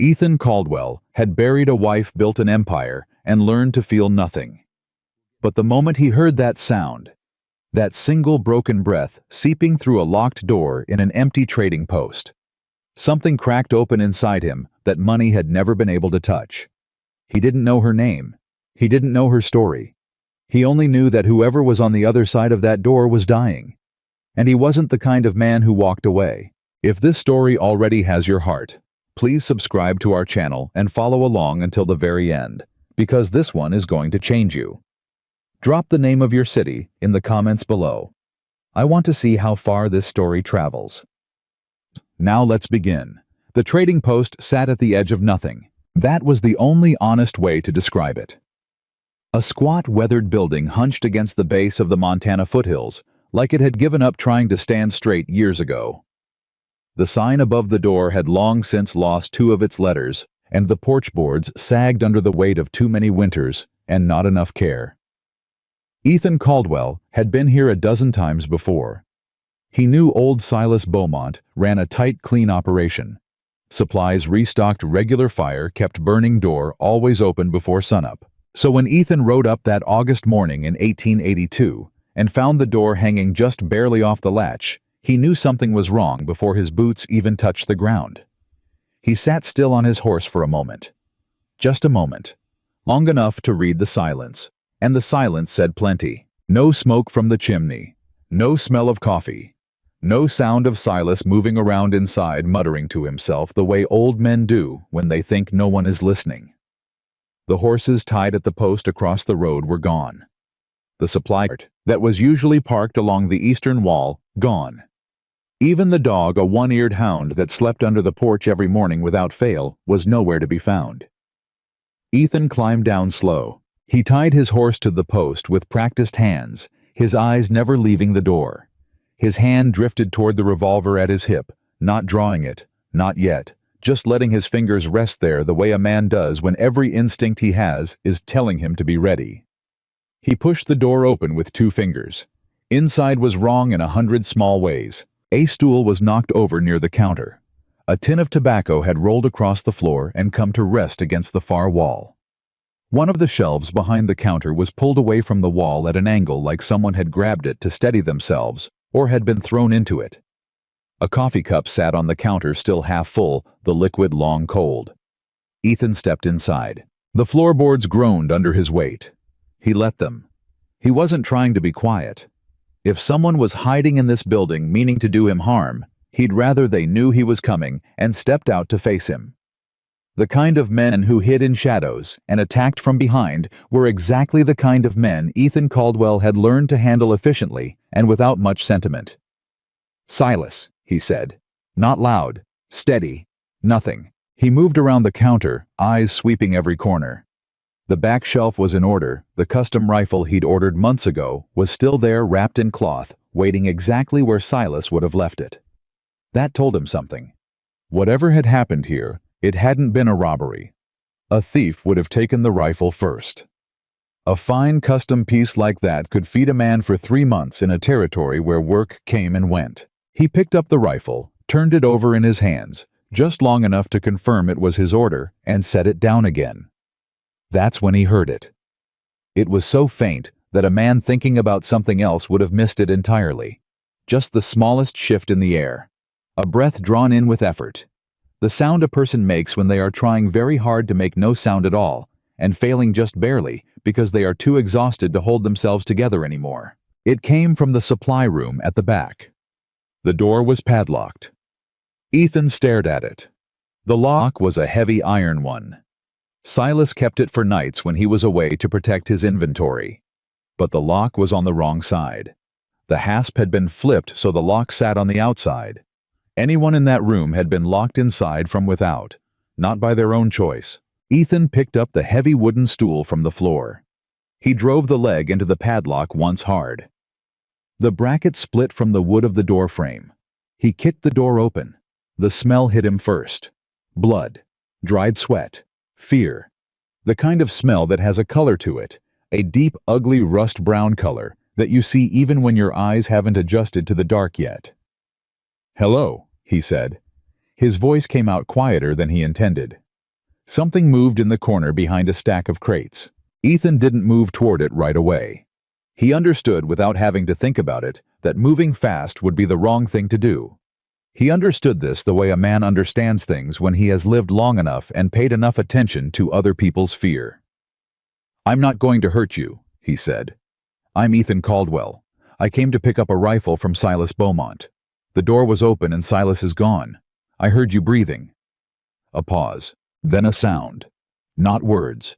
Ethan Caldwell had buried a wife, built an empire, and learned to feel nothing. But the moment he heard that sound, that single broken breath seeping through a locked door in an empty trading post, something cracked open inside him that money had never been able to touch. He didn't know her name. He didn't know her story. He only knew that whoever was on the other side of that door was dying. And he wasn't the kind of man who walked away. If this story already has your heart, please subscribe to our channel and follow along until the very end, because this one is going to change you. Drop the name of your city in the comments below. I want to see how far this story travels. Now let's begin. The trading post sat at the edge of nothing. That was the only honest way to describe it. A squat, weathered building hunched against the base of the Montana foothills, like it had given up trying to stand straight years ago. The sign above the door had long since lost two of its letters, and the porch boards sagged under the weight of too many winters and not enough care. Ethan Caldwell had been here a dozen times before. He knew old Silas Beaumont ran a tight, clean operation. Supplies restocked, regular fire kept burning door always open before sunup. So when Ethan rode up that August morning in 1882 and found the door hanging just barely off the latch, he knew something was wrong before his boots even touched the ground. He sat still on his horse for a moment. Just a moment. Long enough to read the silence. And the silence said plenty. No smoke from the chimney. No smell of coffee. No sound of Silas moving around inside muttering to himself the way old men do when they think no one is listening. The horses tied at the post across the road were gone. The supply cart that was usually parked along the eastern wall, gone. Even the dog, a one-eared hound that slept under the porch every morning without fail, was nowhere to be found. Ethan climbed down slow. He tied his horse to the post with practiced hands, his eyes never leaving the door. His hand drifted toward the revolver at his hip, not drawing it, not yet, just letting his fingers rest there the way a man does when every instinct he has is telling him to be ready. He pushed the door open with two fingers. Inside was wrong in 100 small ways. A stool was knocked over near the counter. A tin of tobacco had rolled across the floor and come to rest against the far wall. One of the shelves behind the counter was pulled away from the wall at an angle, like someone had grabbed it to steady themselves or had been thrown into it. A coffee cup sat on the counter, still half full, the liquid long cold. Ethan stepped inside. The floorboards groaned under his weight. He let them. He wasn't trying to be quiet. If someone was hiding in this building meaning to do him harm, he'd rather they knew he was coming and stepped out to face him. The kind of men who hid in shadows and attacked from behind were exactly the kind of men Ethan Caldwell had learned to handle efficiently and without much sentiment. "Silas," he said. Not loud, steady, nothing. He moved around the counter, eyes sweeping every corner. The back shelf was in order. The custom rifle he'd ordered months ago was still there, wrapped in cloth, waiting exactly where Silas would have left it. That told him something. Whatever had happened here, it hadn't been a robbery. A thief would have taken the rifle first. A fine custom piece like that could feed a man for 3 months in a territory where work came and went. He picked up the rifle, turned it over in his hands, just long enough to confirm it was his order, and set it down again. That's when he heard it. It was so faint that a man thinking about something else would have missed it entirely. Just the smallest shift in the air. A breath drawn in with effort. The sound a person makes when they are trying very hard to make no sound at all, and failing just barely because they are too exhausted to hold themselves together anymore. It came from the supply room at the back. The door was padlocked. Ethan stared at it. The lock was a heavy iron one. Silas kept it for nights when he was away to protect his inventory. But the lock was on the wrong side. The hasp had been flipped so the lock sat on the outside. Anyone in that room had been locked inside from without, not by their own choice. Ethan picked up the heavy wooden stool from the floor. He drove the leg into the padlock once hard. The bracket split from the wood of the door frame. He kicked the door open. The smell hit him first. Blood, dried sweat, fear. The kind of smell that has a color to it, a deep, ugly rust-brown color that you see even when your eyes haven't adjusted to the dark yet. "Hello," he said. His voice came out quieter than he intended. Something moved in the corner behind a stack of crates. Ethan didn't move toward it right away. He understood without having to think about it that moving fast would be the wrong thing to do. He understood this the way a man understands things when he has lived long enough and paid enough attention to other people's fear. "I'm not going to hurt you," he said. "I'm Ethan Caldwell. I came to pick up a rifle from Silas Beaumont. The door was open and Silas is gone. I heard you breathing." A pause. Then a sound. Not words.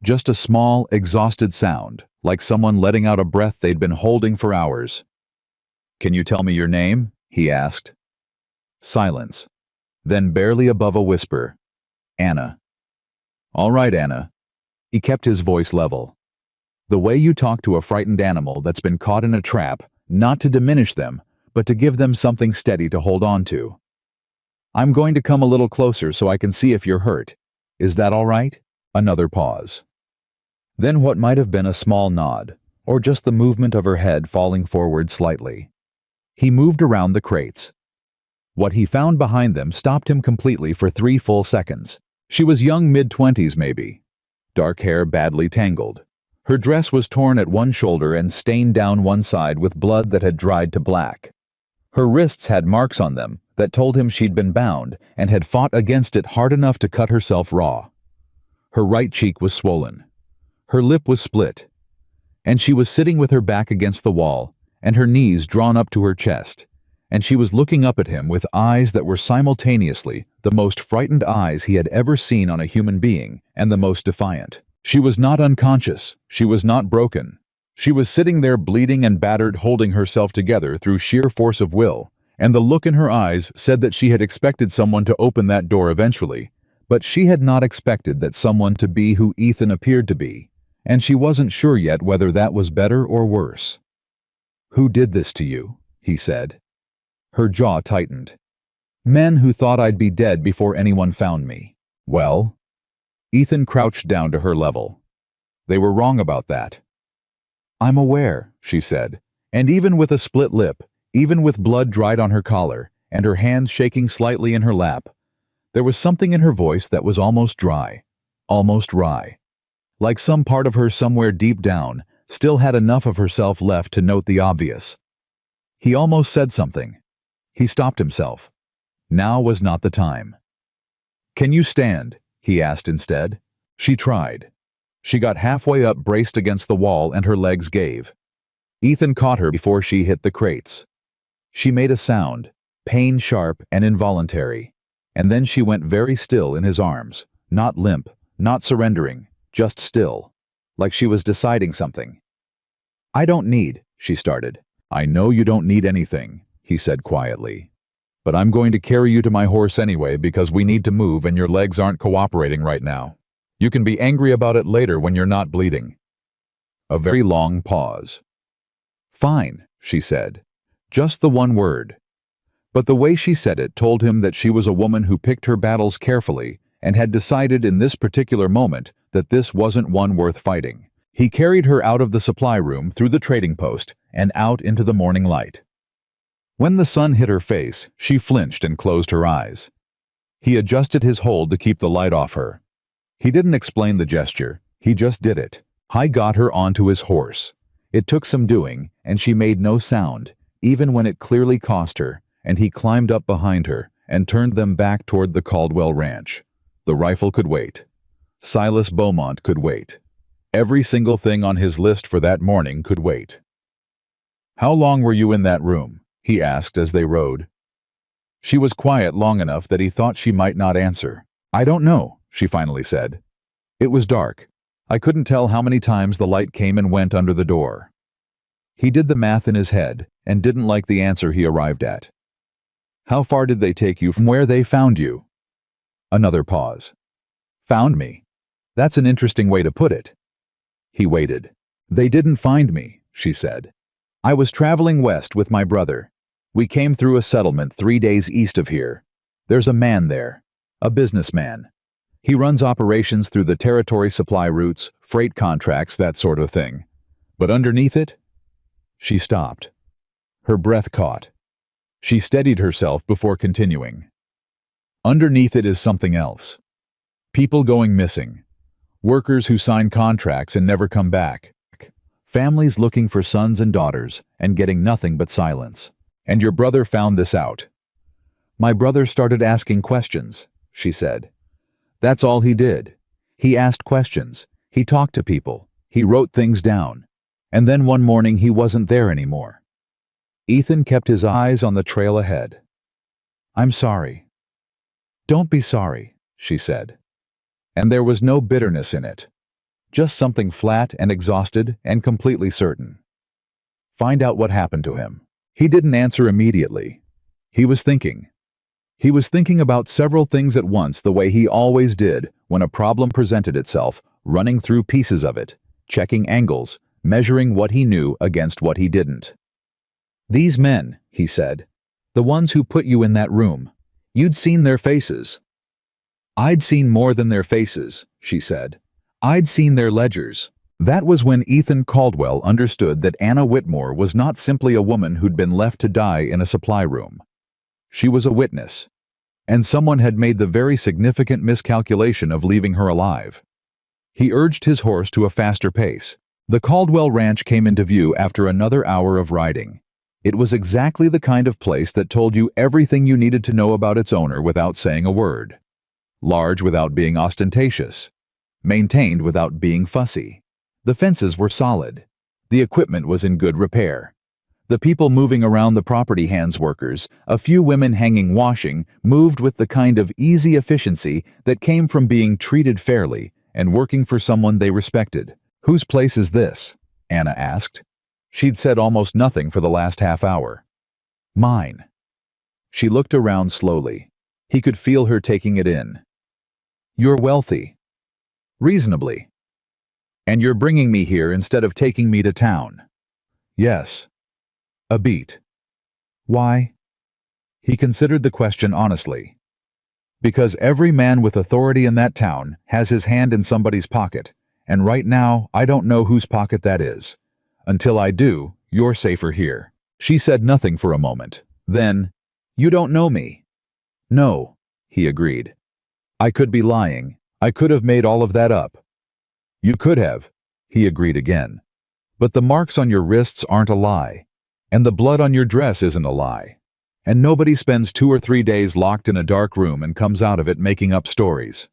Just a small, exhausted sound, like someone letting out a breath they'd been holding for hours. "Can you tell me your name?" he asked. Silence. Then barely above a whisper, "Anna." "All right, Anna." He kept his voice level. "The way you talk to a frightened animal that's been caught in a trap, not to diminish them, but to give them something steady to hold on to. I'm going to come a little closer so I can see if you're hurt. Is that all right?" Another pause. Then what might have been a small nod, or just the movement of her head falling forward slightly. He moved around the crates. What he found behind them stopped him completely for 3 full seconds. She was young mid-20s maybe. Dark hair badly tangled. Her dress was torn at one shoulder and stained down one side with blood that had dried to black. Her wrists had marks on them that told him she'd been bound and had fought against it hard enough to cut herself raw. Her right cheek was swollen. Her lip was split. And she was sitting with her back against the wall and her knees drawn up to her chest. And she was looking up at him with eyes that were simultaneously the most frightened eyes he had ever seen on a human being and the most defiant. She was not unconscious. She was not broken. She was sitting there bleeding and battered, holding herself together through sheer force of will, and the look in her eyes said that she had expected someone to open that door eventually, but she had not expected that someone to be who Ethan appeared to be, and she wasn't sure yet whether that was better or worse. "Who did this to you?" he said. Her jaw tightened. "Men who thought I'd be dead before anyone found me." "Well?" Ethan crouched down to her level. "They were wrong about that." "I'm aware," she said, and even with a split lip, even with blood dried on her collar, and her hands shaking slightly in her lap, there was something in her voice that was almost dry, almost wry. Like some part of her somewhere deep down still had enough of herself left to note the obvious. He almost said something. He stopped himself. Now was not the time. "Can you stand?" he asked instead. She tried. She got halfway up, braced against the wall, and her legs gave. Ethan caught her before she hit the crates. She made a sound, pain-sharp and involuntary, and then she went very still in his arms, not limp, not surrendering, just still, like she was deciding something. "I don't need," she started. "I know you don't need anything," he said quietly. "But I'm going to carry you to my horse anyway because we need to move and your legs aren't cooperating right now. You can be angry about it later when you're not bleeding." A very long pause. "Fine," she said. Just the one word. But the way she said it told him that she was a woman who picked her battles carefully and had decided in this particular moment that this wasn't one worth fighting. He carried her out of the supply room, through the trading post, and out into the morning light. When the sun hit her face, she flinched and closed her eyes. He adjusted his hold to keep the light off her. He didn't explain the gesture, he just did it. He got her onto his horse. It took some doing, and she made no sound, even when it clearly cost her, and he climbed up behind her and turned them back toward the Caldwell ranch. The rifle could wait. Silas Beaumont could wait. Every single thing on his list for that morning could wait. "How long were you in that room?" he asked as they rode. She was quiet long enough that he thought she might not answer. "I don't know," she finally said. "It was dark. I couldn't tell how many times the light came and went under the door." He did the math in his head and didn't like the answer he arrived at. "How far did they take you from where they found you?" Another pause. "Found me? That's an interesting way to put it." He waited. "They didn't find me," she said. "I was traveling west with my brother. We came through a settlement 3 days east of here. There's a man there, a businessman. He runs operations through the territory supply routes, freight contracts, that sort of thing. But underneath it..." She stopped. Her breath caught. She steadied herself before continuing. "Underneath it is something else. People going missing. Workers who sign contracts and never come back. Families looking for sons and daughters and getting nothing but silence. And your brother found this out. My brother started asking questions, she said. That's all he did. He asked questions. He talked to people. He wrote things down. And then one morning he wasn't there anymore. Ethan kept his eyes on the trail ahead. I'm sorry. Don't be sorry, she said. And there was no bitterness in it. Just something flat and exhausted and completely certain. Find out what happened to him. He didn't answer immediately. He was thinking. He was thinking about several things at once the way he always did when a problem presented itself, running through pieces of it, checking angles, measuring what he knew against what he didn't. These men, he said, the ones who put you in that room, you'd seen their faces. I'd seen more than their faces, she said. I'd seen their ledgers. That was when Ethan Caldwell understood that Anna Whitmore was not simply a woman who'd been left to die in a supply room. She was a witness, and someone had made the very significant miscalculation of leaving her alive. He urged his horse to a faster pace. The Caldwell Ranch came into view after another hour of riding. It was exactly the kind of place that told you everything you needed to know about its owner without saying a word. Large without being ostentatious. Maintained without being fussy. The fences were solid. The equipment was in good repair. The people moving around the property hands workers, a few women hanging washing, moved with the kind of easy efficiency that came from being treated fairly and working for someone they respected. Whose place is this? Anna asked. She'd said almost nothing for the last half hour. Mine. She looked around slowly. He could feel her taking it in. You're wealthy. Reasonably. And you're bringing me here instead of taking me to town. Yes. A beat. Why? He considered the question honestly. Because every man with authority in that town has his hand in somebody's pocket, and right now I don't know whose pocket that is. Until I do, you're safer here. She said nothing for a moment. Then, you don't know me. No, he agreed. I could be lying. I could have made all of that up. You could have, he agreed again. But the marks on your wrists aren't a lie. And the blood on your dress isn't a lie. And nobody spends 2 or 3 days locked in a dark room and comes out of it making up stories.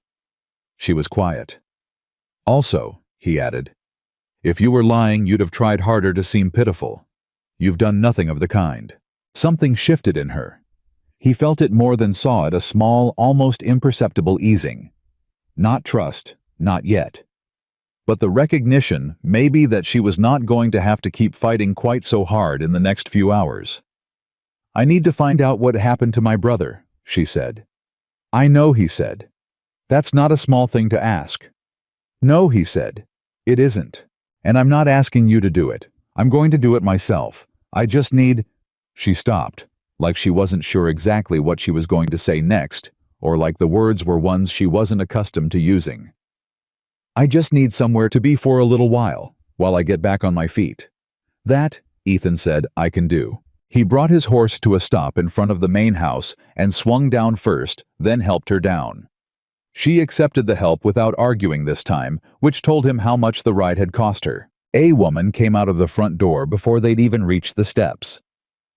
She was quiet. Also, he added, if you were lying, you'd have tried harder to seem pitiful. You've done nothing of the kind. Something shifted in her. He felt it more than saw it, a small, almost imperceptible easing. Not trust, not yet. But the recognition, maybe, that she was not going to have to keep fighting quite so hard in the next few hours. I need to find out what happened to my brother, she said. I know, he said. That's not a small thing to ask. No, he said. It isn't. And I'm not asking you to do it. I'm going to do it myself. I just need... She stopped, like she wasn't sure exactly what she was going to say next, or like the words were ones she wasn't accustomed to using. I just need somewhere to be for a little while I get back on my feet. That, Ethan said, I can do. He brought his horse to a stop in front of the main house and swung down first, then helped her down. She accepted the help without arguing this time, which told him how much the ride had cost her. A woman came out of the front door before they'd even reached the steps.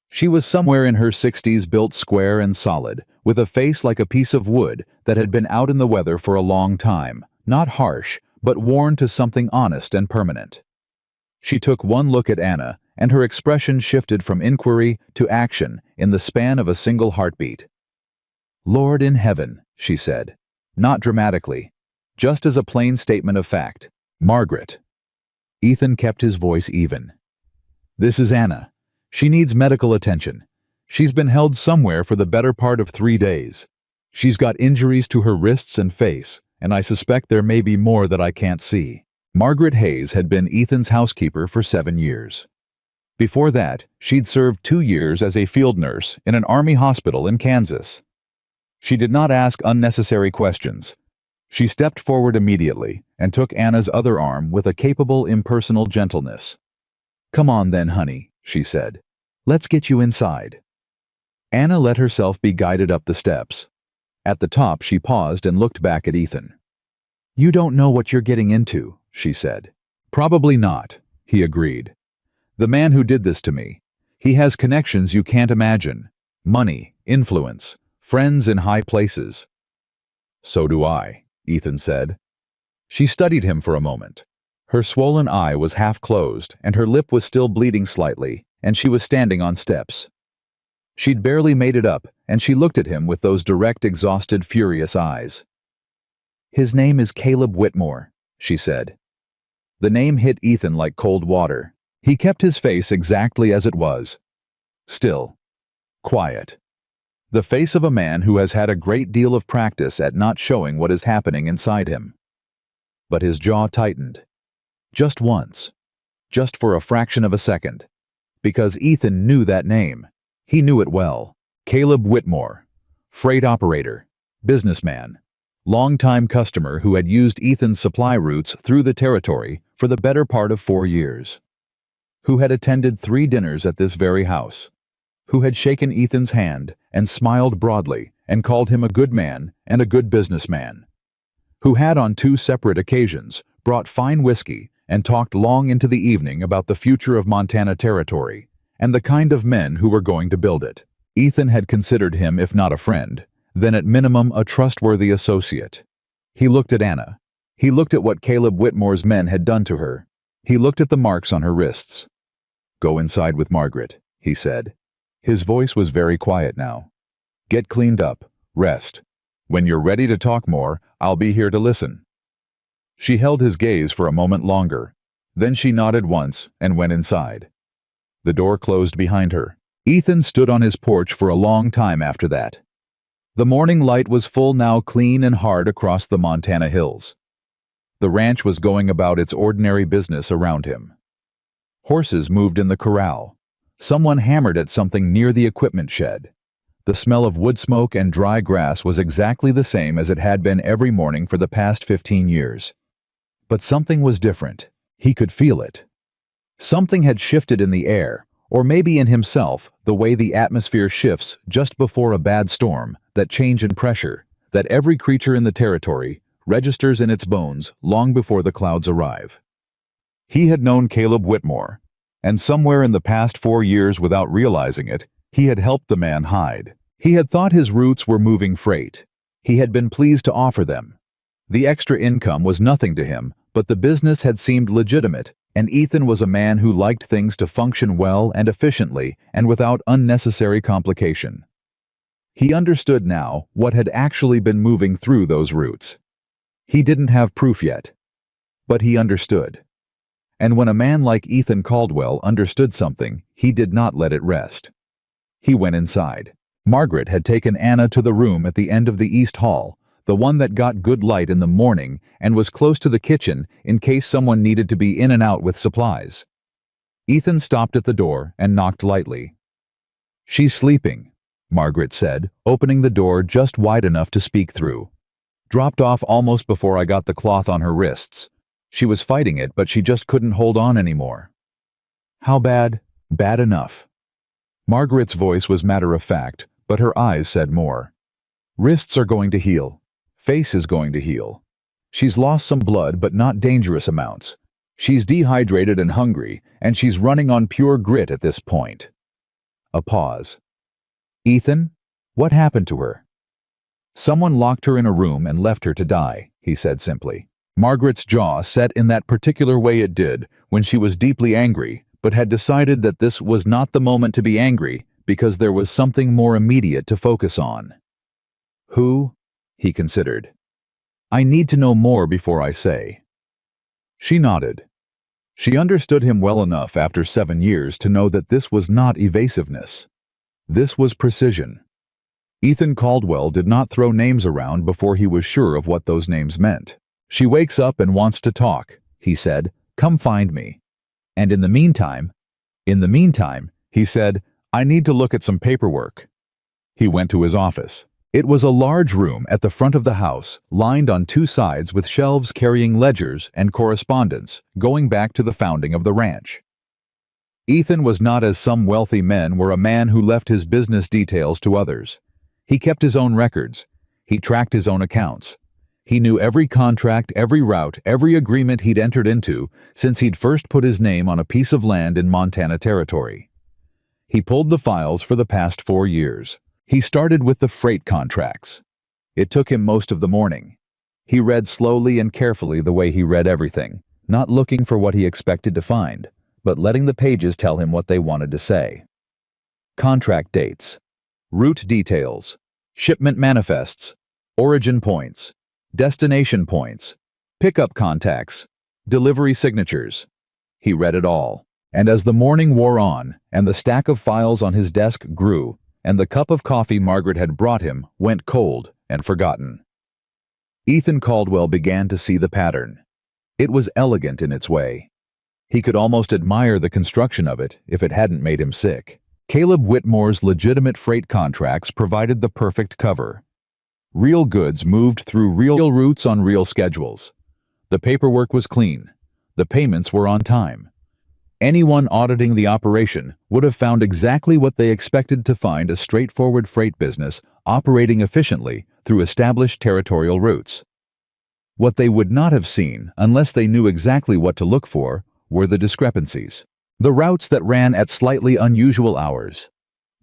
She was somewhere in her 60s, built square and solid, with a face like a piece of wood that had been out in the weather for a long time, not harsh, but worn to something honest and permanent. She took one look at Anna, and her expression shifted from inquiry to action in the span of a single heartbeat. Lord in heaven, she said, not dramatically, just as a plain statement of fact. Margaret. Ethan kept his voice even. This is Anna. She needs medical attention. She's been held somewhere for the better part of 3 days. She's got injuries to her wrists and face, and I suspect there may be more that I can't see. Margaret Hayes had been Ethan's housekeeper for 7 years. Before that, she'd served 2 years as a field nurse in an army hospital in Kansas. She did not ask unnecessary questions. She stepped forward immediately and took Anna's other arm with a capable, impersonal gentleness. Come on then, honey, she said. Let's get you inside. Anna let herself be guided up the steps. At the top, she paused and looked back at Ethan. "You don't know what you're getting into," she said. "Probably not," he agreed. "The man who did this to me, he has connections you can't imagine. Money, influence, friends in high places." "So do I," Ethan said. She studied him for a moment. Her swollen eye was half closed, and her lip was still bleeding slightly, and she was standing on steps. She'd barely made it up, and she looked at him with those direct, exhausted, furious eyes. "His name is Caleb Whitmore," she said. The name hit Ethan like cold water. He kept his face exactly as it was. Still. Quiet. The face of a man who has had a great deal of practice at not showing what is happening inside him. But his jaw tightened. Just once. Just for a fraction of a second. Because Ethan knew that name. He knew it well. Caleb Whitmore. Freight operator. Businessman. Longtime customer who had used Ethan's supply routes through the territory for the better part of 4 years. Who had attended 3 dinners at this very house. Who had shaken Ethan's hand and smiled broadly and called him a good man and a good businessman. Who had on 2 separate occasions brought fine whiskey and talked long into the evening about the future of Montana Territory and the kind of men who were going to build it. Ethan had considered him, if not a friend, then at minimum a trustworthy associate. He looked at Anna. He looked at what Caleb Whitmore's men had done to her. He looked at the marks on her wrists. "Go inside with Margaret," he said. His voice was very quiet now. "Get cleaned up. Rest. When you're ready to talk more, I'll be here to listen." She held his gaze for a moment longer. Then she nodded once and went inside. The door closed behind her. Ethan stood on his porch for a long time after that. The morning light was full now, clean and hard across the Montana hills. The ranch was going about its ordinary business around him. Horses moved in the corral. Someone hammered at something near the equipment shed. The smell of wood smoke and dry grass was exactly the same as it had been every morning for the past 15 years. But something was different. He could feel it. Something had shifted in the air, or maybe in himself, the way the atmosphere shifts just before a bad storm, that change in pressure, that every creature in the territory registers in its bones long before the clouds arrive. He had known Caleb Whitmore, and somewhere in the past 4 years, without realizing it, he had helped the man hide. He had thought his routes were moving freight. He had been pleased to offer them. The extra income was nothing to him, but the business had seemed legitimate, and Ethan was a man who liked things to function well and efficiently and without unnecessary complication. He understood now what had actually been moving through those routes. He didn't have proof yet, but he understood. And when a man like Ethan Caldwell understood something, he did not let it rest. He went inside. Margaret had taken Anna to the room at the end of the east hall, the one that got good light in the morning and was close to the kitchen in case someone needed to be in and out with supplies. Ethan stopped at the door and knocked lightly. "She's sleeping," Margaret said, opening the door just wide enough to speak through. "Dropped off almost before I got the cloth on her wrists. She was fighting it, but she just couldn't hold on anymore." "How bad?" "Bad enough." Margaret's voice was matter-of-fact, but her eyes said more. "Wrists are going to heal. Face is going to heal. She's lost some blood, but not dangerous amounts. She's dehydrated and hungry, and she's running on pure grit at this point." A pause. "Ethan, what happened to her?" "Someone locked her in a room and left her to die," he said simply. Margaret's jaw set in that particular way it did when she was deeply angry, but had decided that this was not the moment to be angry because there was something more immediate to focus on. "Who?" he considered. "I need to know more before I say." She nodded. She understood him well enough after 7 years to know that this was not evasiveness. This was precision. Ethan Caldwell did not throw names around before he was sure of what those names meant. "She wakes up and wants to talk," he said. "Come find me. And in the meantime," he said, "I need to look at some paperwork." He went to his office. It was a large room at the front of the house, lined on 2 sides with shelves carrying ledgers and correspondence going back to the founding of the ranch. Ethan was not as some wealthy men were, a man who left his business details to others. He kept his own records. He tracked his own accounts. He knew every contract, every route, every agreement he'd entered into since he'd first put his name on a piece of land in Montana Territory. He pulled the files for the past 4 years. He started with the freight contracts. It took him most of the morning. He read slowly and carefully the way he read everything, not looking for what he expected to find, but letting the pages tell him what they wanted to say. Contract dates, route details, shipment manifests, origin points, destination points, pickup contacts, delivery signatures. He read it all, and as the morning wore on, and the stack of files on his desk grew, and the cup of coffee Margaret had brought him went cold and forgotten, Ethan Caldwell began to see the pattern. It was elegant in its way. He could almost admire the construction of it if it hadn't made him sick. Caleb Whitmore's legitimate freight contracts provided the perfect cover. Real goods moved through real routes on real schedules. The paperwork was clean. The payments were on time. Anyone auditing the operation would have found exactly what they expected to find: a straightforward freight business operating efficiently through established territorial routes. What they would not have seen, unless they knew exactly what to look for, were the discrepancies. The routes that ran at slightly unusual hours.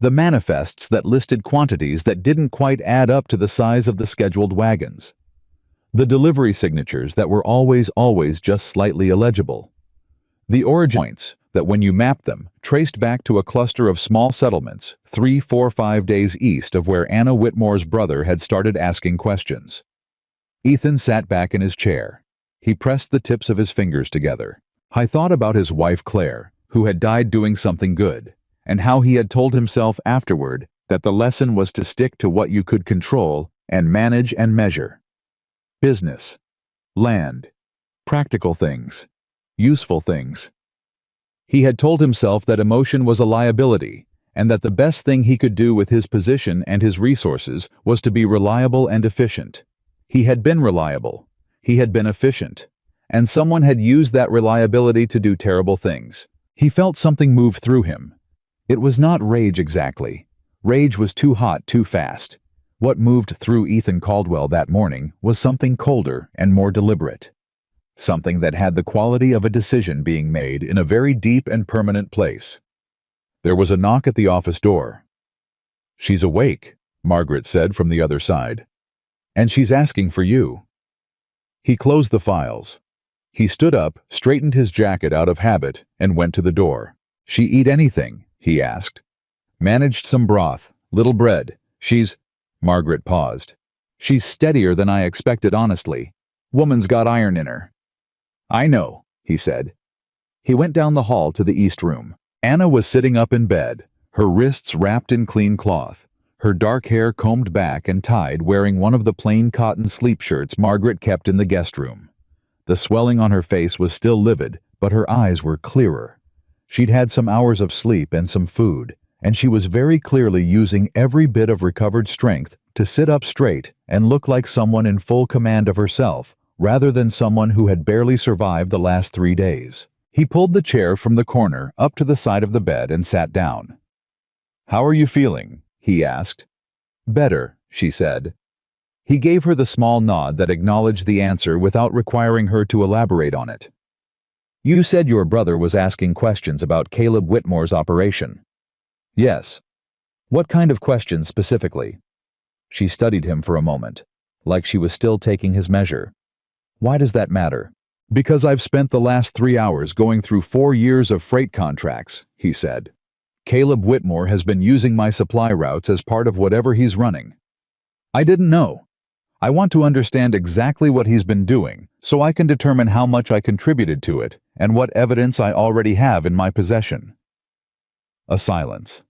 The manifests that listed quantities that didn't quite add up to the size of the scheduled wagons. The delivery signatures that were always just slightly illegible. The origin points that, when you mapped them, traced back to a cluster of small settlements 3, 4, 5 days east of where Anna Whitmore's brother had started asking questions. Ethan sat back in his chair. He pressed the tips of his fingers together. I thought about his wife Claire, who had died doing something good, and how he had told himself afterward that the lesson was to stick to what you could control and manage and measure. Business, land, practical things, useful things. He had told himself that emotion was a liability, and that the best thing he could do with his position and his resources was to be reliable and efficient. He had been reliable. He had been efficient. And someone had used that reliability to do terrible things. He felt something move through him. It was not rage exactly. Rage was too hot, too fast. What moved through Ethan Caldwell that morning was something colder and more deliberate. Something that had the quality of a decision being made in a very deep and permanent place. There was a knock at the office door. "She's awake," Margaret said from the other side. "And she's asking for you." He closed the files. He stood up, straightened his jacket out of habit, and went to the door. "She eat anything?" he asked. "Managed some broth, little bread. She's—" Margaret paused. "She's steadier than I expected, honestly. Woman's got iron in her." "I know," he said. He went down the hall to the east room. Anna was sitting up in bed, her wrists wrapped in clean cloth, her dark hair combed back and tied, wearing one of the plain cotton sleep shirts Margaret kept in the guest room. The swelling on her face was still livid, but her eyes were clearer. She'd had some hours of sleep and some food, and she was very clearly using every bit of recovered strength to sit up straight and look like someone in full command of herself, rather than someone who had barely survived the last 3 days. He pulled the chair from the corner up to the side of the bed and sat down. "How are you feeling?" he asked. "Better," she said. He gave her the small nod that acknowledged the answer without requiring her to elaborate on it. "You said your brother was asking questions about Caleb Whitmore's operation." "Yes." "What kind of questions specifically?" She studied him for a moment, like she was still taking his measure. "Why does that matter?" "Because I've spent the last 3 hours going through 4 years of freight contracts," he said. "Caleb Whitmore has been using my supply routes as part of whatever he's running. I didn't know. I want to understand exactly what he's been doing, so I can determine how much I contributed to it and what evidence I already have in my possession." A silence.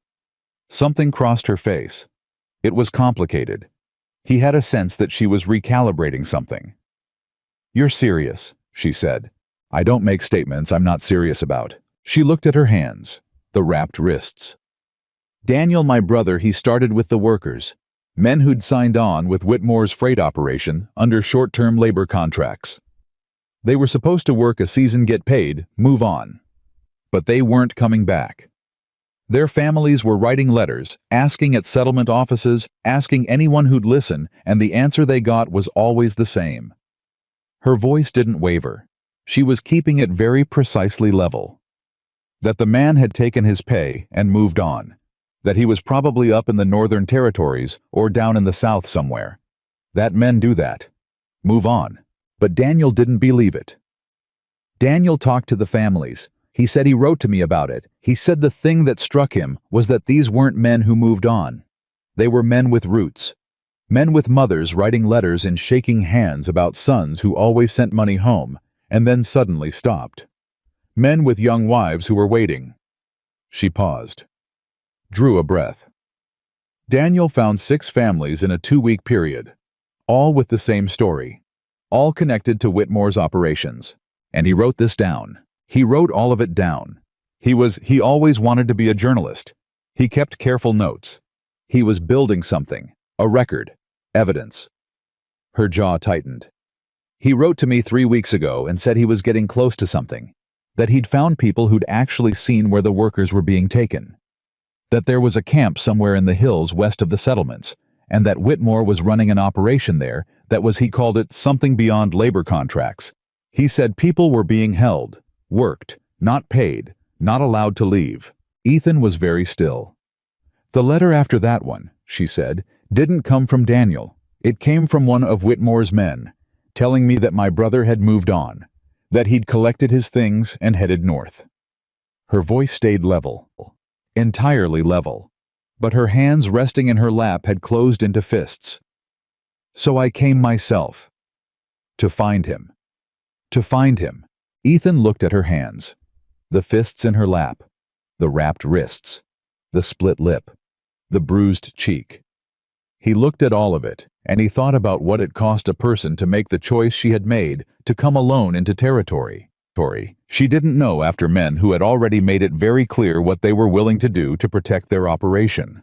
Something crossed her face. It was complicated. He had a sense that she was recalibrating something. "You're serious," she said. "I don't make statements I'm not serious about." She looked at her hands, the wrapped wrists. "Daniel, my brother, he started with the workers. Men who'd signed on with Whitmore's freight operation under short-term labor contracts. They were supposed to work a season, get paid, move on. But they weren't coming back. Their families were writing letters, asking at settlement offices, asking anyone who'd listen, and the answer they got was always the same. Her voice didn't waver. She was keeping it very precisely level. That the man had taken his pay and moved on. That he was probably up in the Northern Territories or down in the South somewhere. That men do that. Move on. But Daniel didn't believe it. Daniel talked to the families. He said he wrote to me about it. He said the thing that struck him was that these weren't men who moved on. They were men with roots. Men with mothers writing letters and shaking hands about sons who always sent money home and then suddenly stopped. Men with young wives who were waiting. She paused. Drew a breath. Daniel found 6 families in a 2-week period, all with the same story, all connected to Whitmore's operations. And he wrote this down. He wrote all of it down. He always wanted to be a journalist. He kept careful notes. He was building something, a record, evidence. Her jaw tightened. He wrote to me 3 weeks ago and said he was getting close to something, that he'd found people who'd actually seen where the workers were being taken, that there was a camp somewhere in the hills west of the settlements, and that Whitmore was running an operation there that was, he called it, something beyond labor contracts. He said people were being held, worked, not paid, not allowed to leave. Ethan was very still. The letter after that one, she said, didn't come from Daniel. It came from one of Whitmore's men, telling me that my brother had moved on, that he'd collected his things and headed north. Her voice stayed level, entirely level, but her hands resting in her lap had closed into fists. So I came myself. To find him. To find him. Ethan looked at her hands, the fists in her lap, the wrapped wrists, the split lip, the bruised cheek. He looked at all of it, and he thought about what it cost a person to make the choice she had made to come alone into territory. She didn't know after men who had already made it very clear what they were willing to do to protect their operation.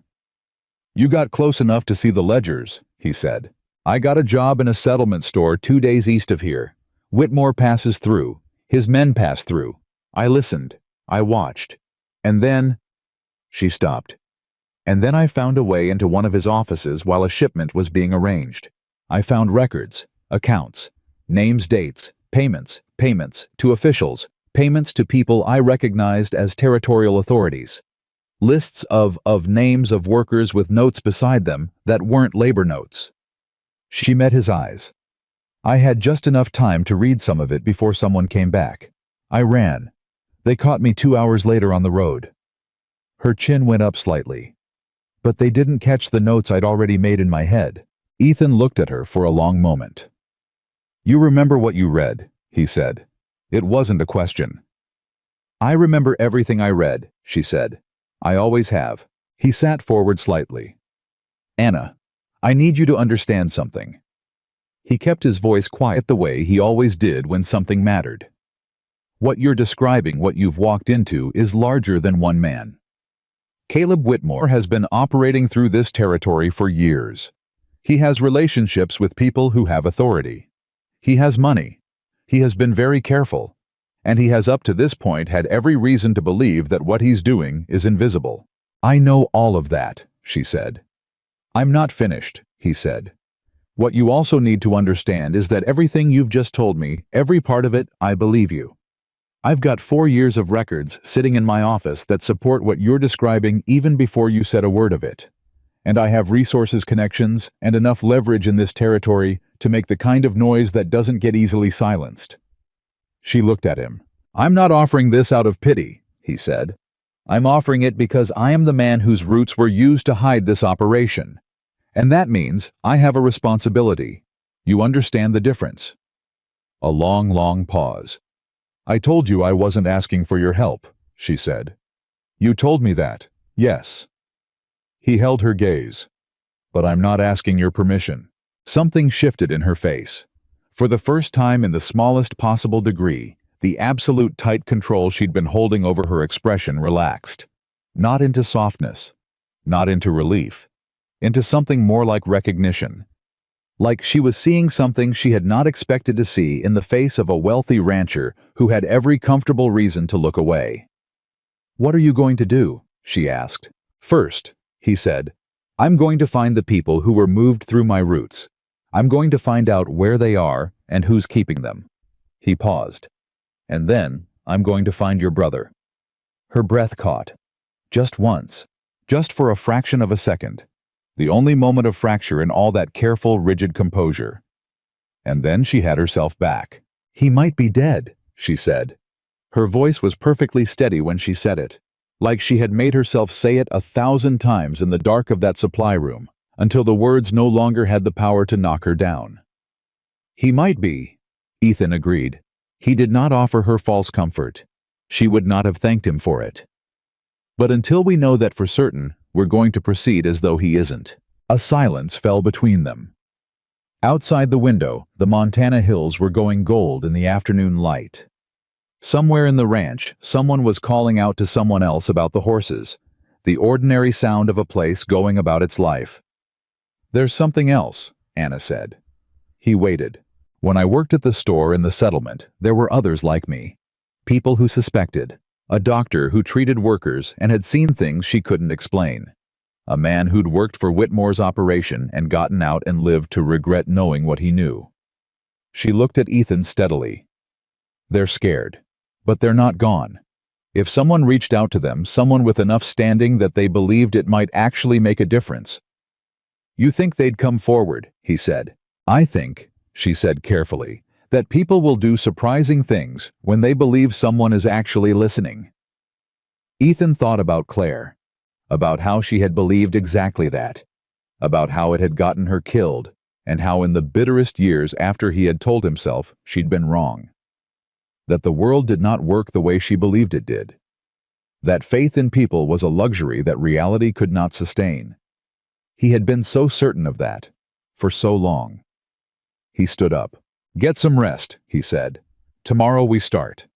You got close enough to see the ledgers, he said. I got a job in a settlement store 2 days east of here. Whitmore passes through. His men pass through. I listened. I watched. And then... She stopped. And then I found a way into one of his offices while a shipment was being arranged. I found records, accounts, names, dates, payments to officials, payments to people I recognized as territorial authorities. Lists of names of workers with notes beside them that weren't labor notes. She met his eyes. I had just enough time to read some of it before someone came back. I ran. They caught me 2 hours later on the road. Her chin went up slightly. But they didn't catch the notes I'd already made in my head. Ethan looked at her for a long moment. You remember what you read, he said. It wasn't a question. I remember everything I read, she said. I always have. He sat forward slightly. Anna, I need you to understand something. He kept his voice quiet the way he always did when something mattered. What you're describing, what you've walked into, is larger than one man. Caleb Whitmore has been operating through this territory for years. He has relationships with people who have authority. He has money. He has been very careful. And he has up to this point had every reason to believe that what he's doing is invisible. I know all of that, she said. I'm not finished, he said. What you also need to understand is that everything you've just told me, every part of it, I believe you. I've got 4 years of records sitting in my office that support what you're describing even before you said a word of it. And I have resources, connections, and enough leverage in this territory to make the kind of noise that doesn't get easily silenced. She looked at him. I'm not offering this out of pity, he said. I'm offering it because I am the man whose roots were used to hide this operation. And that means I have a responsibility. You understand the difference? A long, long pause. I told you I wasn't asking for your help, she said. You told me that, yes. He held her gaze. But I'm not asking your permission. Something shifted in her face. For the first time in the smallest possible degree, the absolute tight control she'd been holding over her expression relaxed. Not into softness. Not into relief. Into something more like recognition. Like she was seeing something she had not expected to see in the face of a wealthy rancher who had every comfortable reason to look away. What are you going to do? she asked. First, he said, I'm going to find the people who were moved through my roots. I'm going to find out where they are and who's keeping them. He paused. And then, I'm going to find your brother. Her breath caught. Just once. Just for a fraction of a second. The only moment of fracture in all that careful, rigid composure. And then she had herself back. He might be dead, she said. Her voice was perfectly steady when she said it, like she had made herself say it 1,000 times in the dark of that supply room, until the words no longer had the power to knock her down. He might be, Ethan agreed. He did not offer her false comfort. She would not have thanked him for it. But until we know that for certain, we're going to proceed as though he isn't. A silence fell between them. Outside the window, the Montana hills were going gold in the afternoon light. Somewhere in the ranch, someone was calling out to someone else about the horses, the ordinary sound of a place going about its life. There's something else, Anna said. He waited. When I worked at the store in the settlement, there were others like me. People who suspected. A doctor who treated workers and had seen things she couldn't explain. A man who'd worked for Whitmore's operation and gotten out and lived to regret knowing what he knew. She looked at Ethan steadily. They're scared. But they're not gone. If someone reached out to them, someone with enough standing that they believed it might actually make a difference. You think they'd come forward, he said. I think, she said carefully, that people will do surprising things when they believe someone is actually listening. Ethan thought about Claire, about how she had believed exactly that, about how it had gotten her killed, and how in the bitterest years after he had told himself she'd been wrong. That the world did not work the way she believed it did. That faith in people was a luxury that reality could not sustain. He had been so certain of that, for so long. He stood up. Get some rest, he said. Tomorrow we start.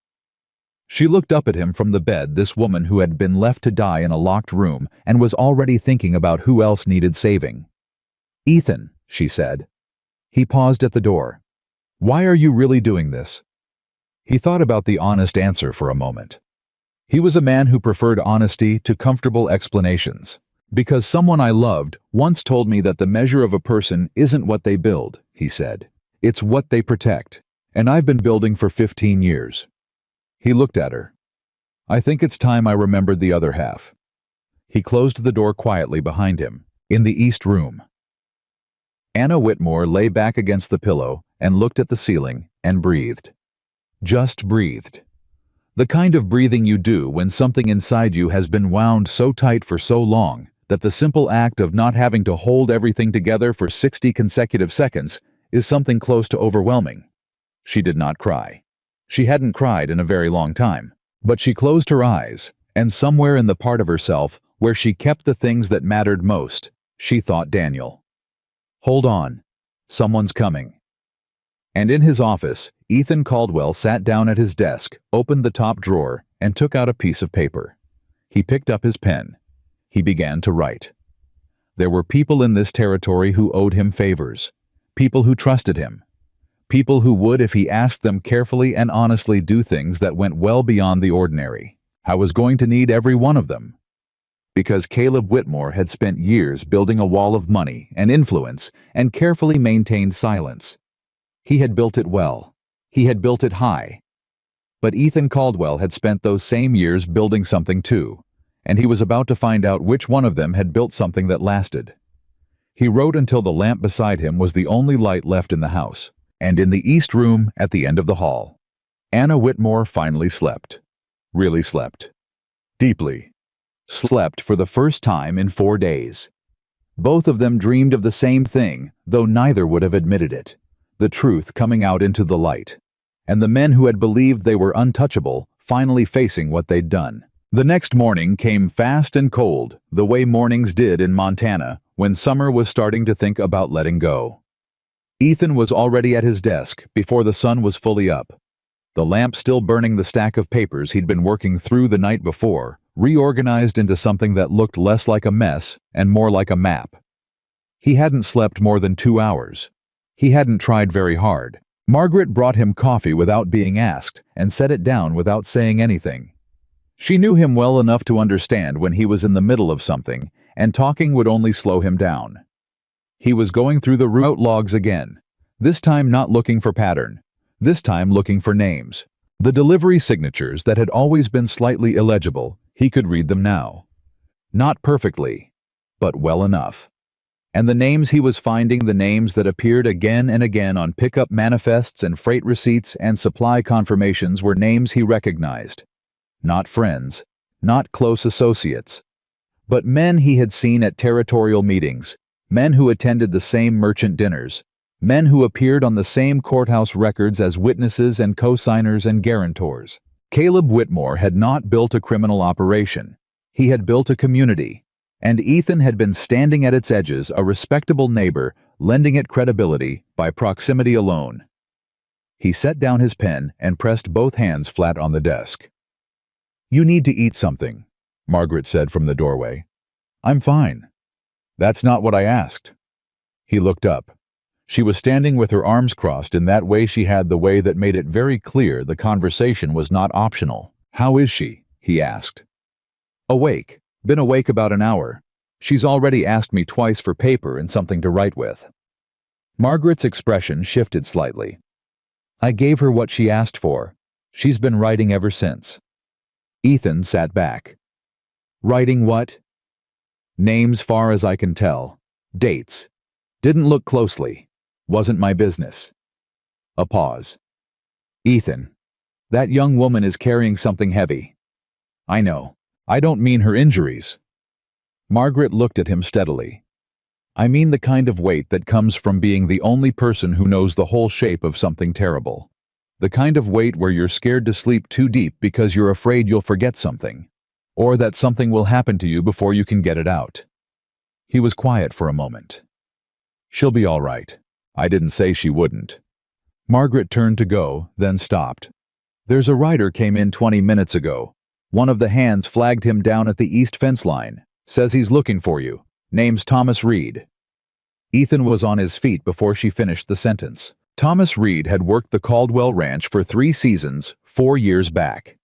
She looked up at him from the bed, this woman who had been left to die in a locked room and was already thinking about who else needed saving. Ethan, she said. He paused at the door. Why are you really doing this? He thought about the honest answer for a moment. He was a man who preferred honesty to comfortable explanations. Because someone I loved once told me that the measure of a person isn't what they build, he said. It's what they protect. And I've been building for 15 years. He looked at her. I think it's time I remembered the other half. He closed the door quietly behind him, in the east room. Anna Whitmore lay back against the pillow and looked at the ceiling and breathed. Just breathed. The kind of breathing you do when something inside you has been wound so tight for so long that the simple act of not having to hold everything together for 60 consecutive seconds is something close to overwhelming. She did not cry. She hadn't cried in a very long time, but she closed her eyes, and somewhere in the part of herself where she kept the things that mattered most, she thought Daniel. Hold on. Someone's coming. And in his office, Ethan Caldwell sat down at his desk, opened the top drawer, and took out a piece of paper. He picked up his pen. He began to write. There were people in this territory who owed him favors, people who trusted him, people who would, if he asked them carefully and honestly, do things that went well beyond the ordinary. I was going to need every one of them. Because Caleb Whitmore had spent years building a wall of money and influence and carefully maintained silence. He had built it well. He had built it high. But Ethan Caldwell had spent those same years building something too, and he was about to find out which one of them had built something that lasted. He wrote until the lamp beside him was the only light left in the house, and in the east room at the end of the hall. Anna Whitmore finally slept. Really slept. Deeply. Slept for the first time in 4 days. Both of them dreamed of the same thing, though neither would have admitted it. The truth coming out into the light, and the men who had believed they were untouchable finally facing what they'd done. The next morning came fast and cold, the way mornings did in Montana when summer was starting to think about letting go. Ethan was already at his desk before the sun was fully up, the lamp still burning the stack of papers he'd been working through the night before, reorganized into something that looked less like a mess and more like a map. He hadn't slept more than 2 hours. He hadn't tried very hard. Margaret brought him coffee without being asked and set it down without saying anything. She knew him well enough to understand when he was in the middle of something, and talking would only slow him down. He was going through the route logs again, this time not looking for pattern, this time looking for names. The delivery signatures that had always been slightly illegible, he could read them now. Not perfectly, but well enough. And the names he was finding, the names that appeared again and again on pickup manifests and freight receipts and supply confirmations, were names he recognized. Not friends, not close associates, but men he had seen at territorial meetings, men who attended the same merchant dinners, men who appeared on the same courthouse records as witnesses and co-signers and guarantors. Caleb Whitmore had not built a criminal operation. He had built a community, and Ethan had been standing at its edges, a respectable neighbor, lending it credibility by proximity alone. He set down his pen and pressed both hands flat on the desk. "You need to eat something," Margaret said from the doorway. "I'm fine." "That's not what I asked." He looked up. She was standing with her arms crossed in that way she had, the way that made it very clear the conversation was not optional. "How is she?" he asked. "Awake. Been awake about an hour. She's already asked me twice for paper and something to write with." Margaret's expression shifted slightly. "I gave her what she asked for. She's been writing ever since." Ethan sat back. "Writing what?" "Names, far as I can tell. Dates. Didn't look closely. Wasn't my business." A pause. "Ethan, that young woman is carrying something heavy." "I know. I don't mean her injuries." Margaret looked at him steadily. "I mean the kind of weight that comes from being the only person who knows the whole shape of something terrible. The kind of weight where you're scared to sleep too deep because you're afraid you'll forget something, or that something will happen to you before you can get it out." He was quiet for a moment. "She'll be all right. I didn't say she wouldn't." Margaret turned to go, then stopped. "There's a rider came in 20 minutes ago. One of the hands flagged him down at the east fence line. Says he's looking for you. Name's Thomas Reed." Ethan was on his feet before she finished the sentence. Thomas Reed had worked the Caldwell Ranch for 3 seasons, 4 years back.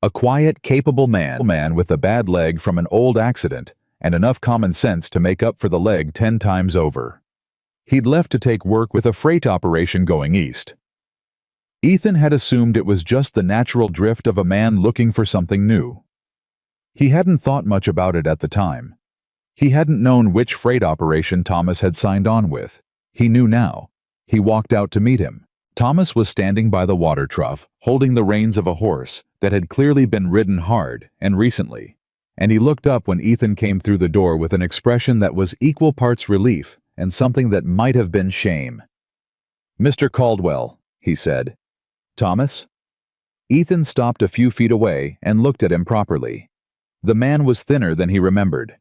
A quiet, capable man with a bad leg from an old accident and enough common sense to make up for the leg 10 times over. He'd left to take work with a freight operation going east. Ethan had assumed it was just the natural drift of a man looking for something new. He hadn't thought much about it at the time. He hadn't known which freight operation Thomas had signed on with. He knew now. He walked out to meet him. Thomas was standing by the water trough, holding the reins of a horse that had clearly been ridden hard and recently, and he looked up when Ethan came through the door with an expression that was equal parts relief and something that might have been shame. "Mr. Caldwell," he said. "Thomas?" Ethan stopped a few feet away and looked at him properly. The man was thinner than he remembered.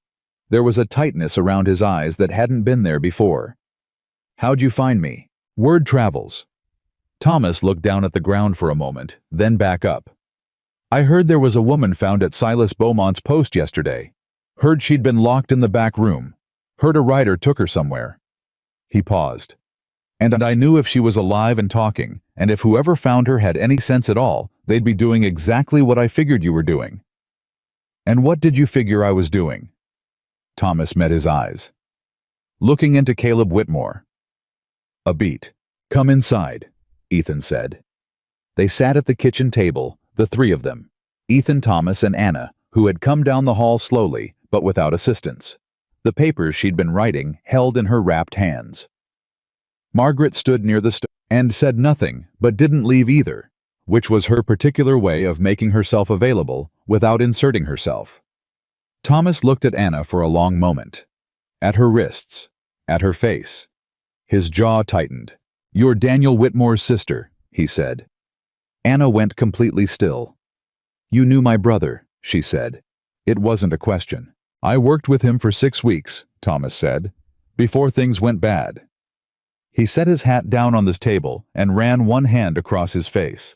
There was a tightness around his eyes that hadn't been there before. "How'd you find me?" "Word travels." Thomas looked down at the ground for a moment, then back up. "I heard there was a woman found at Silas Beaumont's post yesterday. Heard she'd been locked in the back room. Heard a rider took her somewhere." He paused. "And I knew if she was alive and talking, and if whoever found her had any sense at all, they'd be doing exactly what I figured you were doing." "And what did you figure I was doing?" Thomas met his eyes. "Looking into Caleb Whitmore." "A beat. Come inside," Ethan said. They sat at the kitchen table, the 3 of them, Ethan, Thomas, and Anna, who had come down the hall slowly, but without assistance, the papers she'd been writing held in her wrapped hands. Margaret stood near the stove and said nothing, but didn't leave either, which was her particular way of making herself available without inserting herself. Thomas looked at Anna for a long moment, at her wrists, at her face. His jaw tightened. "You're Daniel Whitmore's sister," he said. Anna went completely still. "You knew my brother," she said. It wasn't a question. "I worked with him for 6 weeks," Thomas said, "before things went bad." He set his hat down on this table and ran one hand across his face.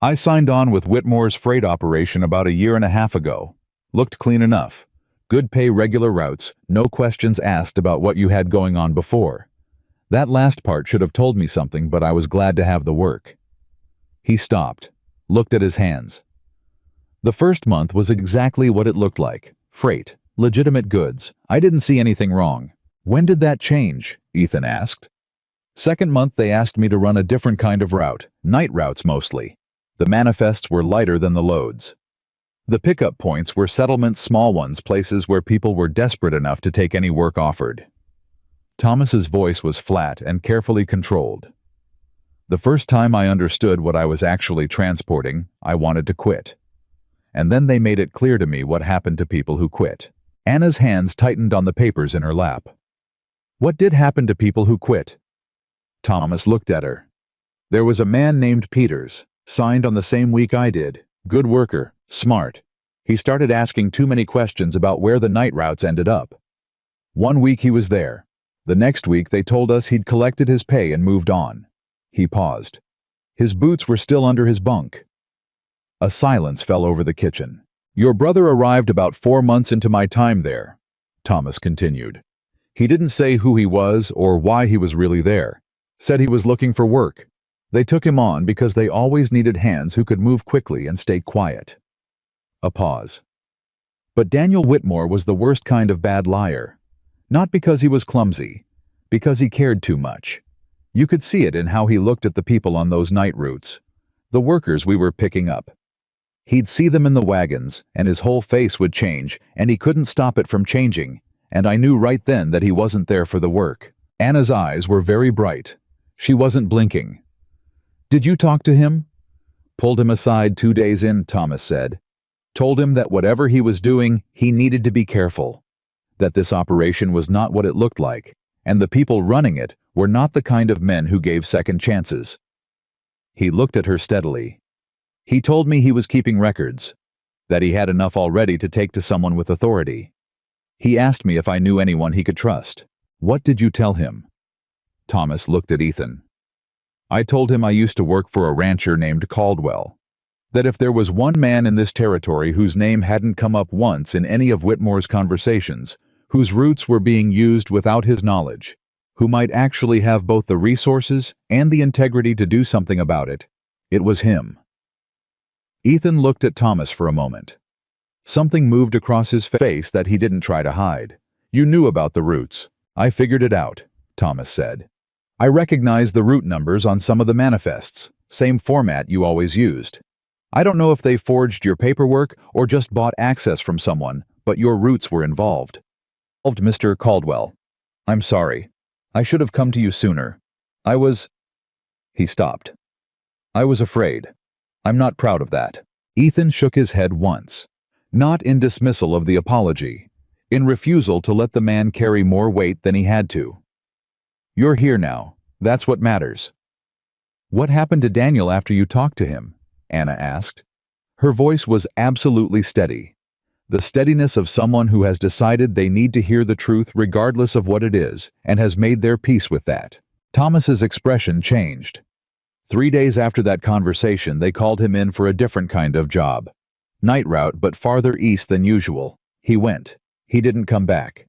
"I signed on with Whitmore's freight operation about 1.5 years ago. Looked clean enough. Good pay, regular routes, no questions asked about what you had going on before. That last part should have told me something, but I was glad to have the work." He stopped, looked at his hands. The first month was exactly what it looked like. Freight, legitimate goods. I didn't see anything wrong. When did that change? Ethan asked. Second month they asked me to run a different kind of route, night routes mostly. The manifests were lighter than the loads. The pickup points were settlements, small ones, places where people were desperate enough to take any work offered. Thomas's voice was flat and carefully controlled. The first time I understood what I was actually transporting, I wanted to quit. And then they made it clear to me what happened to people who quit. Anna's hands tightened on the papers in her lap. What did happen to people who quit? Thomas looked at her. There was a man named Peters, signed on the same week I did. Good worker, smart. He started asking too many questions about where the night routes ended up. 1 week he was there. The next week they told us he'd collected his pay and moved on. He paused. His boots were still under his bunk. A silence fell over the kitchen. Your brother arrived about 4 months into my time there, Thomas continued. He didn't say who he was or why he was really there. Said he was looking for work. They took him on because they always needed hands who could move quickly and stay quiet. A pause. But Daniel Whitmore was the worst kind of bad liar. Not because he was clumsy, because he cared too much. You could see it in how he looked at the people on those night routes, the workers we were picking up. He'd see them in the wagons, and his whole face would change, and he couldn't stop it from changing, and I knew right then that he wasn't there for the work. Anna's eyes were very bright. She wasn't blinking. Did you talk to him? Pulled him aside 2 days in, Thomas said. Told him that whatever he was doing, he needed to be careful. That this operation was not what it looked like, and the people running it were not the kind of men who gave second chances. He looked at her steadily. He told me he was keeping records, that he had enough already to take to someone with authority. He asked me if I knew anyone he could trust. What did you tell him? Thomas looked at Ethan. I told him I used to work for a rancher named Caldwell. That if there was one man in this territory whose name hadn't come up once in any of Whitmore's conversations, whose routes were being used without his knowledge, who might actually have both the resources and the integrity to do something about it, it was him. Ethan looked at Thomas for a moment. Something moved across his face that he didn't try to hide. You knew about the routes. I figured it out, Thomas said. I recognized the route numbers on some of the manifests, same format you always used. I don't know if they forged your paperwork or just bought access from someone, but your routes were involved. Mr. Caldwell. I'm sorry. I should have come to you sooner. He stopped. I was afraid. I'm not proud of that. Ethan shook his head once. Not in dismissal of the apology, in refusal to let the man carry more weight than he had to. You're here now. That's what matters. What happened to Daniel after you talked to him? Anna asked. Her voice was absolutely steady. The steadiness of someone who has decided they need to hear the truth regardless of what it is, and has made their peace with that. Thomas's expression changed. 3 days after that conversation, they called him in for a different kind of job. Night route, but farther east than usual. He went. He didn't come back.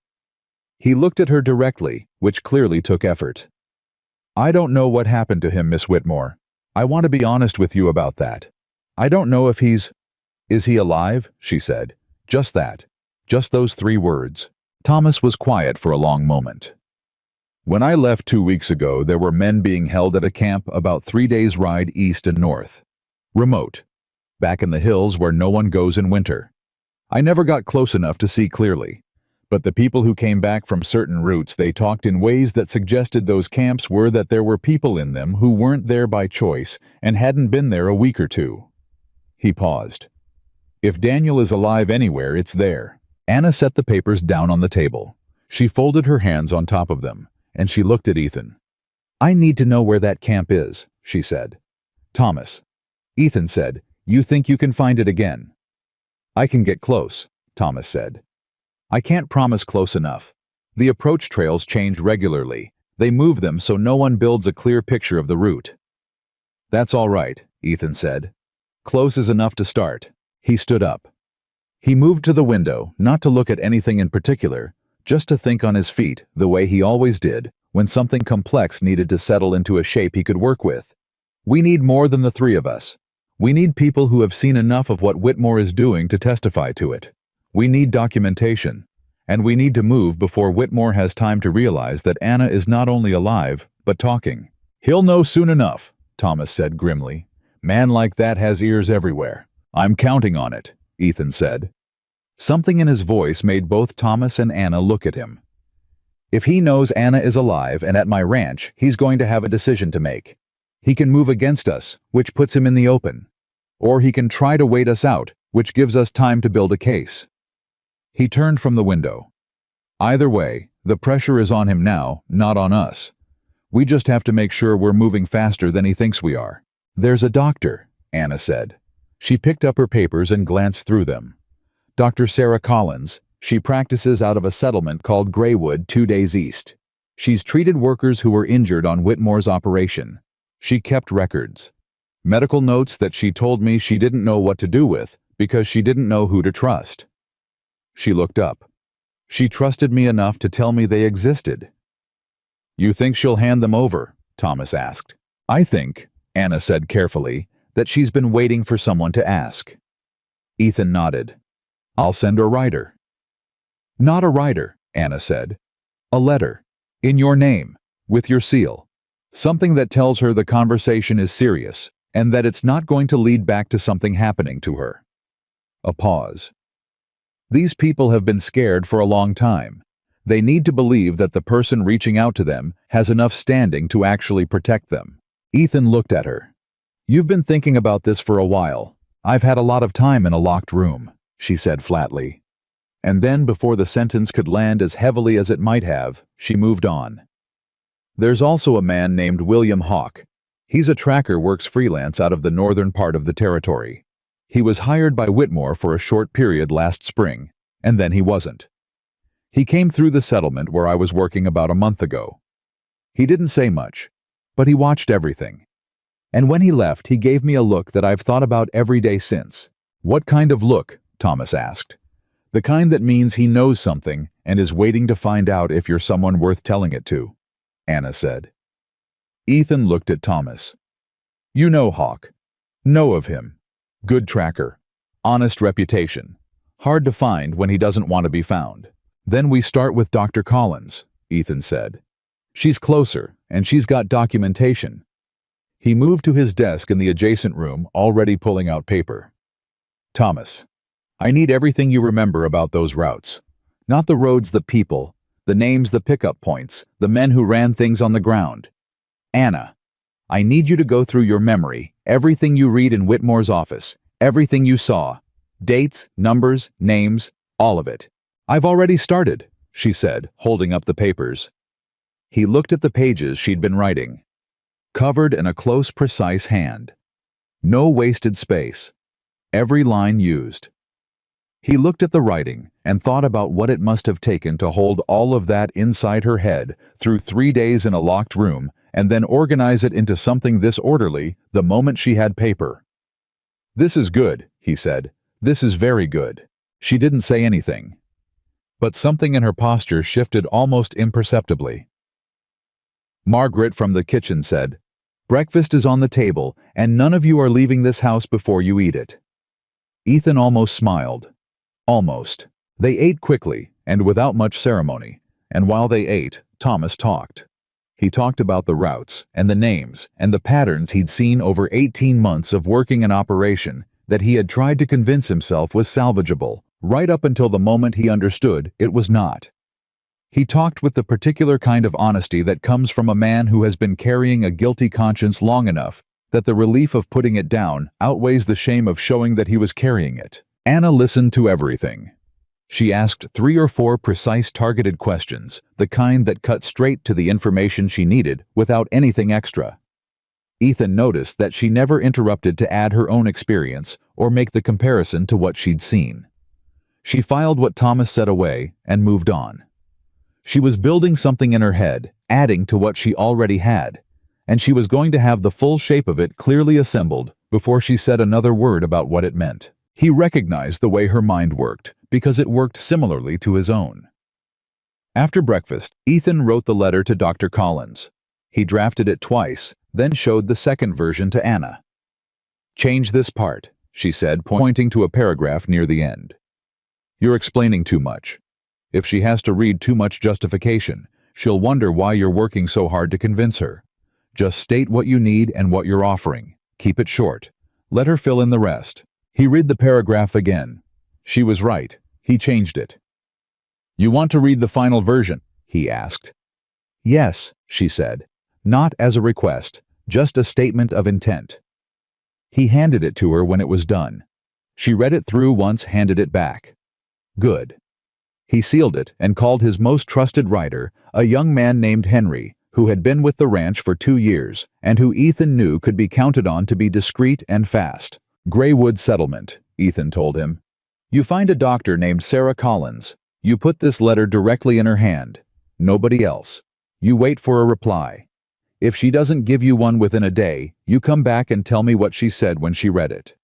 He looked at her directly, which clearly took effort. I don't know what happened to him, Miss Whitmore. I want to be honest with you about that. I don't know if he's... Is he alive? She said. Just that. Just those 3 words. Thomas was quiet for a long moment. When I left 2 weeks ago, there were men being held at a camp about 3 days' ride east and north. Remote. Back in the hills where no one goes in winter. I never got close enough to see clearly. But the people who came back from certain routes, they talked in ways that suggested those camps were that there were people in them who weren't there by choice and hadn't been there a week or 2. He paused. If Daniel is alive anywhere, it's there. Anna set the papers down on the table. She folded her hands on top of them, and she looked at Ethan. I need to know where that camp is, she said. Thomas. Ethan said, you think you can find it again? I can get close, Thomas said. I can't promise close enough. The approach trails change regularly. They move them so no one builds a clear picture of the route. That's all right, Ethan said. Close is enough to start. He stood up. He moved to the window, not to look at anything in particular, just to think on his feet, the way he always did, when something complex needed to settle into a shape he could work with. We need more than the 3 of us. We need people who have seen enough of what Whitmore is doing to testify to it. We need documentation. And we need to move before Whitmore has time to realize that Anna is not only alive, but talking. He'll know soon enough, Thomas said grimly. Man like that has ears everywhere. I'm counting on it, Ethan said. Something in his voice made both Thomas and Anna look at him. If he knows Anna is alive and at my ranch, he's going to have a decision to make. He can move against us, which puts him in the open. Or he can try to wait us out, which gives us time to build a case. He turned from the window. Either way, the pressure is on him now, not on us. We just have to make sure we're moving faster than he thinks we are. There's a doctor, Anna said. She picked up her papers and glanced through them. Dr. Sarah Collins. She practices out of a settlement called Graywood 2 days east. She's treated workers who were injured on Whitmore's operation. She kept records. Medical notes that she told me she didn't know what to do with because she didn't know who to trust. She looked up. She trusted me enough to tell me they existed. You think she'll hand them over? Thomas asked. I think, Anna said carefully, that she's been waiting for someone to ask. Ethan nodded. I'll send a writer. Not a writer, Anna said. A letter. In your name. With your seal. Something that tells her the conversation is serious, and that it's not going to lead back to something happening to her. A pause. These people have been scared for a long time. They need to believe that the person reaching out to them has enough standing to actually protect them. Ethan looked at her. You've been thinking about this for a while. I've had a lot of time in a locked room, she said flatly. And then, before the sentence could land as heavily as it might have, she moved on. There's also a man named William Hawk. He's a tracker, works freelance out of the northern part of the territory. He was hired by Whitmore for a short period last spring, and then he wasn't. He came through the settlement where I was working about a month ago. He didn't say much, but he watched everything. And when he left, he gave me a look that I've thought about every day since. What kind of look? Thomas asked. The kind that means he knows something and is waiting to find out if you're someone worth telling it to, Anna said. Ethan looked at Thomas. You know Hawk. Know of him. Good tracker. Honest reputation. Hard to find when he doesn't want to be found. Then we start with Dr. Collins, Ethan said. She's closer, and she's got documentation. He moved to his desk in the adjacent room, already pulling out paper. Thomas, I need everything you remember about those routes. Not the roads, the people, the names, the pickup points, the men who ran things on the ground. Anna, I need you to go through your memory, everything you read in Whitmore's office, everything you saw. Dates, numbers, names, all of it. I've already started, she said, holding up the papers. He looked at the pages she'd been writing. Covered in a close, precise hand. No wasted space. Every line used. He looked at the writing and thought about what it must have taken to hold all of that inside her head through 3 days in a locked room and then organize it into something this orderly the moment she had paper. This is good, he said. This is very good. She didn't say anything. But something in her posture shifted almost imperceptibly. Margaret from the kitchen said, Breakfast is on the table, and none of you are leaving this house before you eat it. Ethan almost smiled. Almost. They ate quickly, and without much ceremony, and while they ate, Thomas talked. He talked about the routes, and the names, and the patterns he'd seen over 18 months of working an operation that he had tried to convince himself was salvageable, right up until the moment he understood it was not. He talked with the particular kind of honesty that comes from a man who has been carrying a guilty conscience long enough that the relief of putting it down outweighs the shame of showing that he was carrying it. Anna listened to everything. She asked 3 or 4 precise targeted questions, the kind that cut straight to the information she needed without anything extra. Ethan noticed that she never interrupted to add her own experience or make the comparison to what she'd seen. She filed what Thomas said away and moved on. She was building something in her head, adding to what she already had, and she was going to have the full shape of it clearly assembled before she said another word about what it meant. He recognized the way her mind worked, because it worked similarly to his own. After breakfast, Ethan wrote the letter to Dr. Collins. He drafted it twice, then showed the second version to Anna. Change this part, she said, pointing to a paragraph near the end. You're explaining too much. If she has to read too much justification, she'll wonder why you're working so hard to convince her. Just state what you need and what you're offering. Keep it short. Let her fill in the rest. He read the paragraph again. She was right. He changed it. You want to read the final version? He asked. Yes, she said. Not as a request, just a statement of intent. He handed it to her when it was done. She read it through once, handed it back. Good. He sealed it and called his most trusted writer, a young man named Henry, who had been with the ranch for 2 years, and who Ethan knew could be counted on to be discreet and fast. Graywood Settlement, Ethan told him. You find a doctor named Sarah Collins. You put this letter directly in her hand. Nobody else. You wait for a reply. If she doesn't give you one within a day, you come back and tell me what she said when she read it.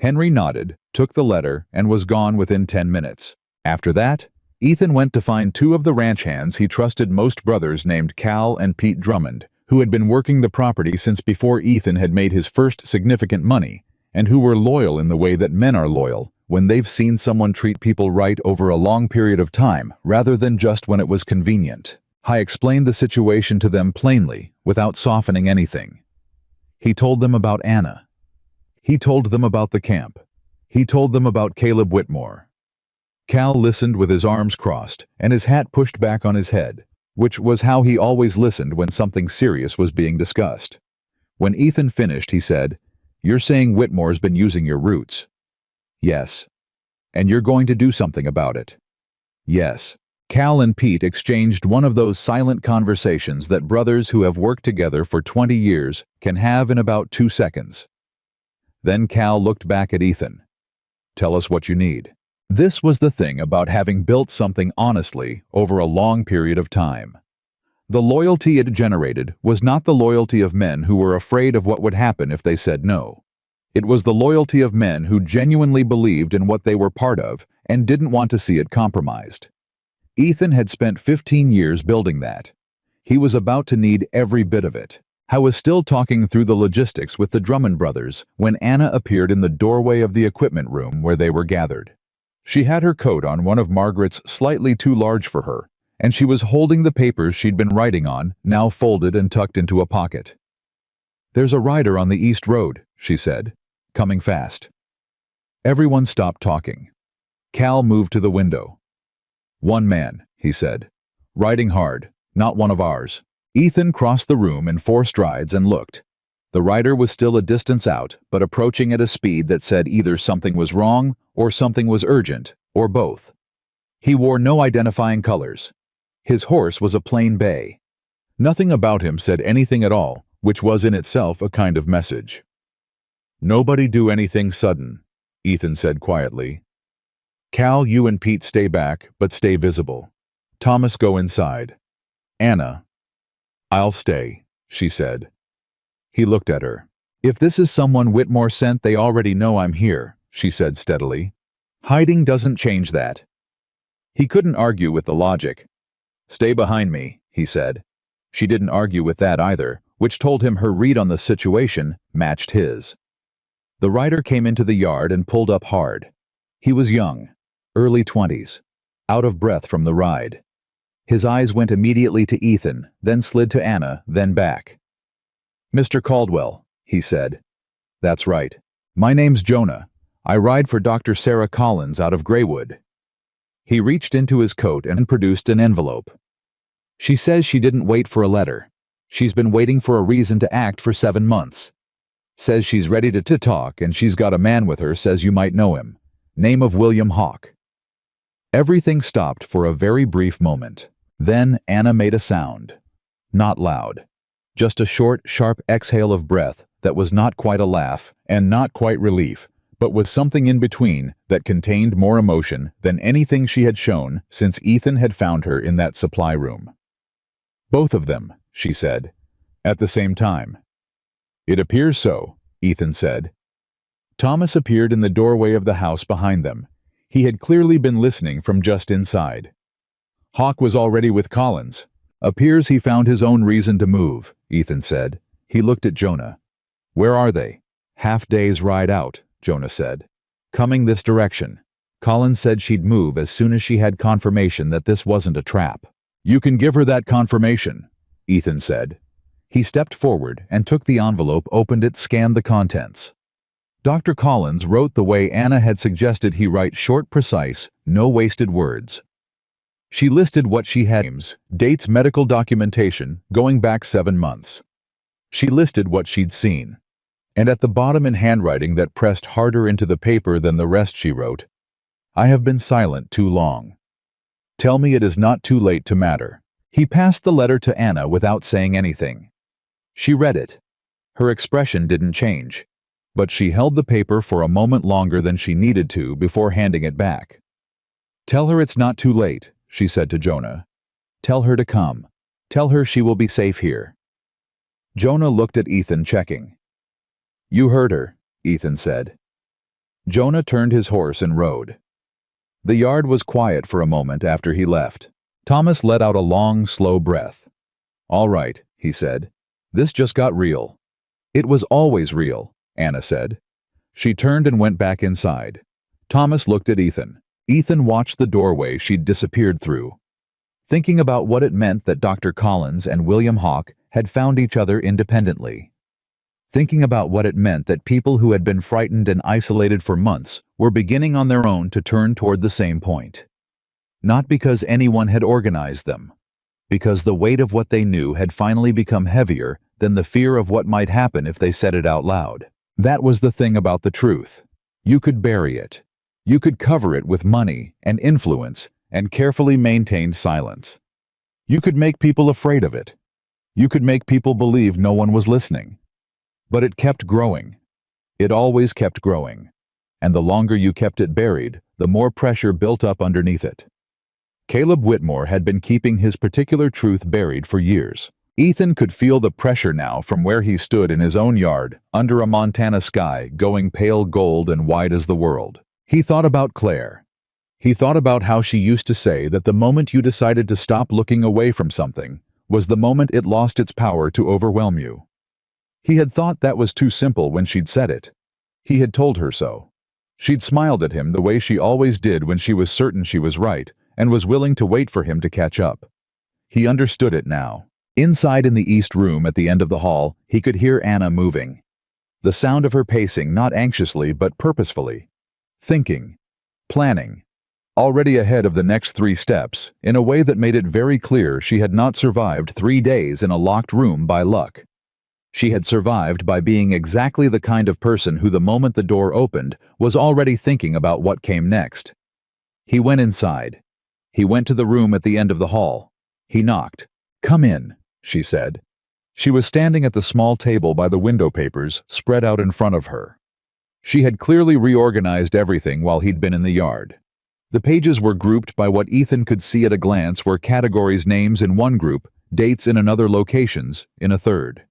Henry nodded, took the letter, and was gone within 10 minutes. After that, Ethan went to find 2 of the ranch hands he trusted most, brothers named Cal and Pete Drummond, who had been working the property since before Ethan had made his first significant money, and who were loyal in the way that men are loyal when they've seen someone treat people right over a long period of time rather than just when it was convenient. I explained the situation to them plainly, without softening anything. He told them about Anna. He told them about the camp. He told them about Caleb Whitmore. Cal listened with his arms crossed and his hat pushed back on his head, which was how he always listened when something serious was being discussed. When Ethan finished, he said, You're saying Whitmore's been using your roots? Yes. And you're going to do something about it? Yes. Cal and Pete exchanged one of those silent conversations that brothers who have worked together for 20 years can have in about 2 seconds. Then Cal looked back at Ethan. Tell us what you need. This was the thing about having built something honestly over a long period of time. The loyalty it generated was not the loyalty of men who were afraid of what would happen if they said no. It was the loyalty of men who genuinely believed in what they were part of and didn't want to see it compromised. Ethan had spent 15 years building that. He was about to need every bit of it. I was still talking through the logistics with the Drummond brothers when Anna appeared in the doorway of the equipment room where they were gathered. She had her coat on, one of Margaret's slightly too large for her, and she was holding the papers she'd been writing on, now folded and tucked into a pocket. There's a rider on the East Road, she said, coming fast. Everyone stopped talking. Cal moved to the window. One man, he said. Riding hard, not one of ours. Ethan crossed the room in 4 strides and looked. The rider was still a distance out, but approaching at a speed that said either something was wrong or something was urgent, or both. He wore no identifying colors. His horse was a plain bay. Nothing about him said anything at all, which was in itself a kind of message. Nobody do anything sudden, Ethan said quietly. Cal, you and Pete stay back, but stay visible. Thomas, go inside. Anna. I'll stay, she said. He looked at her. If this is someone Whitmore sent, they already know I'm here, she said steadily. Hiding doesn't change that. He couldn't argue with the logic. Stay behind me, he said. She didn't argue with that either, which told him her read on the situation matched his. The rider came into the yard and pulled up hard. He was young, early 20s, out of breath from the ride. His eyes went immediately to Ethan, then slid to Anna, then back. Mr. Caldwell, he said. That's right. My name's Jonah. I ride for Dr. Sarah Collins out of Graywood. He reached into his coat and produced an envelope. She says she didn't wait for a letter. She's been waiting for a reason to act for 7 months. Says she's ready to talk and she's got a man with her, says you might know him. Name of William Hawk. Everything stopped for a very brief moment. Then Anna made a sound. Not loud. Just a short, sharp exhale of breath that was not quite a laugh and not quite relief, but was something in between that contained more emotion than anything she had shown since Ethan had found her in that supply room. Both of them, she said, at the same time. It appears so, Ethan said. Thomas appeared in the doorway of the house behind them. He had clearly been listening from just inside. Hawk was already with Collins. Appears he found his own reason to move, Ethan said. He looked at Jonah. Where are they? Half day's ride out, Jonah said. Coming this direction. Collins said she'd move as soon as she had confirmation that this wasn't a trap. You can give her that confirmation, Ethan said. He stepped forward and took the envelope, opened it, scanned the contents. Dr. Collins wrote the way Anna had suggested he write: short, precise, no wasted words. She listed what she had: names, dates, medical documentation, going back 7 months. She listed what she'd seen. And at the bottom, in handwriting that pressed harder into the paper than the rest, she wrote, I have been silent too long. Tell me it is not too late to matter. He passed the letter to Anna without saying anything. She read it. Her expression didn't change, but she held the paper for a moment longer than she needed to before handing it back. Tell her it's not too late, she said to Jonah. Tell her to come. Tell her she will be safe here. Jonah looked at Ethan, checking. You heard her, Ethan said. Jonah turned his horse and rode. The yard was quiet for a moment after he left. Thomas let out a long, slow breath. All right, he said. This just got real. It was always real, Anna said. She turned and went back inside. Thomas looked at Ethan. Ethan watched the doorway she'd disappeared through, thinking about what it meant that Dr. Collins and William Hawke had found each other independently. Thinking about what it meant that people who had been frightened and isolated for months were beginning on their own to turn toward the same point. Not because anyone had organized them, because the weight of what they knew had finally become heavier than the fear of what might happen if they said it out loud. That was the thing about the truth. You could bury it. You could cover it with money and influence and carefully maintained silence. You could make people afraid of it. You could make people believe no one was listening. But it kept growing. It always kept growing. And the longer you kept it buried, the more pressure built up underneath it. Caleb Whitmore had been keeping his particular truth buried for years. Ethan could feel the pressure now from where he stood in his own yard, under a Montana sky going pale gold and wide as the world. He thought about Claire. He thought about how she used to say that the moment you decided to stop looking away from something was the moment it lost its power to overwhelm you. He had thought that was too simple when she'd said it. He had told her so. She'd smiled at him the way she always did when she was certain she was right and was willing to wait for him to catch up. He understood it now. Inside in the east room at the end of the hall, he could hear Anna moving. The sound of her pacing, not anxiously but purposefully. Thinking. Planning. Already ahead of the next 3 steps, in a way that made it very clear she had not survived 3 days in a locked room by luck. She had survived by being exactly the kind of person who, the moment the door opened, was already thinking about what came next. He went inside. He went to the room at the end of the hall. He knocked. Come in, she said. She was standing at the small table by the window papers spread out in front of her. She had clearly reorganized everything while he'd been in the yard. The pages were grouped by what Ethan could see at a glance were categories: names in one group, dates in another, locations in a third.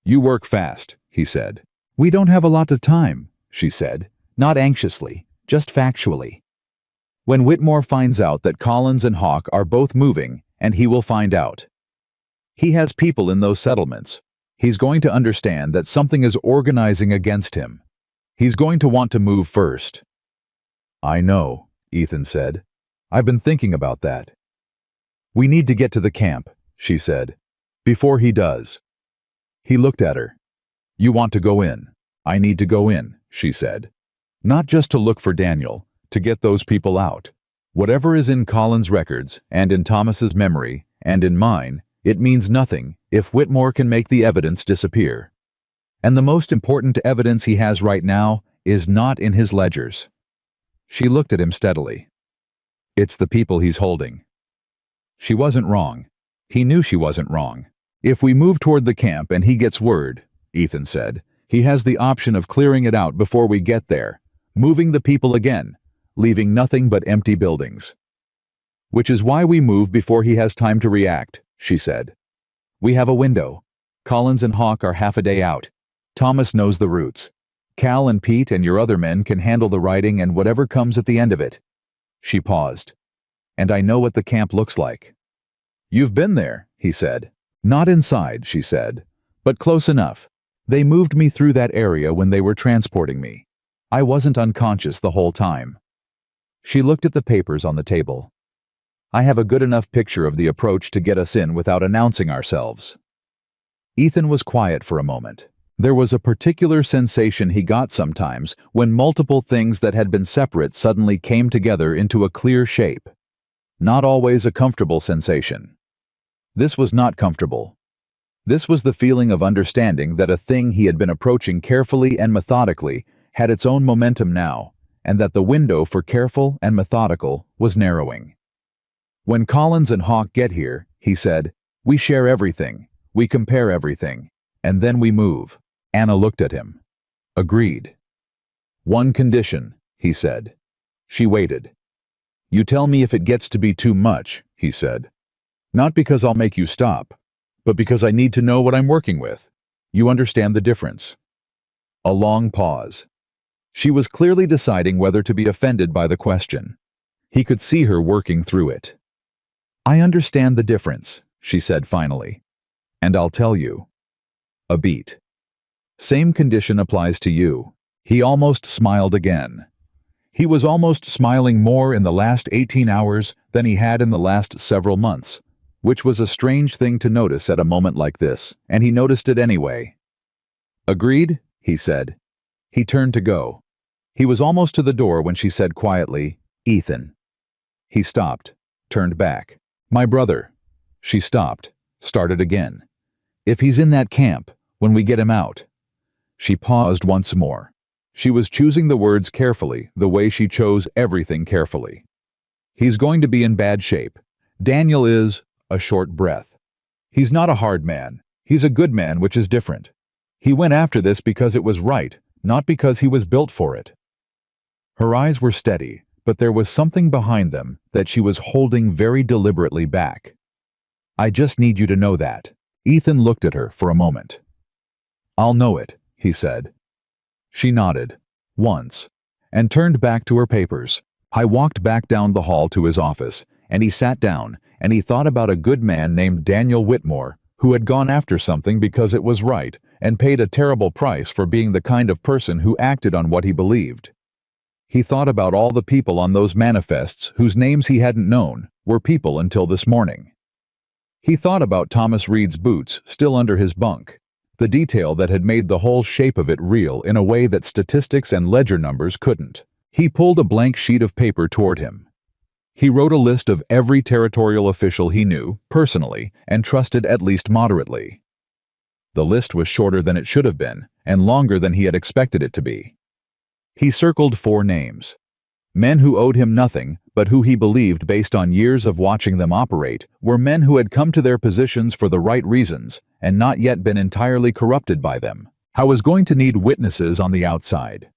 You work fast, he said. We don't have a lot of time, she said, not anxiously, just factually. When Whitmore finds out that Collins and Hawke are both moving, and he will find out. He has people in those settlements. He's going to understand that something is organizing against him. He's going to want to move first. I know, Ethan said. I've been thinking about that. We need to get to the camp, she said, before he does. He looked at her. You want to go in? I need to go in, she said. Not just to look for Daniel, to get those people out. Whatever is in Collins' records, and in Thomas's memory, and in mine, it means nothing if Whitmore can make the evidence disappear. And the most important evidence he has right now is not in his ledgers. She looked at him steadily. It's the people he's holding. She wasn't wrong. He knew she wasn't wrong. If we move toward the camp and he gets word, Ethan said, he has the option of clearing it out before we get there, moving the people again, leaving nothing but empty buildings. Which is why we move before he has time to react, she said. We have a window. Collins and Hawke are half a day out. Thomas knows the routes. Cal and Pete and your other men can handle the riding and whatever comes at the end of it. She paused. And I know what the camp looks like. You've been there, he said. Not inside, she said, but close enough. They moved me through that area when they were transporting me. I wasn't unconscious the whole time." She looked at the papers on the table. "I have a good enough picture of the approach to get us in without announcing ourselves." Ethan was quiet for a moment. There was a particular sensation he got sometimes when multiple things that had been separate suddenly came together into a clear shape. Not always a comfortable sensation. This was not comfortable. This was the feeling of understanding that a thing he had been approaching carefully and methodically had its own momentum now, and that the window for careful and methodical was narrowing. "When Collins and Hawk get here," he said, "we share everything, we compare everything, and then we move." Anna looked at him. "Agreed." "One condition," he said. She waited. "You tell me if it gets to be too much," he said. "Not because I'll make you stop, but because I need to know what I'm working with. You understand the difference." A long pause. She was clearly deciding whether to be offended by the question. He could see her working through it. "I understand the difference," she said finally. "And I'll tell you." A beat. "Same condition applies to you." He almost smiled again. He was almost smiling more in the last 18 hours than he had in the last several months, which was a strange thing to notice at a moment like this, and he noticed it anyway. "Agreed?" he said. He turned to go. He was almost to the door when she said quietly, "Ethan." He stopped, turned back. "My brother." She stopped, started again. "If he's in that camp, when we get him out." She paused once more. She was choosing the words carefully, the way she chose everything carefully. "He's going to be in bad shape. Daniel is," a short breath. "He's not a hard man. He's a good man, which is different. He went after this because it was right, not because he was built for it." Her eyes were steady, but there was something behind them that she was holding very deliberately back. "I just need you to know that." Ethan looked at her for a moment. "I'll know it," he said. She nodded, once, and turned back to her papers. I walked back down the hall to his office, and he sat down, and he thought about a good man named Daniel Whitmore, who had gone after something because it was right, and paid a terrible price for being the kind of person who acted on what he believed. He thought about all the people on those manifests whose names he hadn't known were people until this morning. He thought about Thomas Reed's boots still under his bunk, the detail that had made the whole shape of it real in a way that statistics and ledger numbers couldn't. He pulled a blank sheet of paper toward him. He wrote a list of every territorial official he knew, personally, and trusted at least moderately. The list was shorter than it should have been, and longer than he had expected it to be. He circled 4 names. Men who owed him nothing, but who he believed, based on years of watching them operate, were men who had come to their positions for the right reasons, and not yet been entirely corrupted by them. I was going to need witnesses on the outside.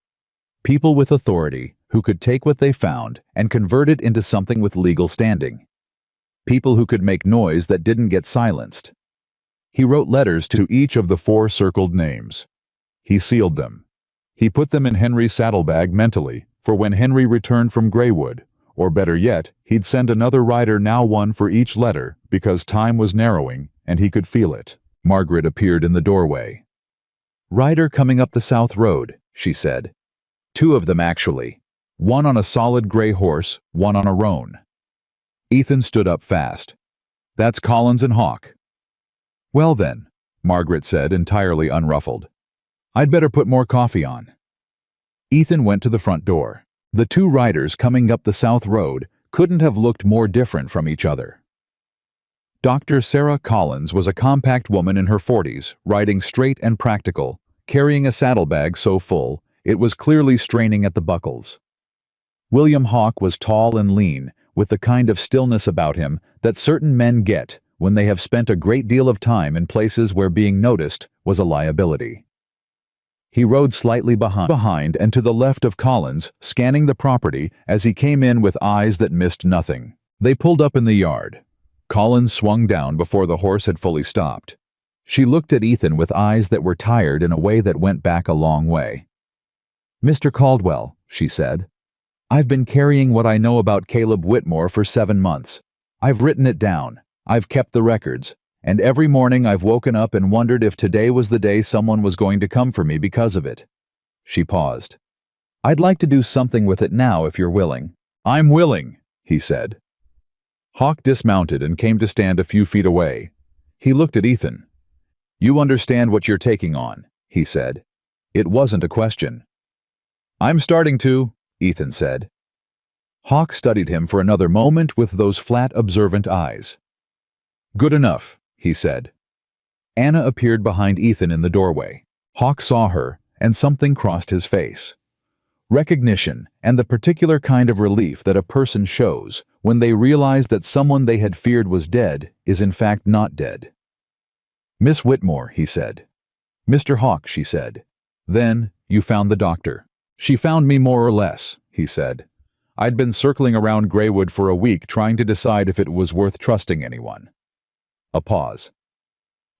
People with authority, who could take what they found and convert it into something with legal standing. People who could make noise that didn't get silenced. He wrote letters to each of the 4 circled names. He sealed them. He put them in Henry's saddlebag mentally, for when Henry returned from Greywood, or better yet, he'd send another rider, now one for each letter, because time was narrowing, and he could feel it. Margaret appeared in the doorway. "Rider coming up the South Road," she said. 2 of them, actually. One on a solid gray horse, one on a roan. Ethan stood up fast. "That's Collins and Hawk." "Well then," Margaret said, entirely unruffled. "I'd better put more coffee on." Ethan went to the front door. The 2 riders coming up the South Road couldn't have looked more different from each other. Dr. Sarah Collins was a compact woman in her 40s, riding straight and practical, carrying a saddlebag so full it was clearly straining at the buckles. William Hawk was tall and lean, with the kind of stillness about him that certain men get when they have spent a great deal of time in places where being noticed was a liability. He rode slightly behind and to the left of Collins, scanning the property as he came in with eyes that missed nothing. They pulled up in the yard. Collins swung down before the horse had fully stopped. She looked at Ethan with eyes that were tired in a way that went back a long way. "Mr. Caldwell," she said, "I've been carrying what I know about Caleb Whitmore for 7 months. I've written it down. I've kept the records. And every morning I've woken up and wondered if today was the day someone was going to come for me because of it." She paused. "I'd like to do something with it now if you're willing." "I'm willing," he said. Hawk dismounted and came to stand a few feet away. He looked at Ethan. "You understand what you're taking on," he said. It wasn't a question. "I'm starting to," Ethan said. Hawk studied him for another moment with those flat, observant eyes. "Good enough," he said. Anna appeared behind Ethan in the doorway. Hawk saw her, and something crossed his face. Recognition and the particular kind of relief that a person shows when they realize that someone they had feared was dead is in fact not dead. "Miss Whitmore," he said. "Mr. Hawk," she said. "Then, you found the doctor." "She found me more or less," he said. "I'd been circling around Greywood for a week trying to decide if it was worth trusting anyone." A pause.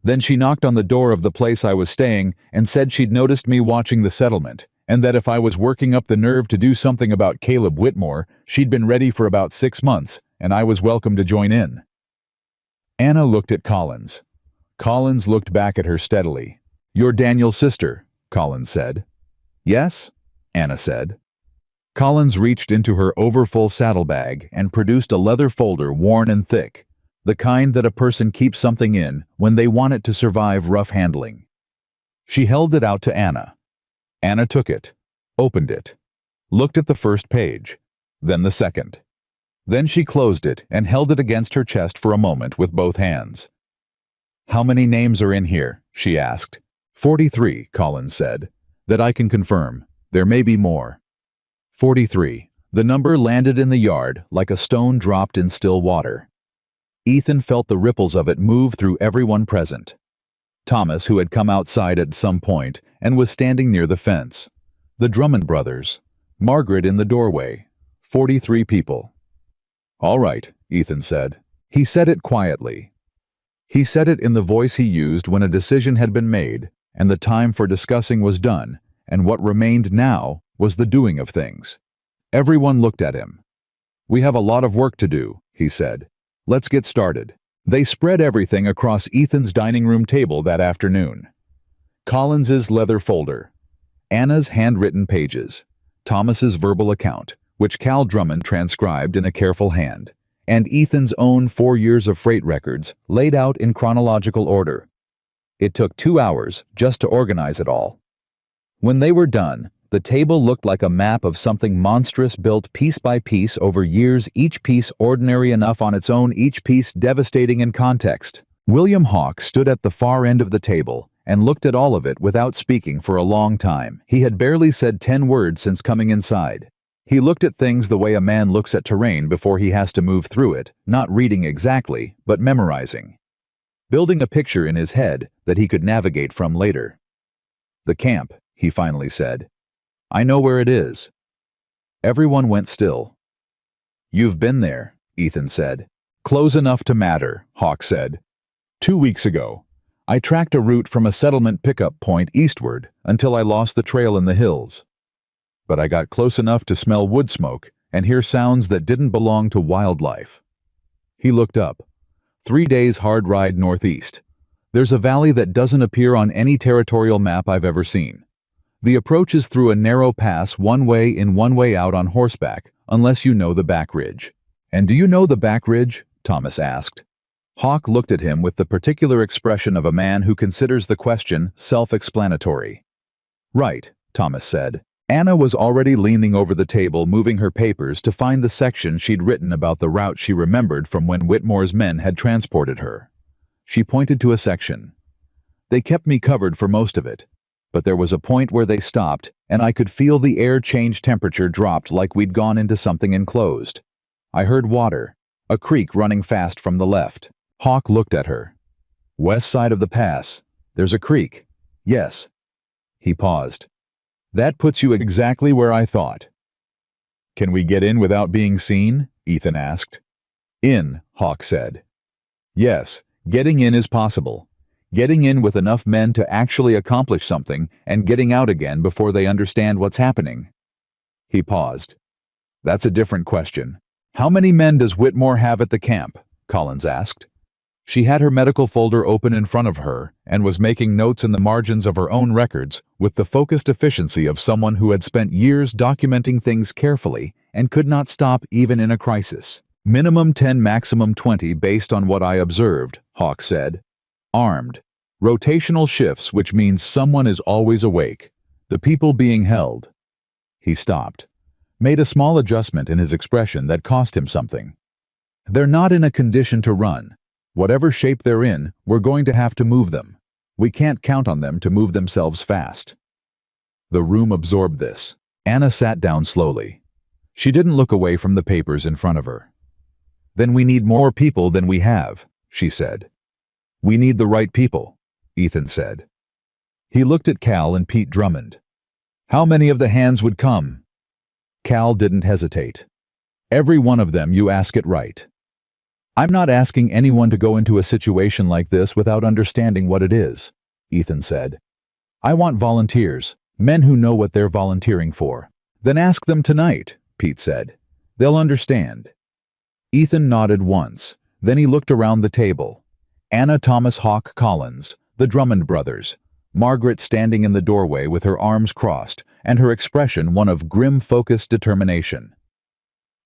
"Then she knocked on the door of the place I was staying and said she'd noticed me watching the settlement, and that if I was working up the nerve to do something about Caleb Whitmore, she'd been ready for about 6 months, and I was welcome to join in." Anna looked at Collins. Collins looked back at her steadily. "You're Daniel's sister," Collins said. "Yes?" Anna said. Collins reached into her overfull saddlebag and produced a leather folder worn and thick, the kind that a person keeps something in when they want it to survive rough handling. She held it out to Anna. Anna took it, opened it, looked at the first page, then the second. Then she closed it and held it against her chest for a moment with both hands. "How many names are in here?" she asked. 43, Collins said. "That I can confirm. There may be more." 43. The number landed in the yard like a stone dropped in still water. Ethan felt the ripples of it move through everyone present. Thomas, who had come outside at some point and was standing near the fence. The Drummond brothers. Margaret in the doorway. 43 people. "All right," Ethan said. He said it quietly. He said it in the voice he used when a decision had been made, and the time for discussing was done, and what remained now was the doing of things. Everyone looked at him. "We have a lot of work to do," he said. "Let's get started." They spread everything across Ethan's dining room table that afternoon. Collins's leather folder, Anna's handwritten pages, Thomas's verbal account, which Cal Drummond transcribed in a careful hand, and Ethan's own 4 years of freight records laid out in chronological order. It took 2 hours just to organize it all. When they were done, the table looked like a map of something monstrous built piece by piece over years, each piece ordinary enough on its own, each piece devastating in context. William Hawk stood at the far end of the table and looked at all of it without speaking for a long time. He had barely said 10 words since coming inside. He looked at things the way a man looks at terrain before he has to move through it, not reading exactly, but memorizing. Building a picture in his head that he could navigate from later. "The camp," he finally said. "I know where it is." Everyone went still. "You've been there," Ethan said. "Close enough to matter," Hawk said. 2 weeks ago, I tracked a route from a settlement pickup point eastward until I lost the trail in the hills. But I got close enough to smell wood smoke and hear sounds that didn't belong to wildlife." He looked up. 3 days hard ride northeast. There's a valley that doesn't appear on any territorial map I've ever seen. The approach is through a narrow pass, one way in, one way out on horseback, unless you know the back ridge. "And do you know the back ridge?" Thomas asked. Hawk looked at him with the particular expression of a man who considers the question self-explanatory. "Right," Thomas said. Anna was already leaning over the table, moving her papers to find the section she'd written about the route she remembered from when Whitmore's men had transported her. She pointed to a section. "They kept me covered for most of it. But there was a point where they stopped, and I could feel the air change, temperature dropped like we'd gone into something enclosed. I heard water, a creek running fast from the left." Hawk looked at her. "West side of the pass. There's a creek." "Yes." He paused. "That puts you exactly where I thought." "Can we get in without being seen?" Ethan asked. "In," Hawk said. "Yes, getting in is possible. Getting in with enough men to actually accomplish something, and getting out again before they understand what's happening." He paused. "That's a different question. How many men does Whitmore have at the camp?" Collins asked. She had her medical folder open in front of her and was making notes in the margins of her own records with the focused efficiency of someone who had spent years documenting things carefully and could not stop even in a crisis. Minimum 10, maximum 20 based on what I observed, Hawk said. Armed. Rotational shifts, which means someone is always awake. The people being held. He stopped. Made a small adjustment in his expression that cost him something. They're not in a condition to run. Whatever shape they're in, we're going to have to move them. We can't count on them to move themselves fast. The room absorbed this. Anna sat down slowly. She didn't look away from the papers in front of her. Then we need more people than we have, she said. We need the right people, Ethan said. He looked at Cal and Pete Drummond. How many of the hands would come? Cal didn't hesitate. Every one of them, you ask it right. I'm not asking anyone to go into a situation like this without understanding what it is, Ethan said. I want volunteers, men who know what they're volunteering for. Then ask them tonight, Pete said. They'll understand. Ethan nodded once, then he looked around the table. Anna Thomas Hawk Collins, the Drummond brothers, Margaret standing in the doorway with her arms crossed and her expression one of grim focused determination.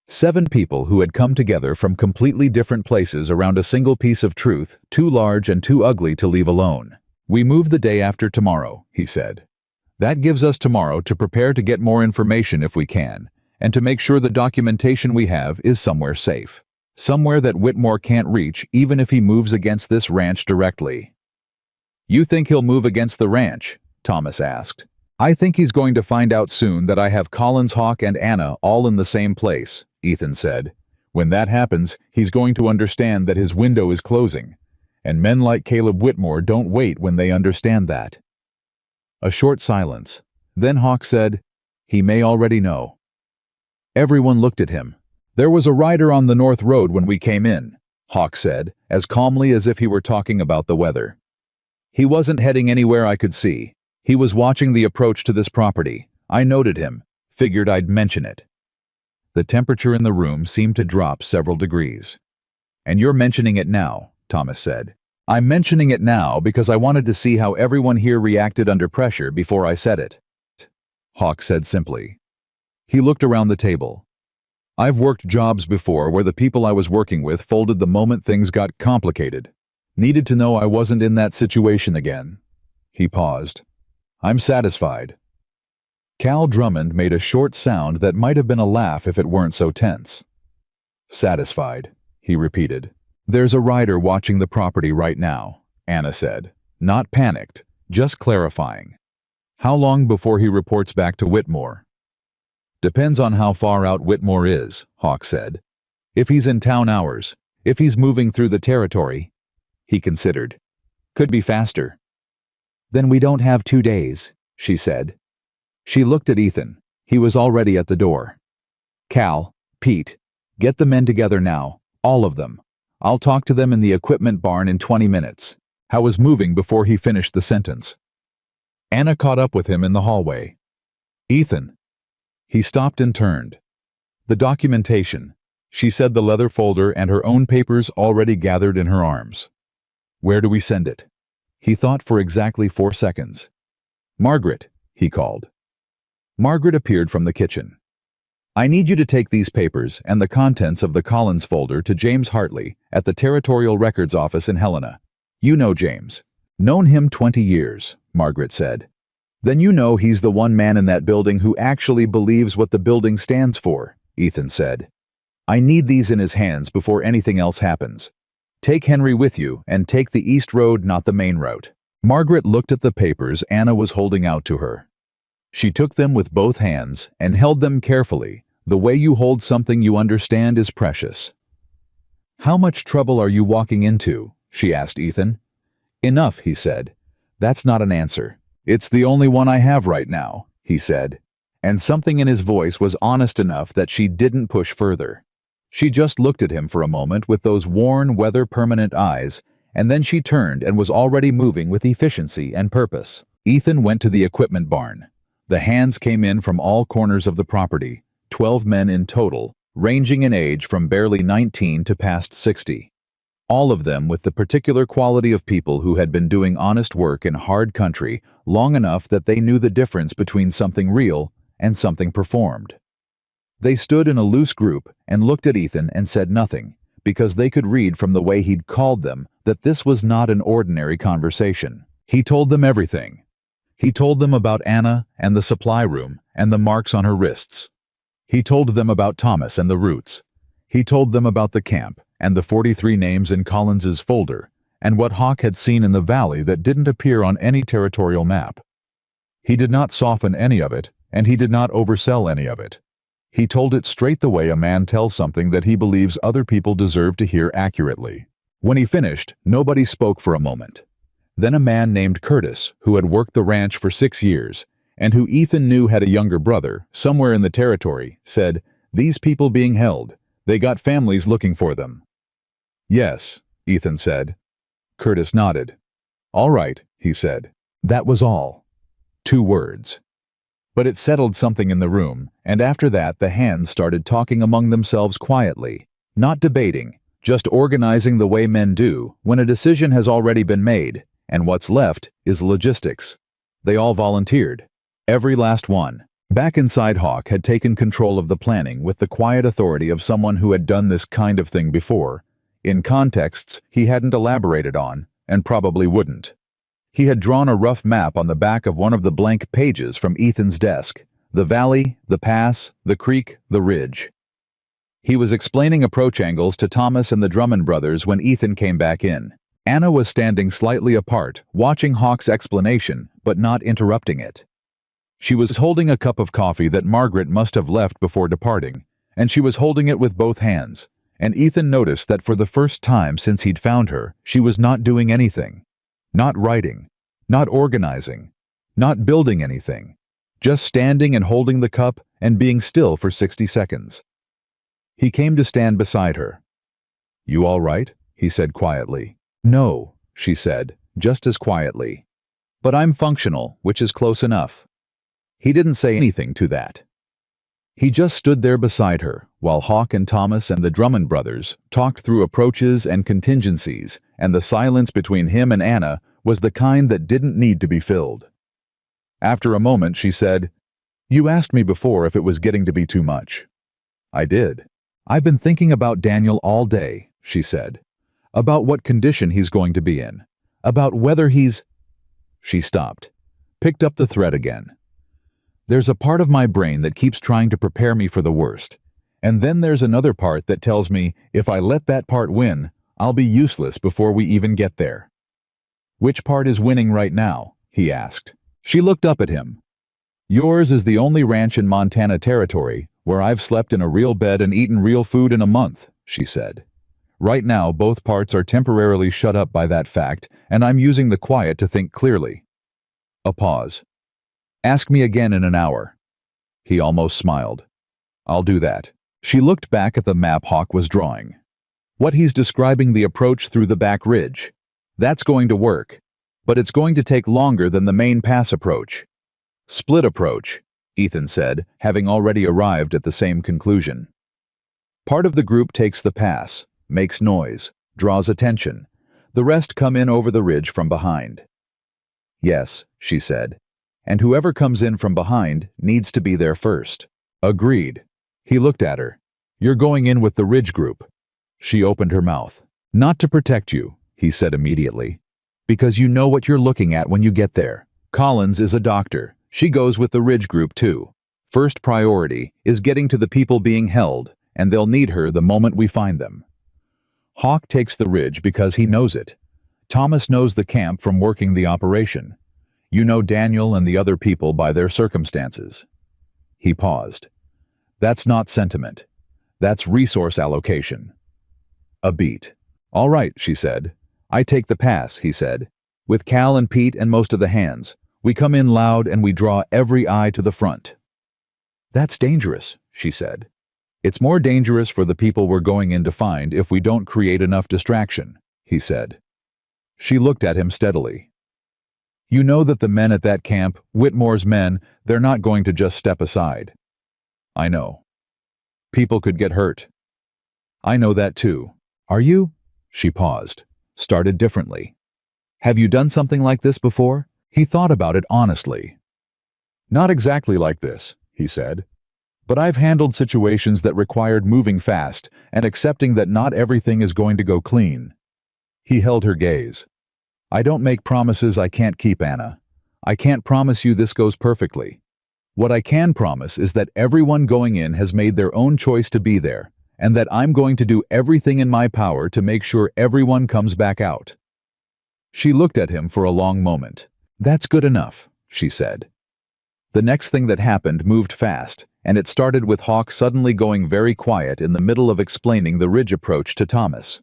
7 people who had come together from completely different places around a single piece of truth, too large and too ugly to leave alone. We move the day after tomorrow, he said. That gives us tomorrow to prepare to get more information if we can, and to make sure the documentation we have is somewhere safe. Somewhere that Whitmore can't reach even if he moves against this ranch directly. You think he'll move against the ranch? Thomas asked. I think he's going to find out soon that I have Collins, Hawk, and Anna all in the same place, Ethan said. When that happens, he's going to understand that his window is closing. And men like Caleb Whitmore don't wait when they understand that. A short silence. Then Hawk said, he may already know. Everyone looked at him. There was a rider on the north road when we came in, Hawk said, as calmly as if he were talking about the weather. He wasn't heading anywhere I could see. He was watching the approach to this property. I noted him, figured I'd mention it. The temperature in the room seemed to drop several degrees. And you're mentioning it now, Thomas said. I'm mentioning it now because I wanted to see how everyone here reacted under pressure before I said it. Hawk said simply. He looked around the table. I've worked jobs before where the people I was working with folded the moment things got complicated. Needed to know I wasn't in that situation again. He paused. I'm satisfied. Cal Drummond made a short sound that might have been a laugh if it weren't so tense. Satisfied, he repeated. There's a rider watching the property right now, Anna said. Not panicked, just clarifying. How long before he reports back to Whitmore? Depends on how far out Whitmore is, Hawk said. If he's in town hours, if he's moving through the territory, he considered. Could be faster. Then we don't have 2 days, she said. She looked at Ethan. He was already at the door. Cal, Pete, get the men together now, all of them. I'll talk to them in the equipment barn in 20 minutes. Hal was moving before he finished the sentence. Anna caught up with him in the hallway. Ethan. He stopped and turned. The documentation. She said the leather folder and her own papers already gathered in her arms. Where do we send it? He thought for exactly 4 seconds. Margaret, he called. Margaret appeared from the kitchen. I need you to take these papers and the contents of the Collins folder to James Hartley at the Territorial Records Office in Helena. You know James. Known him 20 years, Margaret said. Then you know he's the one man in that building who actually believes what the building stands for, Ethan said. I need these in his hands before anything else happens. Take Henry with you and take the east road, not the main route. Margaret looked at the papers Anna was holding out to her. She took them with both hands and held them carefully. The way you hold something you understand is precious. How much trouble are you walking into? She asked Ethan. Enough, he said. That's not an answer. It's the only one I have right now, he said. And something in his voice was honest enough that she didn't push further. She just looked at him for a moment with those worn, weather-permanent eyes, and then she turned and was already moving with efficiency and purpose. Ethan went to the equipment barn. The hands came in from all corners of the property, 12 men in total, ranging in age from barely 19 to past 60. All of them with the particular quality of people who had been doing honest work in hard country long enough that they knew the difference between something real and something performed. They stood in a loose group and looked at Ethan and said nothing, because they could read from the way he'd called them that this was not an ordinary conversation. He told them everything. He told them about Anna and the supply room and the marks on her wrists. He told them about Thomas and the roots. He told them about the camp and the 43 names in Collins's folder, and what Hawk had seen in the valley that didn't appear on any territorial map. He did not soften any of it, and he did not oversell any of it. He told it straight the way a man tells something that he believes other people deserve to hear accurately. When he finished, nobody spoke for a moment. Then a man named Curtis, who had worked the ranch for 6 years, and who Ethan knew had a younger brother, somewhere in the territory, said, "These people being held, they got families looking for them." "Yes," Ethan said. Curtis nodded. "All right," he said. That was all. 2 words. But it settled something in the room, and after that the hands started talking among themselves quietly, not debating, just organizing the way men do when a decision has already been made, and what's left is logistics. They all volunteered. Every last one. Back inside, Hawk had taken control of the planning with the quiet authority of someone who had done this kind of thing before, in contexts he hadn't elaborated on, and probably wouldn't. He had drawn a rough map on the back of one of the blank pages from Ethan's desk, the valley, the pass, the creek, the ridge. He was explaining approach angles to Thomas and the Drummond brothers when Ethan came back in. Anna was standing slightly apart, watching Hawk's explanation, but not interrupting it. She was holding a cup of coffee that Margaret must have left before departing, and she was holding it with both hands, and Ethan noticed that for the first time since he'd found her, she was not doing anything. Not writing, not organizing, not building anything, just standing and holding the cup and being still for 60 seconds. He came to stand beside her. "You all right?" he said quietly. "No," she said, just as quietly. "But I'm functional, which is close enough." He didn't say anything to that. He just stood there beside her, while Hawk and Thomas and the Drummond brothers talked through approaches and contingencies, and the silence between him and Anna was the kind that didn't need to be filled. After a moment she said, "You asked me before if it was getting to be too much." "I did. I've been thinking about Daniel all day," she said. "About what condition he's going to be in. About whether he's—" She stopped, picked up the thread again. "There's a part of my brain that keeps trying to prepare me for the worst. And then there's another part that tells me if I let that part win, I'll be useless before we even get there." "Which part is winning right now?" he asked. She looked up at him. "Yours is the only ranch in Montana Territory where I've slept in a real bed and eaten real food in a month," she said. "Right now both parts are temporarily shut up by that fact, and I'm using the quiet to think clearly." A pause. "Ask me again in an hour." He almost smiled. "I'll do that." She looked back at the map Hawk was drawing. "What he's describing, the approach through the back ridge. That's going to work, but it's going to take longer than the main pass approach." "Split approach," Ethan said, having already arrived at the same conclusion. "Part of the group takes the pass, makes noise, draws attention. The rest come in over the ridge from behind." "Yes," she said. "And whoever comes in from behind needs to be there first." "Agreed." He looked at her. "You're going in with the ridge group." She opened her mouth. "Not to protect you," he said immediately. "Because you know what you're looking at when you get there. Collins is a doctor. She goes with the ridge group too. First priority is getting to the people being held, and they'll need her the moment we find them. Hawk takes the ridge because he knows it. Thomas knows the camp from working the operation. You know Daniel and the other people by their circumstances." He paused. "That's not sentiment. That's resource allocation." A beat. "All right," she said. "I take the pass," he said. "With Cal and Pete and most of the hands. We come in loud and we draw every eye to the front." "That's dangerous," she said. "It's more dangerous for the people we're going in to find if we don't create enough distraction," he said. She looked at him steadily. "You know that the men at that camp, Whitmore's men, they're not going to just step aside." "I know. People could get hurt." "I know that too." "Are you?" She paused, started differently. Have you done something like this before? He thought about it honestly. Not exactly like this, he said. But I've handled situations that required moving fast and accepting that not everything is going to go clean. He held her gaze. I don't make promises I can't keep, Anna. I can't promise you this goes perfectly. What I can promise is that everyone going in has made their own choice to be there, and that I'm going to do everything in my power to make sure everyone comes back out. She looked at him for a long moment. That's good enough, she said. The next thing that happened moved fast, and it started with Hawk suddenly going very quiet in the middle of explaining the ridge approach to Thomas.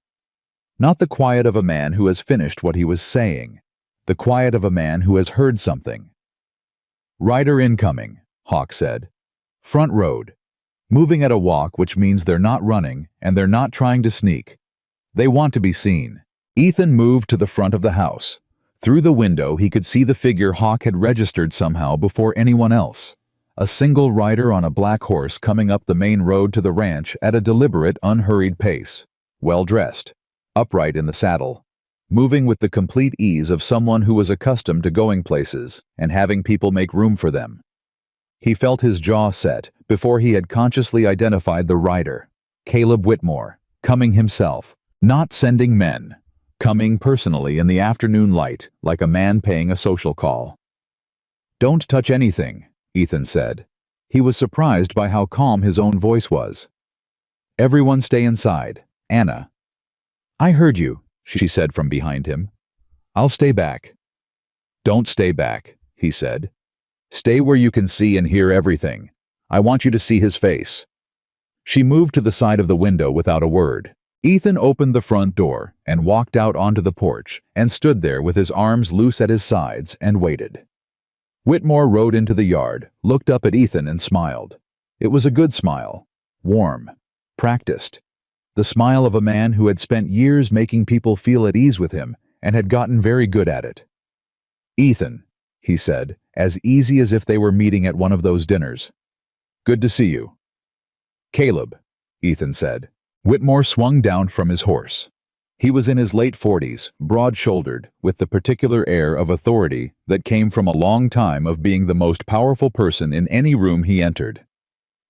Not the quiet of a man who has finished what he was saying. The quiet of a man who has heard something. Rider incoming, Hawk said. Front road. Moving at a walk, which means they're not running, and they're not trying to sneak. They want to be seen. Ethan moved to the front of the house. Through the window, he could see the figure Hawk had registered somehow before anyone else. A single rider on a black horse coming up the main road to the ranch at a deliberate, unhurried pace. Well-dressed. Upright in the saddle. Moving with the complete ease of someone who was accustomed to going places and having people make room for them. He felt his jaw set before he had consciously identified the rider. Caleb Whitmore, coming himself, not sending men. Coming personally in the afternoon light, like a man paying a social call. Don't touch anything, Ethan said. He was surprised by how calm his own voice was. Everyone stay inside, Anna. I heard you, she said from behind him. I'll stay back. Don't stay back, he said. Stay where you can see and hear everything. I want you to see his face. She moved to the side of the window without a word. Ethan opened the front door and walked out onto the porch and stood there with his arms loose at his sides and waited. Whitmore rode into the yard, looked up at Ethan and smiled. It was a good smile. Warm. Practiced. The smile of a man who had spent years making people feel at ease with him and had gotten very good at it. Ethan, he said, as easy as if they were meeting at one of those dinners. Good to see you. Caleb, Ethan said. Whitmore swung down from his horse. He was in his late 40s, broad-shouldered, with the particular air of authority that came from a long time of being the most powerful person in any room he entered.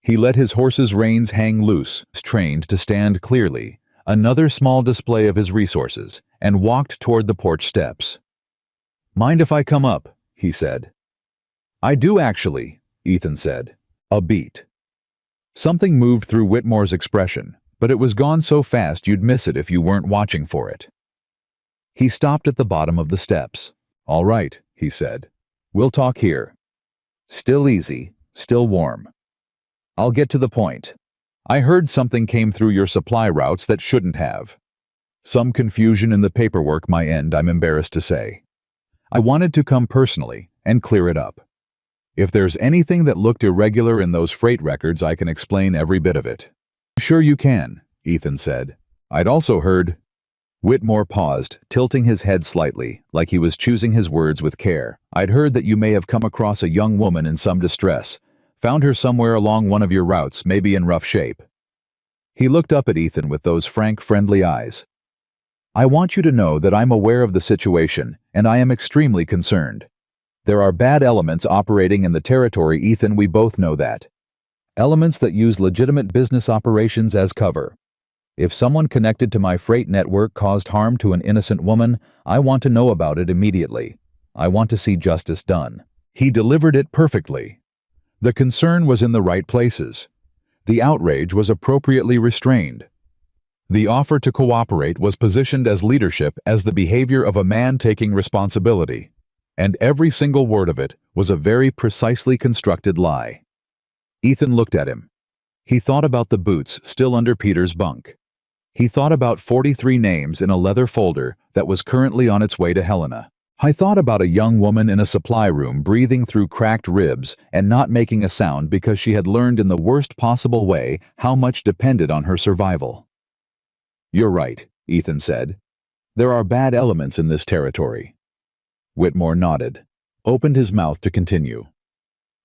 He let his horse's reins hang loose, trained to stand clearly, another small display of his resources, and walked toward the porch steps. Mind if I come up? He said. I do actually, Ethan said. A beat. Something moved through Whitmore's expression, but it was gone so fast you'd miss it if you weren't watching for it. He stopped at the bottom of the steps. All right, he said. We'll talk here. Still easy, still warm. I'll get to the point. I heard something came through your supply routes that shouldn't have. Some confusion in the paperwork my end, I'm embarrassed to say. I wanted to come personally and clear it up. If there's anything that looked irregular in those freight records, I can explain every bit of it. Sure you can, Ethan said. I'd also heard... Whitmore paused, tilting his head slightly, like he was choosing his words with care. I'd heard that you may have come across a young woman in some distress. Found her somewhere along one of your routes, maybe in rough shape. He looked up at Ethan with those frank, friendly eyes. I want you to know that I'm aware of the situation, and I am extremely concerned. There are bad elements operating in the territory, Ethan, we both know that. Elements that use legitimate business operations as cover. If someone connected to my freight network caused harm to an innocent woman, I want to know about it immediately. I want to see justice done. He delivered it perfectly. The concern was in the right places. The outrage was appropriately restrained. The offer to cooperate was positioned as leadership, as the behavior of a man taking responsibility. And every single word of it was a very precisely constructed lie. Ethan looked at him. He thought about the boots still under Peter's bunk. He thought about 43 names in a leather folder that was currently on its way to Helena. I thought about a young woman in a supply room breathing through cracked ribs and not making a sound because she had learned in the worst possible way how much depended on her survival. You're right, Ethan said. There are bad elements in this territory. Whitmore nodded, opened his mouth to continue.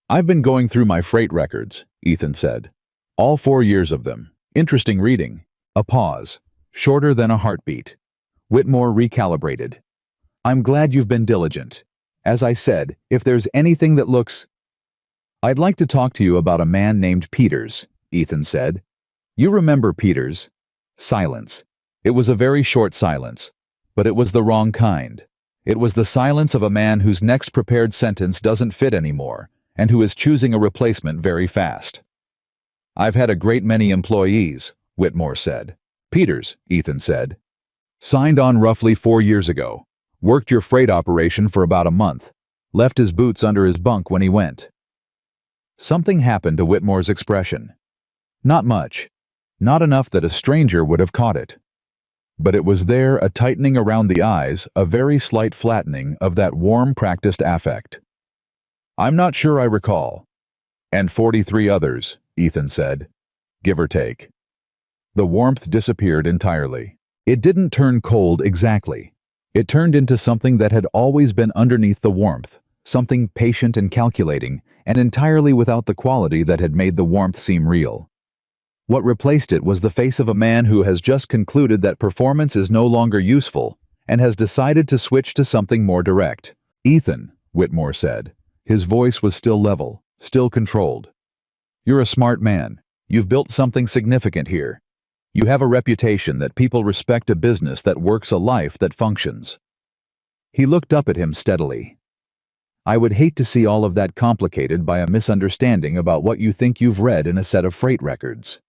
I've been going through my freight records, Ethan said. All 4 years of them. Interesting reading. A pause, shorter than a heartbeat. Whitmore recalibrated. I'm glad you've been diligent. As I said, if there's anything that looks... I'd like to talk to you about a man named Peters, Ethan said. You remember Peters? Silence. It was a very short silence, but it was the wrong kind. It was the silence of a man whose next prepared sentence doesn't fit anymore, and who is choosing a replacement very fast. I've had a great many employees, Whitmore said. Peters, Ethan said. Signed on roughly 4 years ago. Worked your freight operation for about a month. Left his boots under his bunk when he went. Something happened to Whitmore's expression. Not much. Not enough that a stranger would have caught it. But it was there, a tightening around the eyes, a very slight flattening of that warm, practiced affect. I'm not sure I recall. And 43 others, Ethan said, give or take. The warmth disappeared entirely. It didn't turn cold exactly. It turned into something that had always been underneath the warmth, something patient and calculating, and entirely without the quality that had made the warmth seem real. What replaced it was the face of a man who has just concluded that performance is no longer useful and has decided to switch to something more direct. Ethan, Whitmore said. His voice was still level, still controlled. You're a smart man. You've built something significant here. You have a reputation that people respect, a business that works, a life that functions. He looked up at him steadily. I would hate to see all of that complicated by a misunderstanding about what you think you've read in a set of freight records.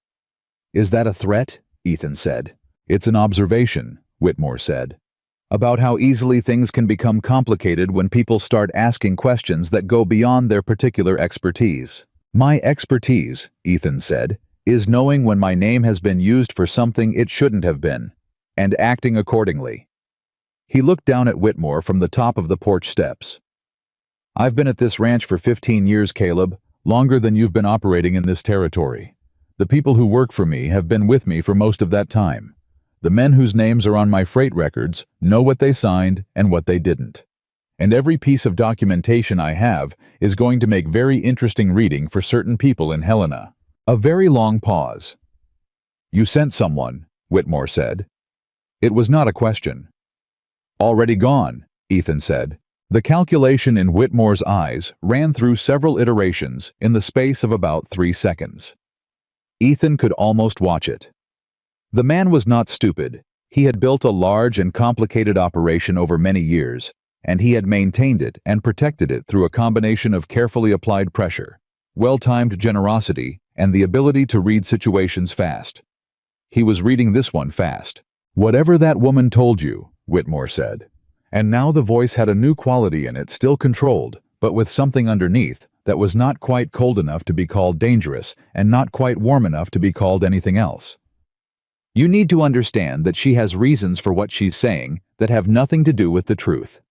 Is that a threat? Ethan said. It's an observation, Whitmore said, about how easily things can become complicated when people start asking questions that go beyond their particular expertise. My expertise, Ethan said, is knowing when my name has been used for something it shouldn't have been, and acting accordingly. He looked down at Whitmore from the top of the porch steps. I've been at this ranch for 15 years, Caleb, longer than you've been operating in this territory. The people who work for me have been with me for most of that time. The men whose names are on my freight records know what they signed and what they didn't. And every piece of documentation I have is going to make very interesting reading for certain people in Helena. A very long pause. You sent someone, Whitmore said. It was not a question. Already gone, Ethan said. The calculation in Whitmore's eyes ran through several iterations in the space of about 3 seconds. Ethan could almost watch it. The man was not stupid. He had built a large and complicated operation over many years, and he had maintained it and protected it through a combination of carefully applied pressure, well-timed generosity, and the ability to read situations fast. He was reading this one fast. Whatever that woman told you, Whitmore said. And now the voice had a new quality in it, still controlled, but with something underneath that was not quite cold enough to be called dangerous and not quite warm enough to be called anything else. You need to understand that she has reasons for what she's saying that have nothing to do with the truth.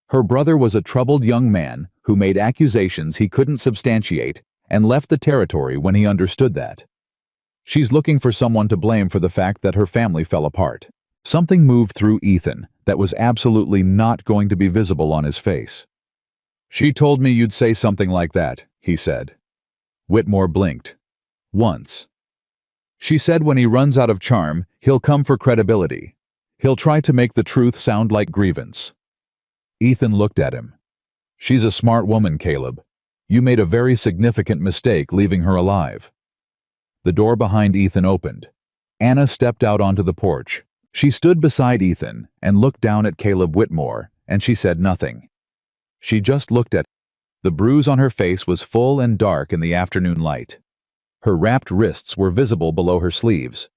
Her brother was a troubled young man who made accusations he couldn't substantiate and left the territory when he understood that. She's looking for someone to blame for the fact that her family fell apart. Something moved through Ethan that was absolutely not going to be visible on his face. She told me you'd say something like that, he said. Whitmore blinked. Once. She said when he runs out of charm, he'll come for credibility. He'll try to make the truth sound like grievance. Ethan looked at him. She's a smart woman, Caleb. You made a very significant mistake leaving her alive. The door behind Ethan opened. Anna stepped out onto the porch. She stood beside Ethan and looked down at Caleb Whitmore, and she said nothing. She just looked at him. The bruise on her face was full and dark in the afternoon light. Her wrapped wrists were visible below her sleeves.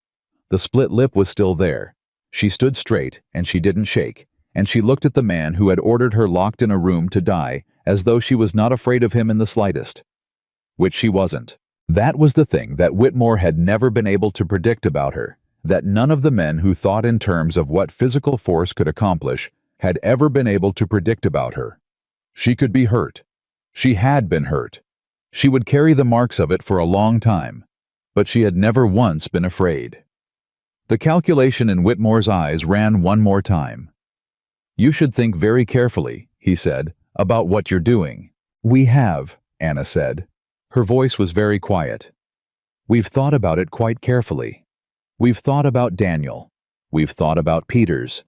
The split lip was still there. She stood straight, and she didn't shake, and she looked at the man who had ordered her locked in a room to die as though she was not afraid of him in the slightest. Which she wasn't. That was the thing that Whitmore had never been able to predict about her, that none of the men who thought in terms of what physical force could accomplish had ever been able to predict about her. She could be hurt. She had been hurt. She would carry the marks of it for a long time, but she had never once been afraid. The calculation in Whitmore's eyes ran one more time. You should think very carefully, he said, about what you're doing. We have, Anna said. Her voice was very quiet. We've thought about it quite carefully. We've thought about Daniel. We've thought about Peters.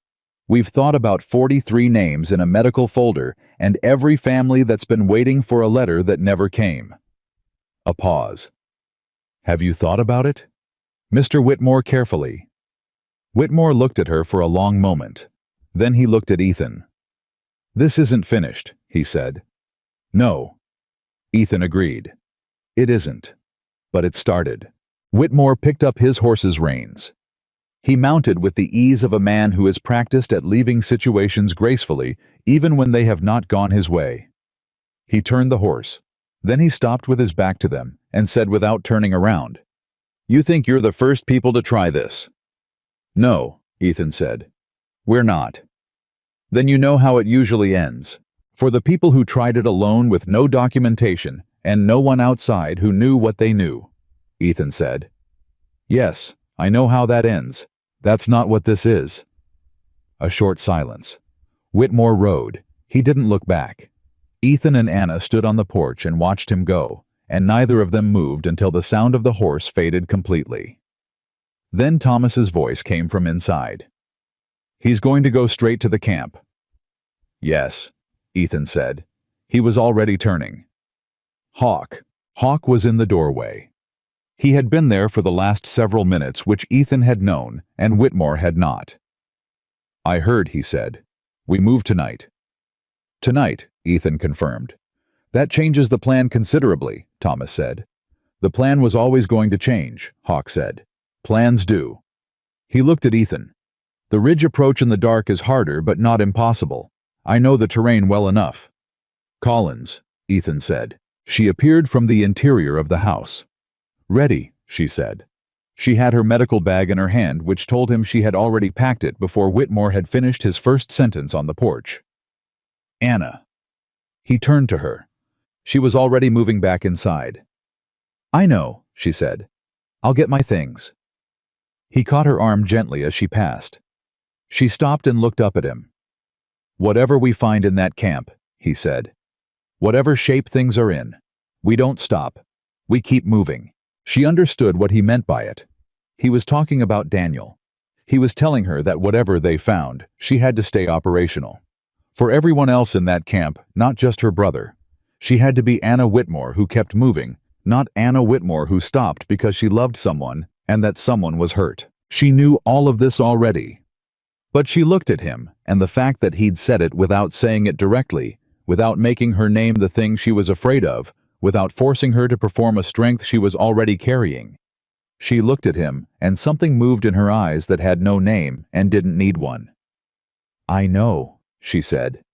We've thought about 43 names in a medical folder and every family that's been waiting for a letter that never came. A pause. Have you thought about it? Mr. Whitmore carefully. Whitmore looked at her for a long moment. Then he looked at Ethan. This isn't finished, he said. No. Ethan agreed. It isn't. But it started. Whitmore picked up his horse's reins. He mounted with the ease of a man who has practiced at leaving situations gracefully, even when they have not gone his way. He turned the horse. Then he stopped with his back to them and said without turning around, "You think you're the first people to try this?" "No," Ethan said. "We're not." "Then you know how it usually ends. For the people who tried it alone with no documentation and no one outside who knew what they knew," Ethan said. "Yes, I know how that ends. That's not what this is." A short silence. Whitmore rode. He didn't look back. Ethan and Anna stood on the porch and watched him go, and neither of them moved until the sound of the horse faded completely. Then Thomas's voice came from inside. "He's going to go straight to the camp." "Yes," Ethan said. He was already turning. Hawk was in the doorway. He had been there for the last several minutes, which Ethan had known, and Whitmore had not. "I heard," he said. "We move tonight." "Tonight," Ethan confirmed. "That changes the plan considerably," Thomas said. "The plan was always going to change," Hawk said. "Plans do." He looked at Ethan. "The ridge approach in the dark is harder, but not impossible. I know the terrain well enough." "Collins," Ethan said. She appeared from the interior of the house. "Ready," she said. She had her medical bag in her hand, which told him she had already packed it before Whitmore had finished his first sentence on the porch. "Anna." He turned to her. She was already moving back inside. "I know," she said. "I'll get my things." He caught her arm gently as she passed. She stopped and looked up at him. "Whatever we find in that camp," he said. "Whatever shape things are in, we don't stop. We keep moving." She understood what he meant by it. He was talking about Daniel. He was telling her that whatever they found, she had to stay operational. For everyone else in that camp, not just her brother. She had to be Anna Whitmore who kept moving, not Anna Whitmore who stopped because she loved someone and that someone was hurt. She knew all of this already. But she looked at him, and the fact that he'd said it without saying it directly, without making her name the thing she was afraid of, without forcing her to perform a strength she was already carrying. She looked at him, and something moved in her eyes that had no name and didn't need one. "I know," she said.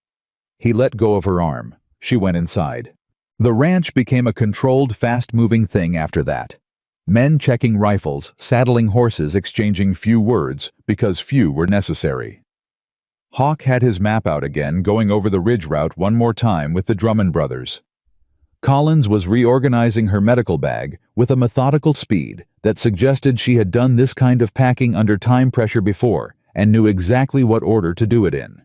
He let go of her arm. She went inside. The ranch became a controlled, fast-moving thing after that. Men checking rifles, saddling horses, exchanging few words, because few were necessary. Hawk had his map out again, going over the ridge route one more time with the Drummond brothers. Collins was reorganizing her medical bag with a methodical speed that suggested she had done this kind of packing under time pressure before and knew exactly what order to do it in.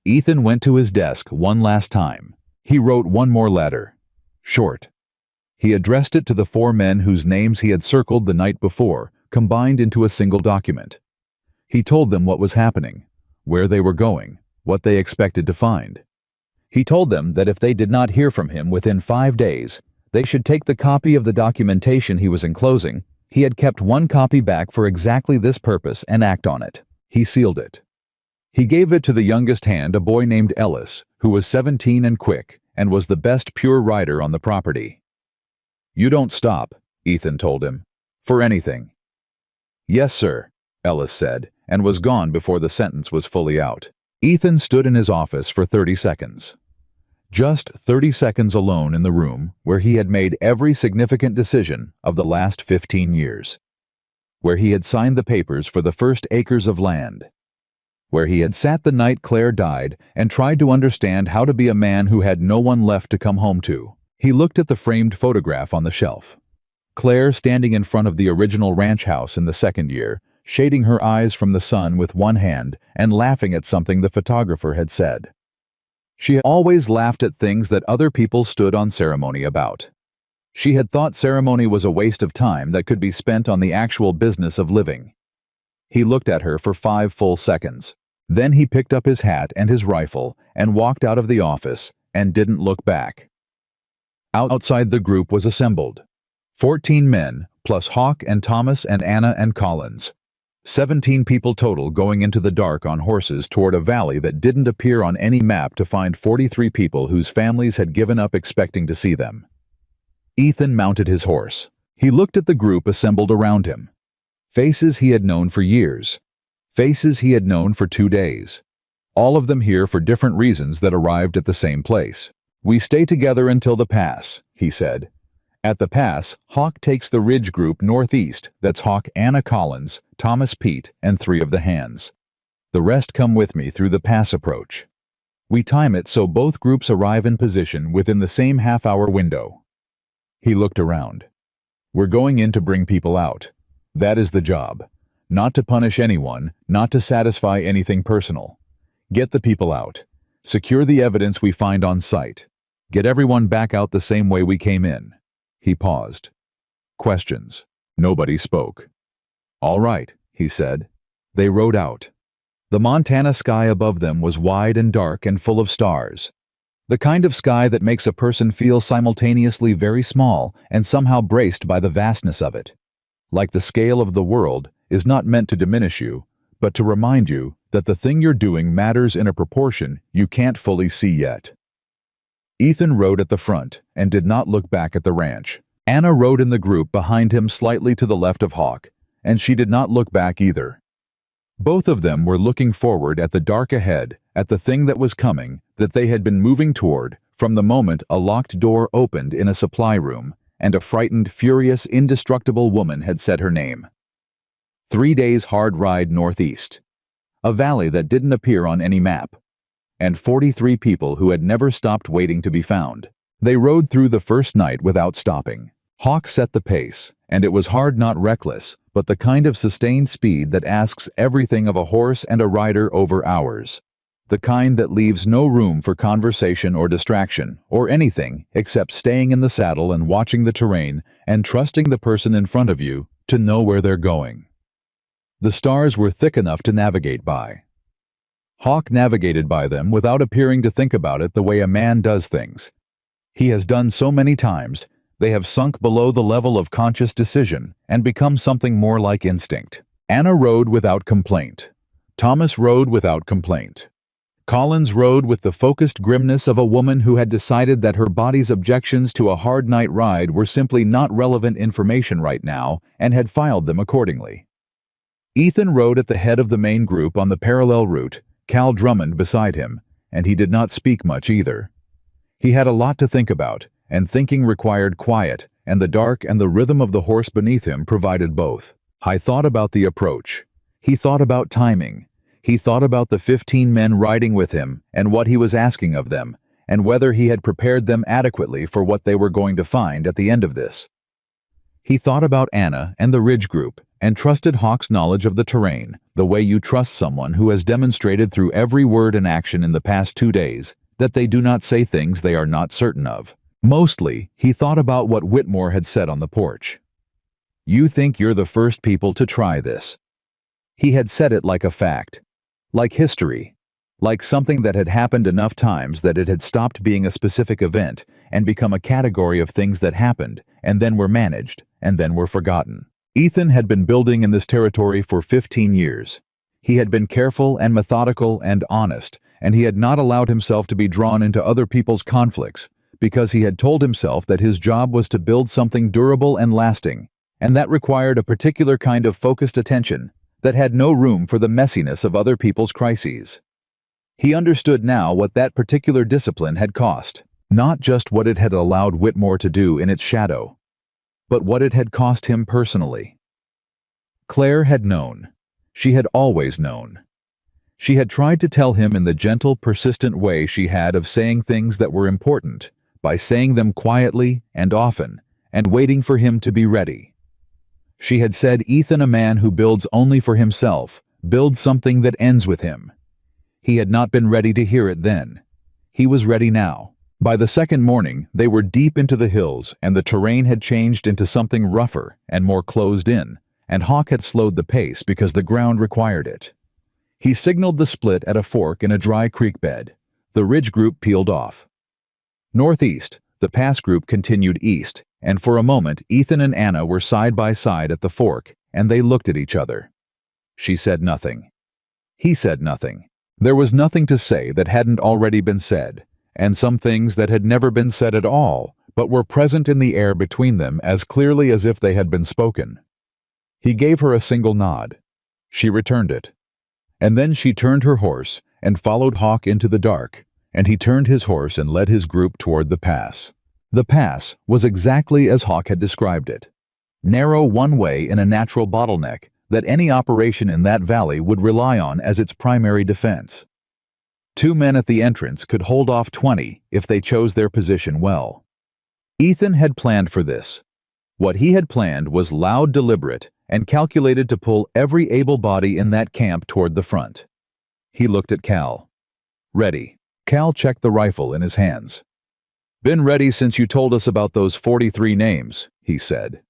Ethan went to his desk one last time. He wrote one more letter. Short. He addressed it to the 4 men whose names he had circled the night before, combined into a single document. He told them what was happening, where they were going, what they expected to find. He told them that if they did not hear from him within 5 days, they should take the copy of the documentation he was enclosing. He had kept one copy back for exactly this purpose and act on it. He sealed it. He gave it to the youngest hand, a boy named Ellis, who was 17 and quick, and was the best pure rider on the property. "You don't stop," Ethan told him, "for anything." "Yes, sir," Ellis said, and was gone before the sentence was fully out. Ethan stood in his office for 30 seconds. Just 30 seconds alone in the room where he had made every significant decision of the last 15 years. Where he had signed the papers for the first acres of land. Where he had sat the night Claire died and tried to understand how to be a man who had no one left to come home to. He looked at the framed photograph on the shelf. Claire standing in front of the original ranch house in the second year, shading her eyes from the sun with one hand and laughing at something the photographer had said. She had always laughed at things that other people stood on ceremony about. She had thought ceremony was a waste of time that could be spent on the actual business of living. He looked at her for 5 full seconds. Then he picked up his hat and his rifle and walked out of the office and didn't look back. Outside the group was assembled. 14 men, plus Hawk and Thomas and Anna and Collins. 17 people total going into the dark on horses toward a valley that didn't appear on any map to find 43 people whose families had given up expecting to see them. Ethan mounted his horse. He looked at the group assembled around him. Faces he had known for years. Faces he had known for 2 days. All of them here for different reasons that arrived at the same place. "We stay together until the pass," he said. At the pass, Hawk takes the ridge group northeast. That's Hawk, Anna Collins, Thomas Pete, and 3 of the hands. The rest come with me through the pass approach. We time it so both groups arrive in position within the same half-hour window. He looked around. "We're going in to bring people out. That is the job. Not to punish anyone, not to satisfy anything personal. Get the people out. Secure the evidence we find on site. Get everyone back out the same way we came in." He paused. Questions. Nobody spoke. "All right," he said. They rode out. The Montana sky above them was wide and dark and full of stars. The kind of sky that makes a person feel simultaneously very small and somehow braced by the vastness of it. Like the scale of the world is not meant to diminish you, but to remind you that the thing you're doing matters in a proportion you can't fully see yet. Ethan rode at the front and did not look back at the ranch. Anna rode in the group behind him slightly to the left of Hawk, and she did not look back either. Both of them were looking forward at the dark ahead, at the thing that was coming, that they had been moving toward, from the moment a locked door opened in a supply room, and a frightened, furious, indestructible woman had said her name. 3 days' hard ride northeast. A valley that didn't appear on any map. And 43 people who had never stopped waiting to be found. They rode through the first night without stopping. Hawk set the pace, and it was hard, not reckless, but the kind of sustained speed that asks everything of a horse and a rider over hours. The kind that leaves no room for conversation or distraction, or anything except staying in the saddle and watching the terrain and trusting the person in front of you to know where they're going. The stars were thick enough to navigate by. Hawk navigated by them without appearing to think about it the way a man does things. He has done so many times, they have sunk below the level of conscious decision and become something more like instinct. Anna rode without complaint. Thomas rode without complaint. Collins rode with the focused grimness of a woman who had decided that her body's objections to a hard night ride were simply not relevant information right now and had filed them accordingly. Ethan rode at the head of the main group on the parallel route, Cal Drummond beside him, and he did not speak much either. He had a lot to think about, and thinking required quiet, and the dark and the rhythm of the horse beneath him provided both. He thought about the approach. He thought about timing. He thought about the 15 men riding with him and what he was asking of them, and whether he had prepared them adequately for what they were going to find at the end of this. He thought about Anna and the Ridge Group, and trusted Hawk's knowledge of the terrain, the way you trust someone who has demonstrated through every word and action in the past 2 days that they do not say things they are not certain of. Mostly, he thought about what Whitmore had said on the porch. "You think you're the first people to try this." He had said it like a fact, like history, like something that had happened enough times that it had stopped being a specific event and become a category of things that happened and then were managed and then were forgotten. Ethan had been building in this territory for 15 years. He had been careful and methodical and honest, and he had not allowed himself to be drawn into other people's conflicts, because he had told himself that his job was to build something durable and lasting, and that required a particular kind of focused attention that had no room for the messiness of other people's crises. He understood now what that particular discipline had cost, not just what it had allowed Whitmore to do in its shadow, but what it had cost him personally. Claire had known. She had always known. She had tried to tell him in the gentle, persistent way she had of saying things that were important, by saying them quietly and often, and waiting for him to be ready. She had said, "Ethan, a man who builds only for himself, builds something that ends with him." He had not been ready to hear it then. He was ready now. By the second morning, they were deep into the hills, and the terrain had changed into something rougher and more closed in, and Hawk had slowed the pace because the ground required it. He signaled the split at a fork in a dry creek bed. The ridge group peeled off. Northeast, the pass group continued east, and for a moment Ethan and Anna were side by side at the fork, and they looked at each other. She said nothing. He said nothing. There was nothing to say that hadn't already been said, and some things that had never been said at all, but were present in the air between them as clearly as if they had been spoken. He gave her a single nod. She returned it. And then she turned her horse and followed Hawk into the dark, and he turned his horse and led his group toward the pass. The pass was exactly as Hawk had described it. Narrow one way in a natural bottleneck that any operation in that valley would rely on as its primary defense. 2 men at the entrance could hold off 20 if they chose their position well. Ethan had planned for this. What he had planned was loud, deliberate, and calculated to pull every able body in that camp toward the front. He looked at Cal. Ready. Cal checked the rifle in his hands. Been ready since you told us about those 43 names, he said.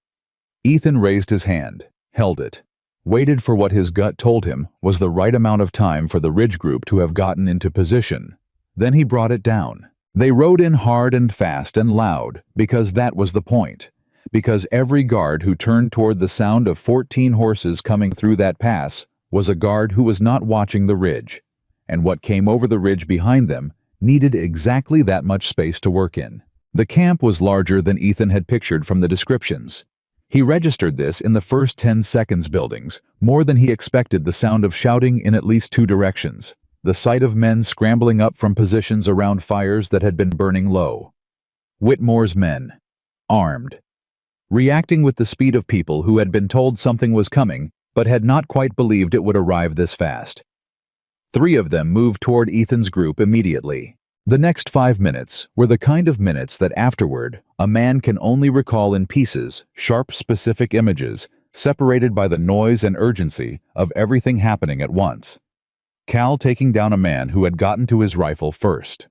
Ethan raised his hand, held it, waited for what his gut told him was the right amount of time for the ridge group to have gotten into position. Then he brought it down. They rode in hard and fast and loud because that was the point. Because every guard who turned toward the sound of 14 horses coming through that pass was a guard who was not watching the ridge, and what came over the ridge behind them needed exactly that much space to work in. The camp was larger than Ethan had pictured from the descriptions. He registered this in the first 10 seconds buildings, more than he expected the sound of shouting in at least 2 directions, the sight of men scrambling up from positions around fires that had been burning low. Whitmore's men, armed, reacting with the speed of people who had been told something was coming but had not quite believed it would arrive this fast. 3 of them moved toward Ethan's group immediately. The next 5 minutes were the kind of minutes that afterward a man can only recall in pieces, sharp, specific images, separated by the noise and urgency of everything happening at once. Cal taking down a man who had gotten to his rifle first.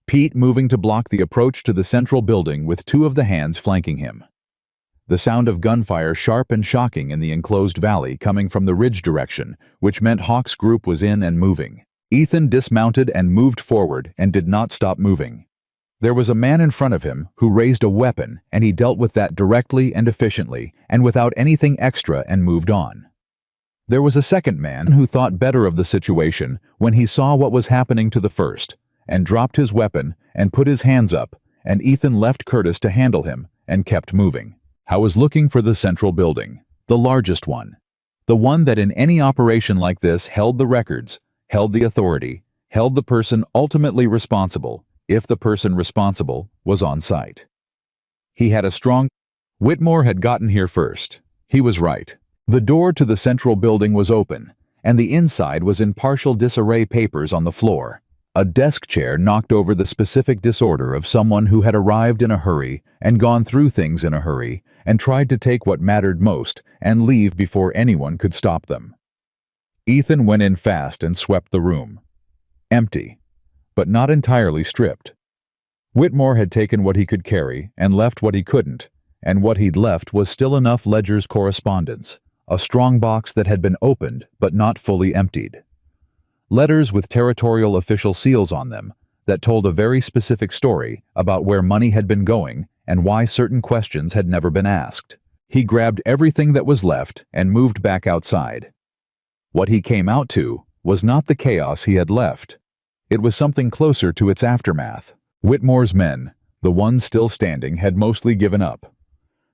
Pete moving to block the approach to the central building with 2 of the hands flanking him. The sound of gunfire sharp and shocking in the enclosed valley coming from the ridge direction, which meant Hawk's group was in and moving. Ethan dismounted and moved forward and did not stop moving. There was a man in front of him who raised a weapon, and he dealt with that directly and efficiently and without anything extra and moved on. There was a second man who thought better of the situation when he saw what was happening to the first, and dropped his weapon and put his hands up, and Ethan left Curtis to handle him and kept moving. I was looking for the central building, the largest one, the one that in any operation like this held the records, held the authority, held the person ultimately responsible, if the person responsible was on site. He had a strong... Whitmore had gotten here first. He was right. The door to the central building was open, and the inside was in partial disarray, papers on the floor. A desk chair knocked over the specific disorder of someone who had arrived in a hurry and gone through things in a hurry and tried to take what mattered most and leave before anyone could stop them. Ethan went in fast and swept the room. Empty, but not entirely stripped. Whitmore had taken what he could carry and left what he couldn't, and what he'd left was still enough ledger's correspondence, a strong box that had been opened but not fully emptied. Letters with territorial official seals on them that told a very specific story about where money had been going and why certain questions had never been asked. He grabbed everything that was left and moved back outside. What he came out to was not the chaos he had left. It was something closer to its aftermath. Whitmore's men, the ones still standing, had mostly given up.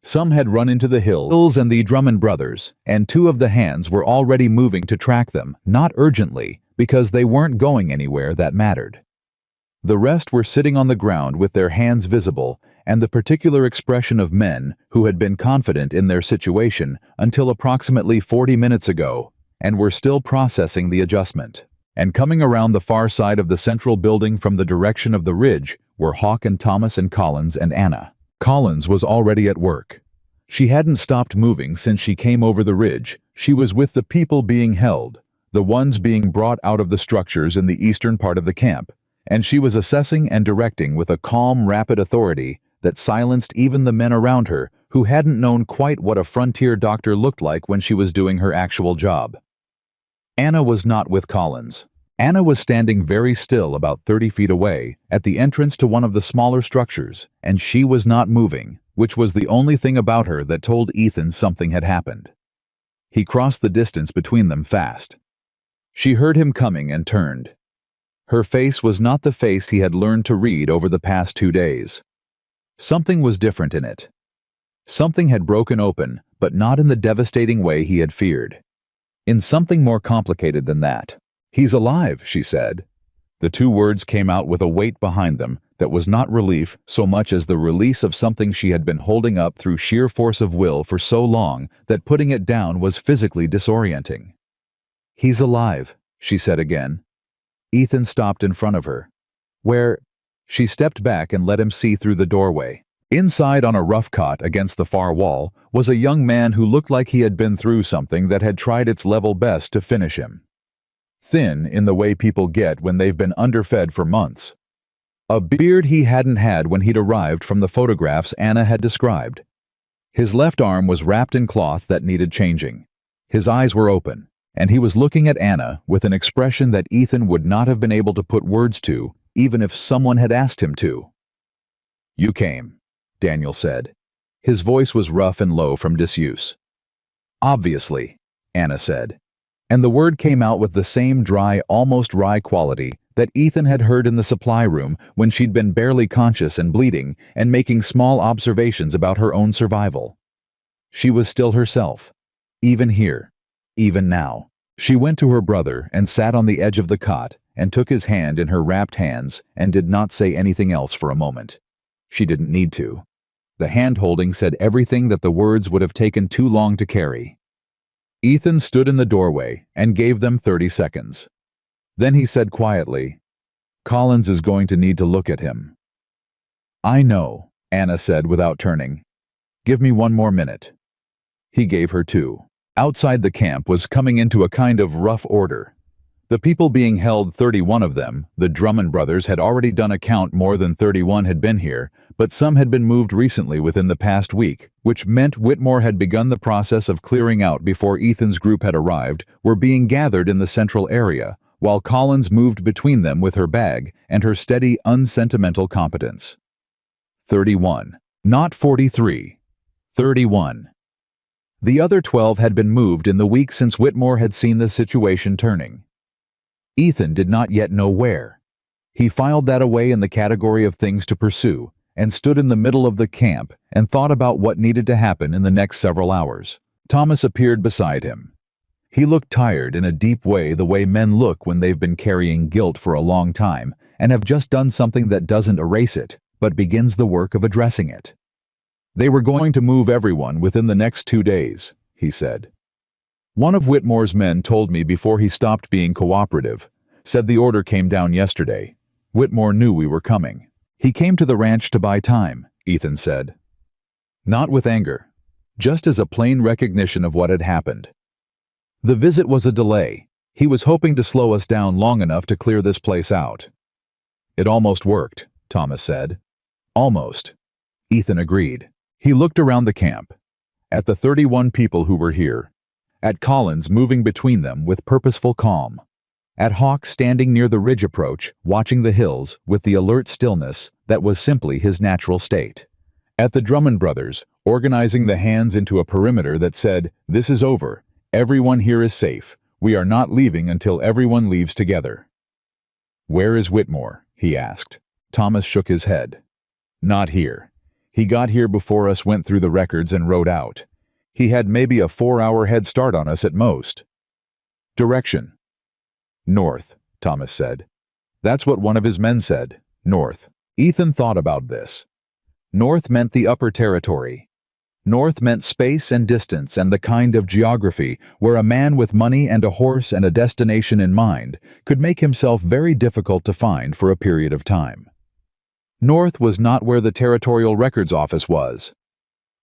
Some had run into the hills and the Drummond brothers, and 2 of the hands were already moving to track them, not urgently, because they weren't going anywhere that mattered. The rest were sitting on the ground with their hands visible and the particular expression of men who had been confident in their situation until approximately 40 minutes ago and were still processing the adjustment. And coming around the far side of the central building from the direction of the ridge were Hawk and Thomas and Collins and Anna. Collins was already at work. She hadn't stopped moving since she came over the ridge. She was with the people being held, the ones being brought out of the structures in the eastern part of the camp, and she was assessing and directing with a calm, rapid authority that silenced even the men around her who hadn't known quite what a frontier doctor looked like when she was doing her actual job. Anna was not with Collins. Anna was standing very still about 30 feet away, at the entrance to one of the smaller structures, and she was not moving, which was the only thing about her that told Ethan something had happened. He crossed the distance between them fast. She heard him coming and turned. Her face was not the face he had learned to read over the past 2 days. Something was different in it. Something had broken open, but not in the devastating way he had feared. In something more complicated than that. "He's alive," she said. The two words came out with a weight behind them that was not relief so much as the release of something she had been holding up through sheer force of will for so long that putting it down was physically disorienting. "He's alive," she said again. Ethan stopped in front of her. "Where?" She stepped back and let him see through the doorway. Inside, on a rough cot against the far wall, was a young man who looked like he had been through something that had tried its level best to finish him. Thin in the way people get when they've been underfed for months. A beard he hadn't had when he'd arrived from the photographs Anna had described. His left arm was wrapped in cloth that needed changing. His eyes were open, and he was looking at Anna with an expression that Ethan would not have been able to put words to, even if someone had asked him to. "You came," Daniel said. His voice was rough and low from disuse. "Obviously," Anna said, and the word came out with the same dry, almost wry quality that Ethan had heard in the supply room when she'd been barely conscious and bleeding and making small observations about her own survival. She was still herself, even here, even now. She went to her brother and sat on the edge of the cot and took his hand in her wrapped hands and did not say anything else for a moment. She didn't need to. The hand-holding said everything that the words would have taken too long to carry. Ethan stood in the doorway and gave them 30 seconds. Then he said quietly, "Collins is going to need to look at him." "I know," Anna said without turning. "Give me 1 more minute." He gave her 2. Outside the camp was coming into a kind of rough order. The people being held, 31 of them, the Drummond brothers had already done a count. More than 31 had been here, but some had been moved recently within the past week, which meant Whitmore had begun the process of clearing out before Ethan's group had arrived, were being gathered in the central area, while Collins moved between them with her bag and her steady, unsentimental competence. 31. Not 43. 31. The other 12 had been moved in the week since Whitmore had seen the situation turning. Ethan did not yet know where. He filed that away in the category of things to pursue, and stood in the middle of the camp and thought about what needed to happen in the next several hours. Thomas appeared beside him. He looked tired in a deep way, the way men look when they've been carrying guilt for a long time and have just done something that doesn't erase it, but begins the work of addressing it. "They were going to move everyone within the next 2 days," he said. "One of Whitmore's men told me before he stopped being cooperative. Said the order came down yesterday. Whitmore knew we were coming. He came to the ranch to buy time," Ethan said. Not with anger, just as a plain recognition of what had happened. The visit was a delay. He was hoping to slow us down long enough to clear this place out. "It almost worked," Thomas said. "Almost." Ethan agreed. He looked around the camp, at the 31 people who were here, at Collins moving between them with purposeful calm, at Hawk standing near the ridge approach, watching the hills with the alert stillness that was simply his natural state, at the Drummond brothers, organizing the hands into a perimeter that said, "This is over. Everyone here is safe. We are not leaving until everyone leaves together." "Where is Whitmore?" he asked. Thomas shook his head. "Not here. He got here before us, went through the records, and rode out. He had maybe a 4-hour head start on us at most." "Direction?" "North," Thomas said. "That's what one of his men said. North." Ethan thought about this. North meant the upper territory. North meant space and distance and the kind of geography where a man with money and a horse and a destination in mind could make himself very difficult to find for a period of time. North was not where the Territorial Records Office was.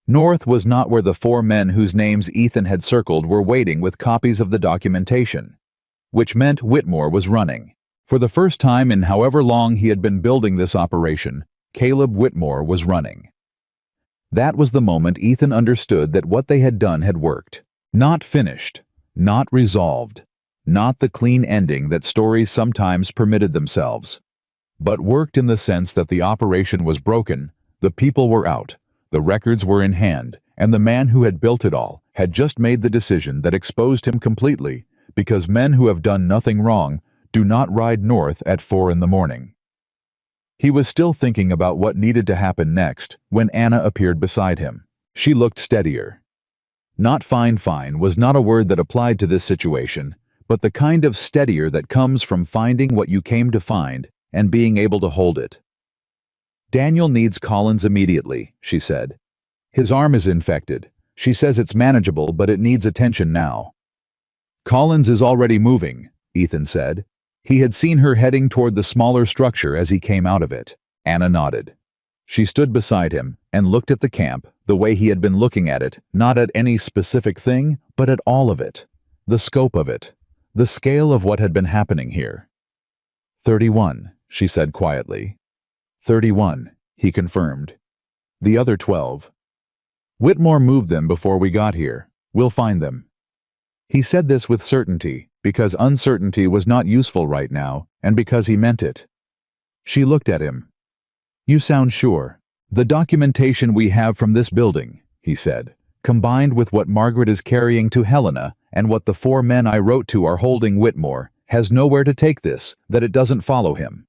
North was not where the 4 men whose names Ethan had circled were waiting with copies of the documentation, which meant Whitmore was running. For the first time in however long he had been building this operation, Caleb Whitmore was running. That was the moment Ethan understood that what they had done had worked. Not finished, not resolved, not the clean ending that stories sometimes permitted themselves, but worked in the sense that the operation was broken, the people were out, the records were in hand, and the man who had built it all had just made the decision that exposed him completely, because men who have done nothing wrong do not ride north at 4 in the morning. He was still thinking about what needed to happen next when Anna appeared beside him. She looked steadier. Not fine was not a word that applied to this situation, but the kind of steadier that comes from finding what you came to find and being able to hold it. Daniel needs Collins immediately, she said. His arm is infected. She says it's manageable, but it needs attention now. Collins is already moving, Ethan said. He had seen her heading toward the smaller structure as he came out of it. Anna nodded. She stood beside him and looked at the camp the way he had been looking at it, not at any specific thing, but at all of it, the scope of it, the scale of what had been happening here. 31, she said quietly. 31, he confirmed. The other 12. Whitmore moved them before we got here. We'll find them. He said this with certainty, because uncertainty was not useful right now, and because he meant it. She looked at him. You sound sure. The documentation we have from this building, he said, combined with what Margaret is carrying to Helena and what the 4 men I wrote to are holding Whitmore, has nowhere to take this, that it doesn't follow him.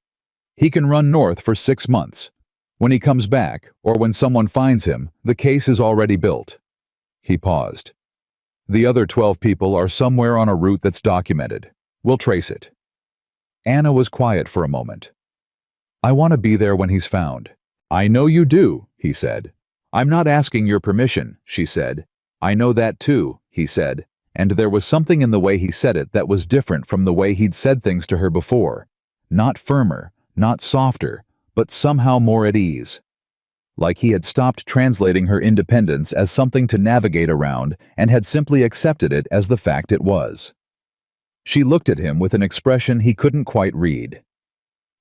He can run north for 6 months. When he comes back, or when someone finds him, the case is already built. He paused. The other 12 people are somewhere on a route that's documented. We'll trace it. Anna was quiet for a moment. I want to be there when he's found. I know you do, he said. I'm not asking your permission, she said. I know that too, he said, and there was something in the way he said it that was different from the way he'd said things to her before. Not firmer, not softer, but somehow more at ease. Like he had stopped translating her independence as something to navigate around and had simply accepted it as the fact it was. She looked at him with an expression he couldn't quite read.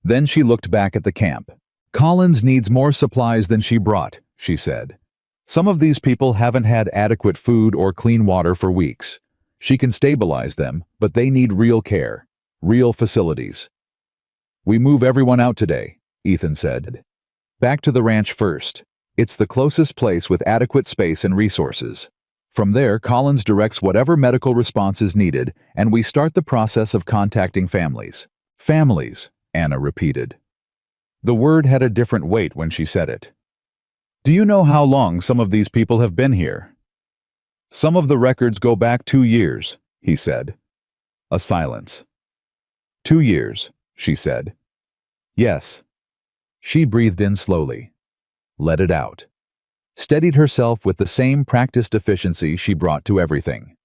Then she looked back at the camp. Collins needs more supplies than she brought, she said. Some of these people haven't had adequate food or clean water for weeks. She can stabilize them, but they need real care, real facilities. We move everyone out today, Ethan said. Back to the ranch first. It's the closest place with adequate space and resources. From there, Collins directs whatever medical response is needed, and we start the process of contacting families. Families, Anna repeated. The word had a different weight when she said it. Do you know how long some of these people have been here? Some of the records go back 2 years, he said. A silence. 2 years, she said. Yes. She breathed in slowly. Let it out. Steadied herself with the same practiced efficiency she brought to everything.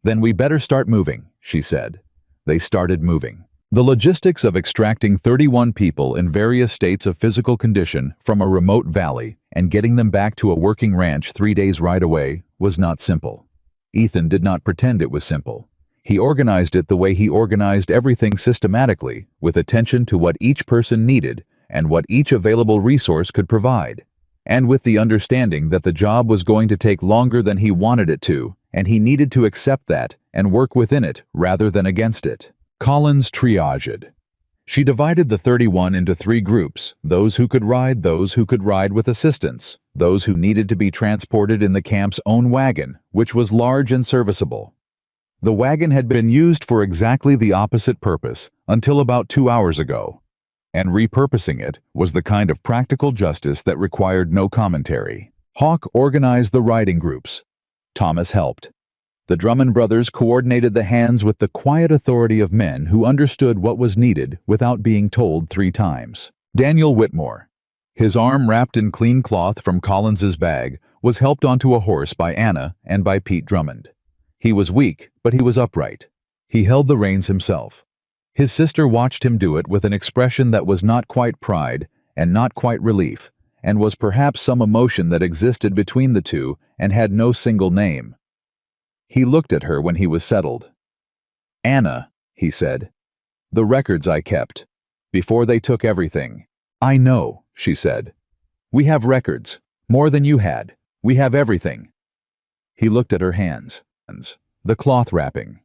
Then we better start moving, she said. They started moving. The logistics of extracting 31 people in various states of physical condition from a remote valley and getting them back to a working ranch 3 days right away was not simple. Ethan did not pretend it was simple. He organized it the way he organized everything systematically, with attention to what each person needed and what each available resource could provide, and with the understanding that the job was going to take longer than he wanted it to, and he needed to accept that and work within it rather than against it. Collins triaged. She divided the 31 into 3 groups, those who could ride with assistance, those who needed to be transported in the camp's own wagon, which was large and serviceable. The wagon had been used for exactly the opposite purpose until about 2 hours ago, and repurposing it was the kind of practical justice that required no commentary. Hawk organized the riding groups. Thomas helped. The Drummond brothers coordinated the hands with the quiet authority of men who understood what was needed without being told 3 times. Daniel Whitmore, his arm wrapped in clean cloth from Collins's bag, was helped onto a horse by Anna and by Pete Drummond. He was weak, but he was upright. He held the reins himself. His sister watched him do it with an expression that was not quite pride and not quite relief, and was perhaps some emotion that existed between the two and had no single name. He looked at her when he was settled. Anna, he said, the records I kept, before they took everything. I know, she said. We have records, more than you had. We have everything. He looked at her hands, the cloth wrapping.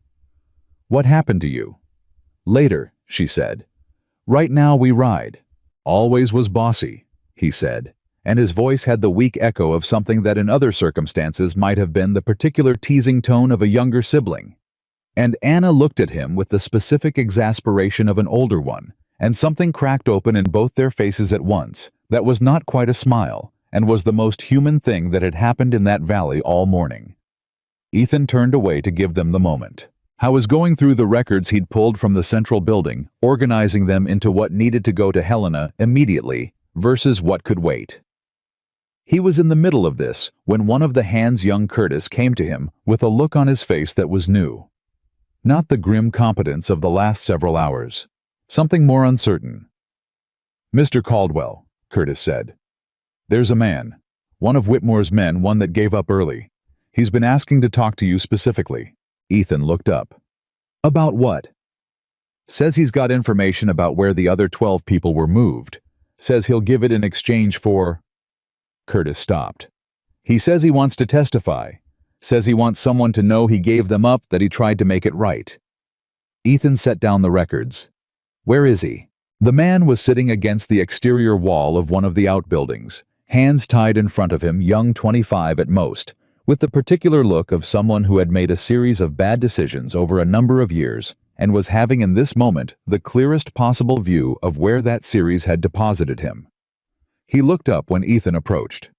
What happened to you? Later, she said. Right now we ride. Always was bossy, he said, and his voice had the weak echo of something that in other circumstances might have been the particular teasing tone of a younger sibling. And Anna looked at him with the specific exasperation of an older one, and something cracked open in both their faces at once that was not quite a smile, and was the most human thing that had happened in that valley all morning. Ethan turned away to give them the moment. I was going through the records he'd pulled from the central building, organizing them into what needed to go to Helena immediately versus what could wait. He was in the middle of this when one of the hands young Curtis came to him with a look on his face that was new. Not the grim competence of the last several hours. Something more uncertain. Mr. Caldwell, Curtis said. There's a man. One of Whitmore's men, one that gave up early. He's been asking to talk to you specifically. Ethan looked up. About what? Says he's got information about where the other 12 people were moved. Says he'll give it in exchange for... Curtis stopped. He says he wants to testify. Says he wants someone to know he gave them up, that he tried to make it right. Ethan set down the records. Where is he? The man was sitting against the exterior wall of one of the outbuildings, hands tied in front of him, young 25 at most, with the particular look of someone who had made a series of bad decisions over a number of years and was having in this moment the clearest possible view of where that series had deposited him. He looked up when Ethan approached.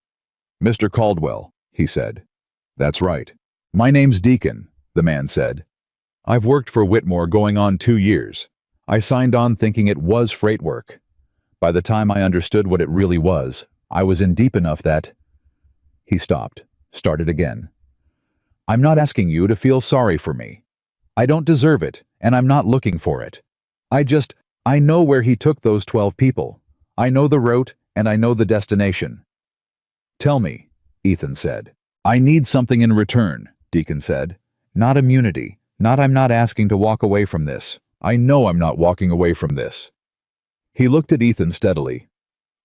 Mr. Caldwell, he said. That's right. My name's Deacon, the man said. I've worked for Whitmore going on 2 years. I signed on thinking it was freight work. By the time I understood what it really was, I was in deep enough that... He stopped, started again. I'm not asking you to feel sorry for me. I don't deserve it, and I'm not looking for it. I know where he took those 12 people. I know the route, and I know the destination. Tell me, Ethan said. I need something in return, Deacon said. Not immunity, not I'm not asking to walk away from this. I know I'm not walking away from this. He looked at Ethan steadily.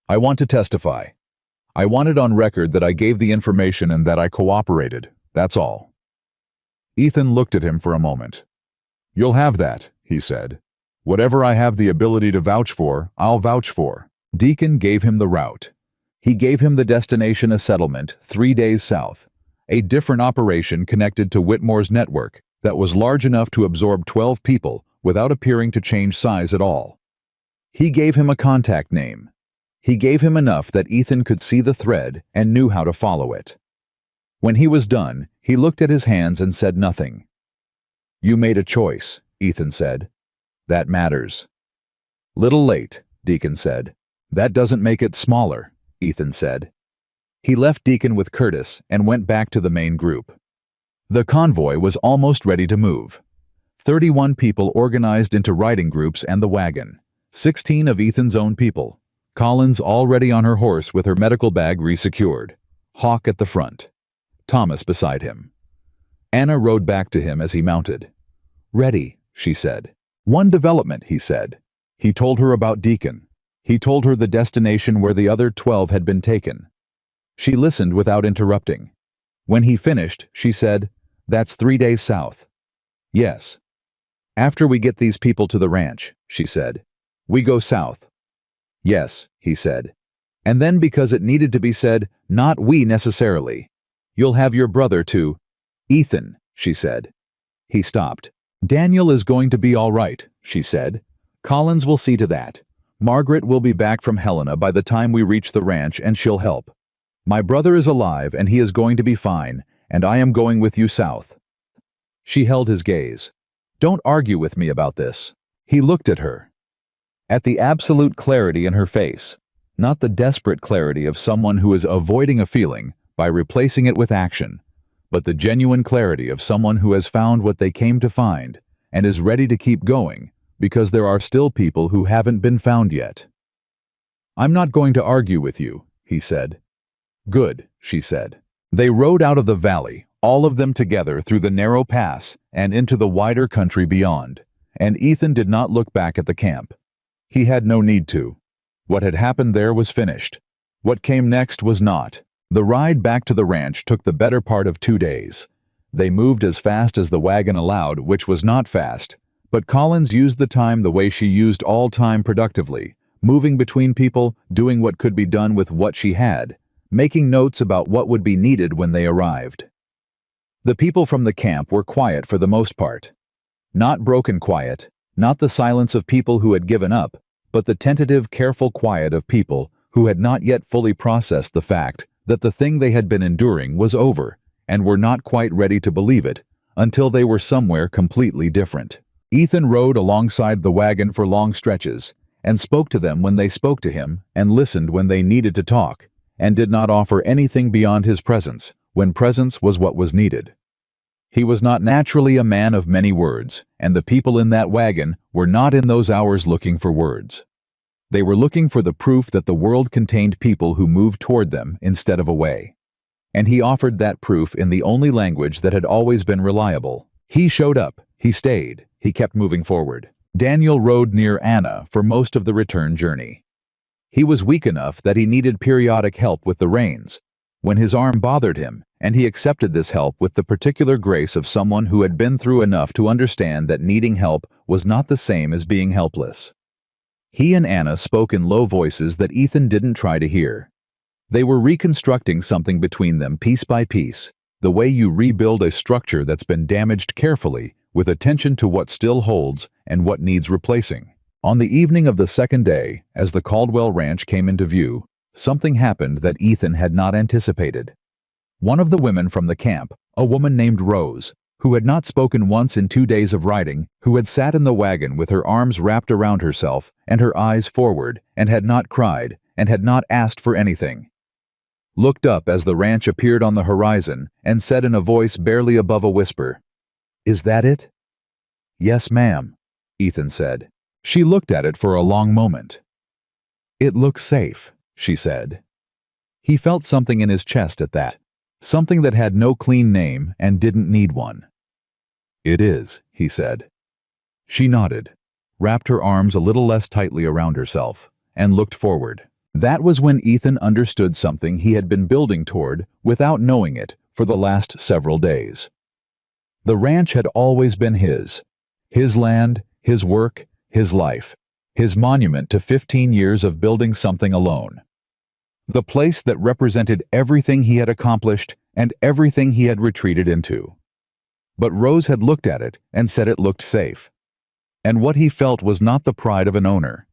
I want to testify. I want it on record that I gave the information and that I cooperated. That's all. Ethan looked at him for a moment. You'll have that, he said. Whatever I have the ability to vouch for, I'll vouch for. Deacon gave him the route. He gave him the destination, a settlement 3 days south, a different operation connected to Whitmore's network that was large enough to absorb 12 people without appearing to change size at all. He gave him a contact name. He gave him enough that Ethan could see the thread and knew how to follow it. When he was done, he looked at his hands and said nothing. You made a choice, Ethan said. That matters. Little late, Deacon said. That doesn't make it smaller, Ethan said. He left Deacon with Curtis and went back to the main group. The convoy was almost ready to move. 31 people organized into riding groups and the wagon. 16 of Ethan's own people. Collins already on her horse with her medical bag resecured. Hawk at the front. Thomas beside him. Anna rode back to him as he mounted. Ready, she said. One development, he said. He told her about Deacon. He told her the destination where the other 12 had been taken. She listened without interrupting. When he finished, she said, That's 3 days south. Yes. After we get these people to the ranch, she said. We go south. Yes, he said. And then because it needed to be said, not we necessarily. You'll have your brother too. Ethan, she said. He stopped. Daniel is going to be all right, she said. Collins will see to that. Margaret will be back from Helena by the time we reach the ranch and she'll help. My brother is alive and he is going to be fine, and I am going with you south. She held his gaze. Don't argue with me about this. He looked at her. At the absolute clarity in her face, not the desperate clarity of someone who is avoiding a feeling by replacing it with action, but the genuine clarity of someone who has found what they came to find and is ready to keep going because there are still people who haven't been found yet. I'm not going to argue with you, he said. Good, she said. They rode out of the valley, all of them together through the narrow pass and into the wider country beyond, and Ethan did not look back at the camp. He had no need to. What had happened there was finished. What came next was not. The ride back to the ranch took the better part of 2 days. They moved as fast as the wagon allowed, which was not fast, but Collins used the time the way she used all time productively, moving between people, doing what could be done with what she had, making notes about what would be needed when they arrived. The people from the camp were quiet for the most part. Not broken quiet, not the silence of people who had given up, but the tentative, careful quiet of people who had not yet fully processed the fact that the thing they had been enduring was over, and were not quite ready to believe it until they were somewhere completely different. Ethan rode alongside the wagon for long stretches, and spoke to them when they spoke to him, and listened when they needed to talk, and did not offer anything beyond his presence, when presence was what was needed. He was not naturally a man of many words, and the people in that wagon were not in those hours looking for words. They were looking for the proof that the world contained people who moved toward them instead of away. And he offered that proof in the only language that had always been reliable. He showed up, he stayed, he kept moving forward. Daniel rode near Anna for most of the return journey. He was weak enough that he needed periodic help with the reins, when his arm bothered him, and he accepted this help with the particular grace of someone who had been through enough to understand that needing help was not the same as being helpless. He and Anna spoke in low voices that Ethan didn't try to hear. They were reconstructing something between them piece by piece, the way you rebuild a structure that's been damaged carefully, with attention to what still holds and what needs replacing. On the evening of the second day, as the Caldwell Ranch came into view, something happened that Ethan had not anticipated. One of the women from the camp, a woman named Rose, who had not spoken once in 2 days of riding, who had sat in the wagon with her arms wrapped around herself and her eyes forward, and had not cried, and had not asked for anything, looked up as the ranch appeared on the horizon and said in a voice barely above a whisper, "Is that it?" "Yes, ma'am," Ethan said. She looked at it for a long moment. "It looks safe," she said. He felt something in his chest at that, something that had no clean name and didn't need one. "It is," he said. She nodded, wrapped her arms a little less tightly around herself, and looked forward. That was when Ethan understood something he had been building toward without knowing it for the last several days. The ranch had always been his land, his work, his life, his monument to 15 years of building something alone. The place that represented everything he had accomplished and everything he had retreated into. But Rose had looked at it and said it looked safe. And what he felt was not the pride of an owner.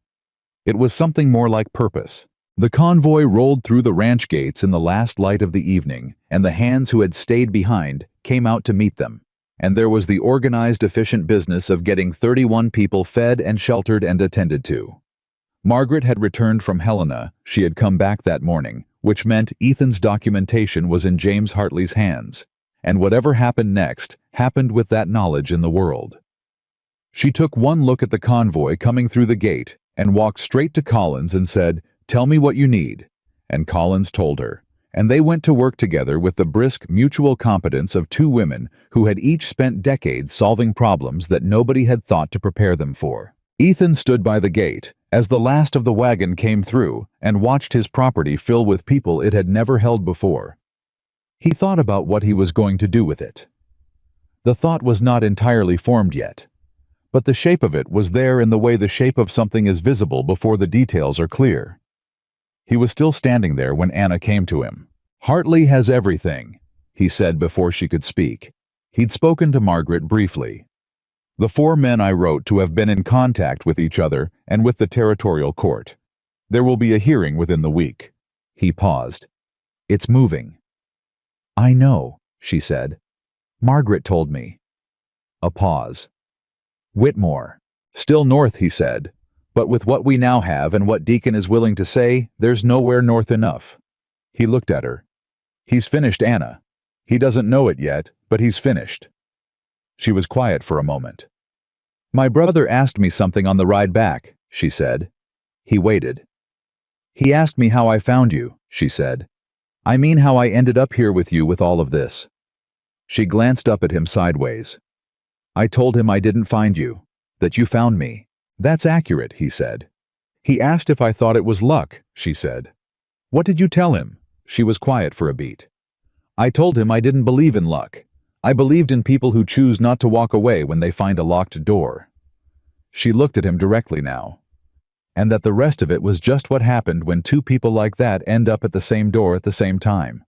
It was something more like purpose. The convoy rolled through the ranch gates in the last light of the evening, and the hands who had stayed behind came out to meet them. And there was the organized, efficient business of getting 31 people fed and sheltered and attended to. Margaret had returned from Helena. She had come back that morning, which meant Ethan's documentation was in James Hartley's hands, and whatever happened next happened with that knowledge in the world. She took one look at the convoy coming through the gate and walked straight to Collins and said, "Tell me what you need." And Collins told her, and they went to work together with the brisk mutual competence of two women who had each spent decades solving problems that nobody had thought to prepare them for. Ethan stood by the gate as the last of the wagon came through and watched his property fill with people it had never held before. He thought about what he was going to do with it. The thought was not entirely formed yet, but the shape of it was there in the way the shape of something is visible before the details are clear. He was still standing there when Anna came to him. "Hartley has everything," he said before she could speak. He'd spoken to Margaret briefly. "The 4 men I wrote to have been in contact with each other and with the territorial court. There will be a hearing within the week." He paused. "It's moving." "I know," she said. "Margaret told me." A pause. "Whitmore. Still north," he said. "But with what we now have and what Deacon is willing to say, there's nowhere north enough." He looked at her. "He's finished Anna. He doesn't know it yet, but he's finished." She was quiet for a moment. "My brother asked me something on the ride back," she said. He waited. "He asked me how I found you," she said. "I mean how I ended up here with you with all of this." She glanced up at him sideways. "I told him I didn't find you, that you found me." "That's accurate," he said. "He asked if I thought it was luck," she said. "What did you tell him?" She was quiet for a beat. "I told him I didn't believe in luck. I believed in people who choose not to walk away when they find a locked door. She looked at him directly now. And that the rest of it was just what happened when two people like that end up at the same door at the same time.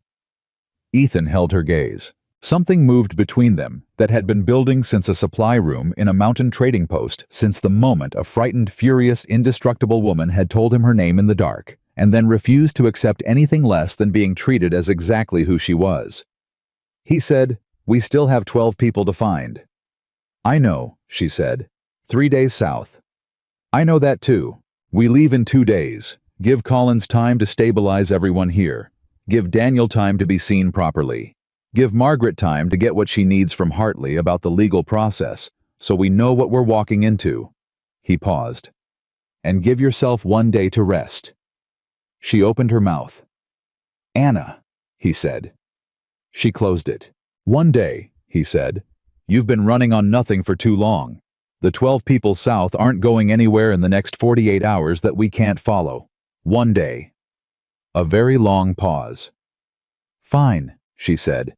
Ethan held her gaze. Something moved between them that had been building since a supply room in a mountain trading post, since the moment a frightened, furious, indestructible woman had told him her name in the dark, and then refused to accept anything less than being treated as exactly who she was. He said, "We still have 12 people to find." "I know," she said. 3 days south." "I know that too. We leave in 2 days. Give Collins time to stabilize everyone here. Give Daniel time to be seen properly. Give Margaret time to get what she needs from Hartley about the legal process, so we know what we're walking into." He paused. "And give yourself 1 day to rest." She opened her mouth. "Anna," he said. She closed it. "1 day," he said. "You've been running on nothing for too long. The 12 people south aren't going anywhere in the next 48 hours that we can't follow. 1 day." A very long pause. "Fine," she said.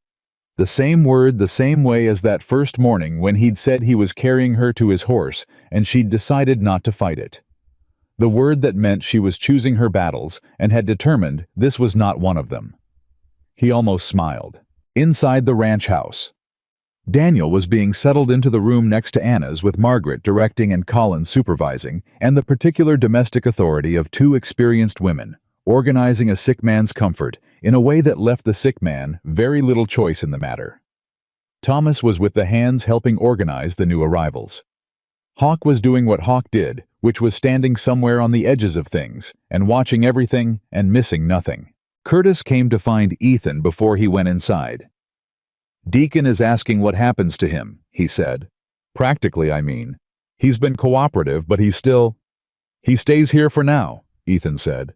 The same word the same way as that first morning when he'd said he was carrying her to his horse and she'd decided not to fight it. The word that meant she was choosing her battles and had determined this was not one of them. He almost smiled. Inside the ranch house, Daniel was being settled into the room next to Anna's with Margaret directing and Collins supervising, and the particular domestic authority of 2 experienced women, organizing a sick man's comfort in a way that left the sick man very little choice in the matter. Thomas was with the hands helping organize the new arrivals. Hawk was doing what Hawk did, which was standing somewhere on the edges of things and watching everything and missing nothing. Curtis came to find Ethan before he went inside. "Deacon is asking what happens to him," he said. "Practically, I mean. He's been cooperative, but he stays here for now," Ethan said.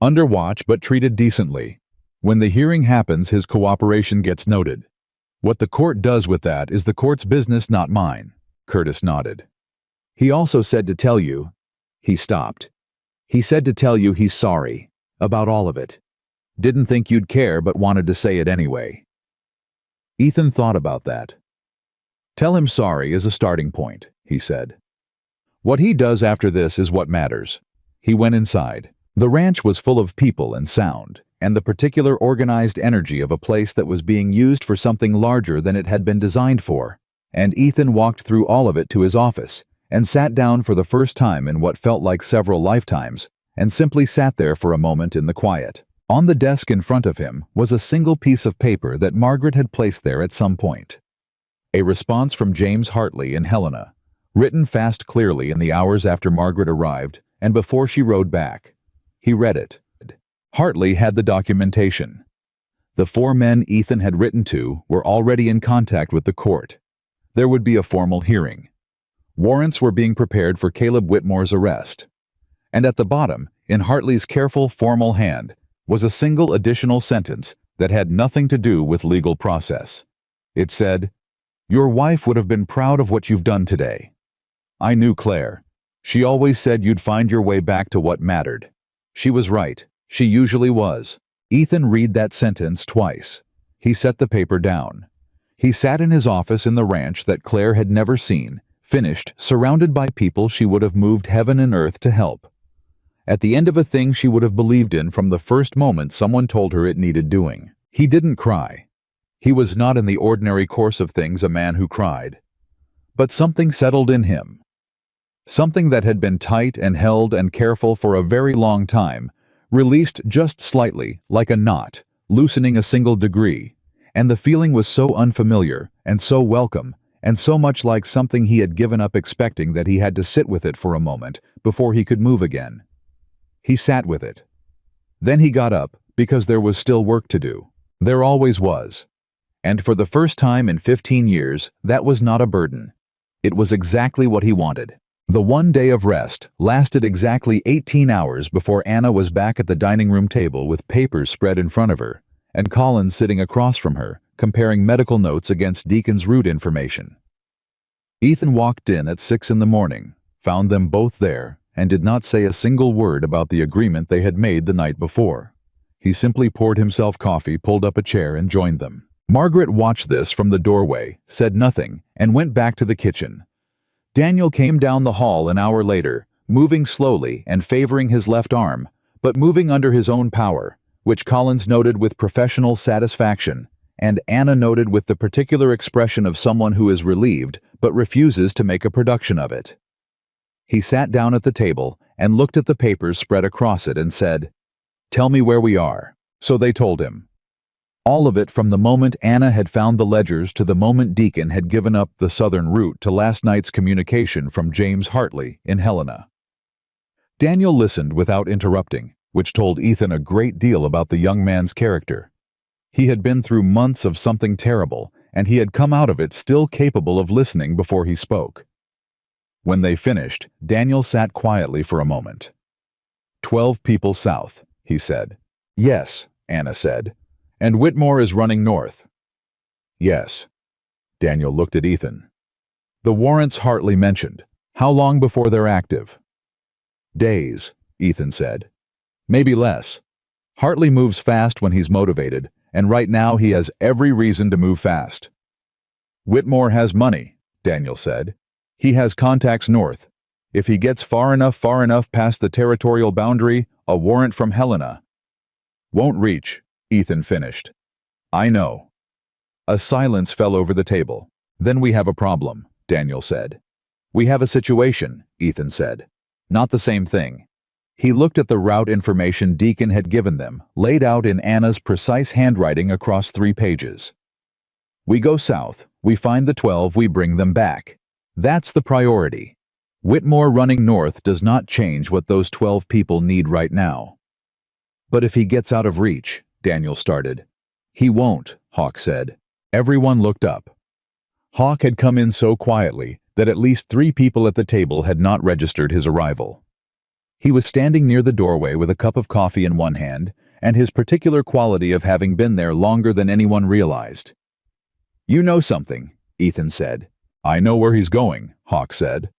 "Under watch, but treated decently. When the hearing happens, his cooperation gets noted. What the court does with that is the court's business, not mine." Curtis nodded. "He also said to tell you—" He stopped. "He said to tell you he's sorry. About all of it. Didn't think you'd care, but wanted to say it anyway." Ethan thought about that. "Tell him sorry is a starting point," he said. "What he does after this is what matters." He went inside. The ranch was full of people and sound, and the particular organized energy of a place that was being used for something larger than it had been designed for, and Ethan walked through all of it to his office, and sat down for the first time in what felt like several lifetimes, and simply sat there for a moment in the quiet. On the desk in front of him was a single piece of paper that Margaret had placed there at some point. A response from James Hartley and Helena, written fast clearly in the hours after Margaret arrived and before she rode back. He read it. Hartley had the documentation. The 4 men Ethan had written to were already in contact with the court. There would be a formal hearing. Warrants were being prepared for Caleb Whitmore's arrest. And at the bottom, in Hartley's careful, formal hand, was a single additional sentence that had nothing to do with legal process. It said, "Your wife would have been proud of what you've done today. I knew Claire. She always said you'd find your way back to what mattered. She was right. She usually was." Ethan read that sentence twice. He set the paper down. He sat in his office in the ranch that Claire had never seen, finished, surrounded by people she would have moved heaven and earth to help. At the end of a thing she would have believed in from the first moment someone told her it needed doing. He didn't cry. He was not in the ordinary course of things a man who cried. But something settled in him. Something that had been tight and held and careful for a very long time, released just slightly, like a knot, loosening a single degree, and the feeling was so unfamiliar, and so welcome, and so much like something he had given up expecting that he had to sit with it for a moment before he could move again. He sat with it. Then he got up, because there was still work to do. There always was. And for the first time in 15 years, that was not a burden. It was exactly what he wanted. The 1 day of rest lasted exactly 18 hours before Anna was back at the dining room table with papers spread in front of her, and Collins sitting across from her, comparing medical notes against Deacon's route information. Ethan walked in at 6 in the morning, found them both there, and did not say a single word about the agreement they had made the night before. He simply poured himself coffee, pulled up a chair, and joined them. Margaret watched this from the doorway, said nothing, and went back to the kitchen. Daniel came down the hall an hour later, moving slowly and favoring his left arm, but moving under his own power, which Collins noted with professional satisfaction, and Anna noted with the particular expression of someone who is relieved but refuses to make a production of it. He sat down at the table and looked at the papers spread across it and said, "Tell me where we are." So they told him. All of it from the moment Anna had found the ledgers to the moment Deacon had given up the southern route to last night's communication from James Hartley in Helena. Daniel listened without interrupting, which told Ethan a great deal about the young man's character. He had been through months of something terrible, and he had come out of it still capable of listening before he spoke. When they finished, Daniel sat quietly for a moment. 12 people south, he said. Yes, Anna said. And Whitmore is running north. Yes. Daniel looked at Ethan. The warrants Hartley mentioned. How long before they're active? Days, Ethan said. Maybe less. Hartley moves fast when he's motivated, and right now he has every reason to move fast. Whitmore has money, Daniel said. He has contacts north. If he gets far enough past the territorial boundary, a warrant from Helena. Won't reach, Ethan finished. I know. A silence fell over the table. Then we have a problem, Daniel said. We have a situation, Ethan said. Not the same thing. He looked at the route information Deacon had given them, laid out in Anna's precise handwriting across 3 pages. We go south, we find the 12, we bring them back. That's the priority. Whitmore running north does not change what those 12 people need right now. But if he gets out of reach, Daniel started. He won't, Hawk said. Everyone looked up. Hawk had come in so quietly that at least 3 people at the table had not registered his arrival. He was standing near the doorway with a cup of coffee in one hand, and his particular quality of having been there longer than anyone realized. You know something, Ethan said. I know where he's going, Hawk said.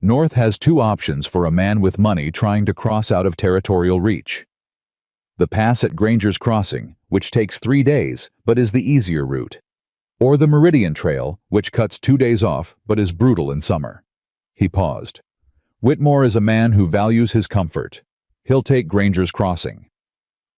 North has 2 options for a man with money trying to cross out of territorial reach. The pass at Granger's Crossing, which takes 3 days but is the easier route. Or the Meridian Trail, which cuts 2 days off but is brutal in summer. He paused. Whitmore is a man who values his comfort. He'll take Granger's Crossing.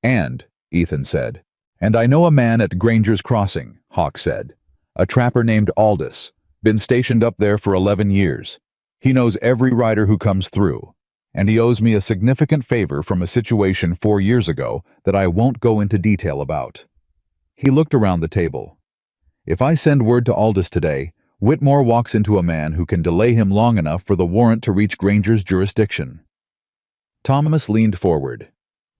And, Ethan said. And I know a man at Granger's Crossing, Hawk said. A trapper named Aldous. Been stationed up there for 11 years. He knows every rider who comes through. And he owes me a significant favor from a situation 4 years ago that I won't go into detail about. He looked around the table. If I send word to Aldous today, Whitmore walks into a man who can delay him long enough for the warrant to reach Granger's jurisdiction. Thomas leaned forward.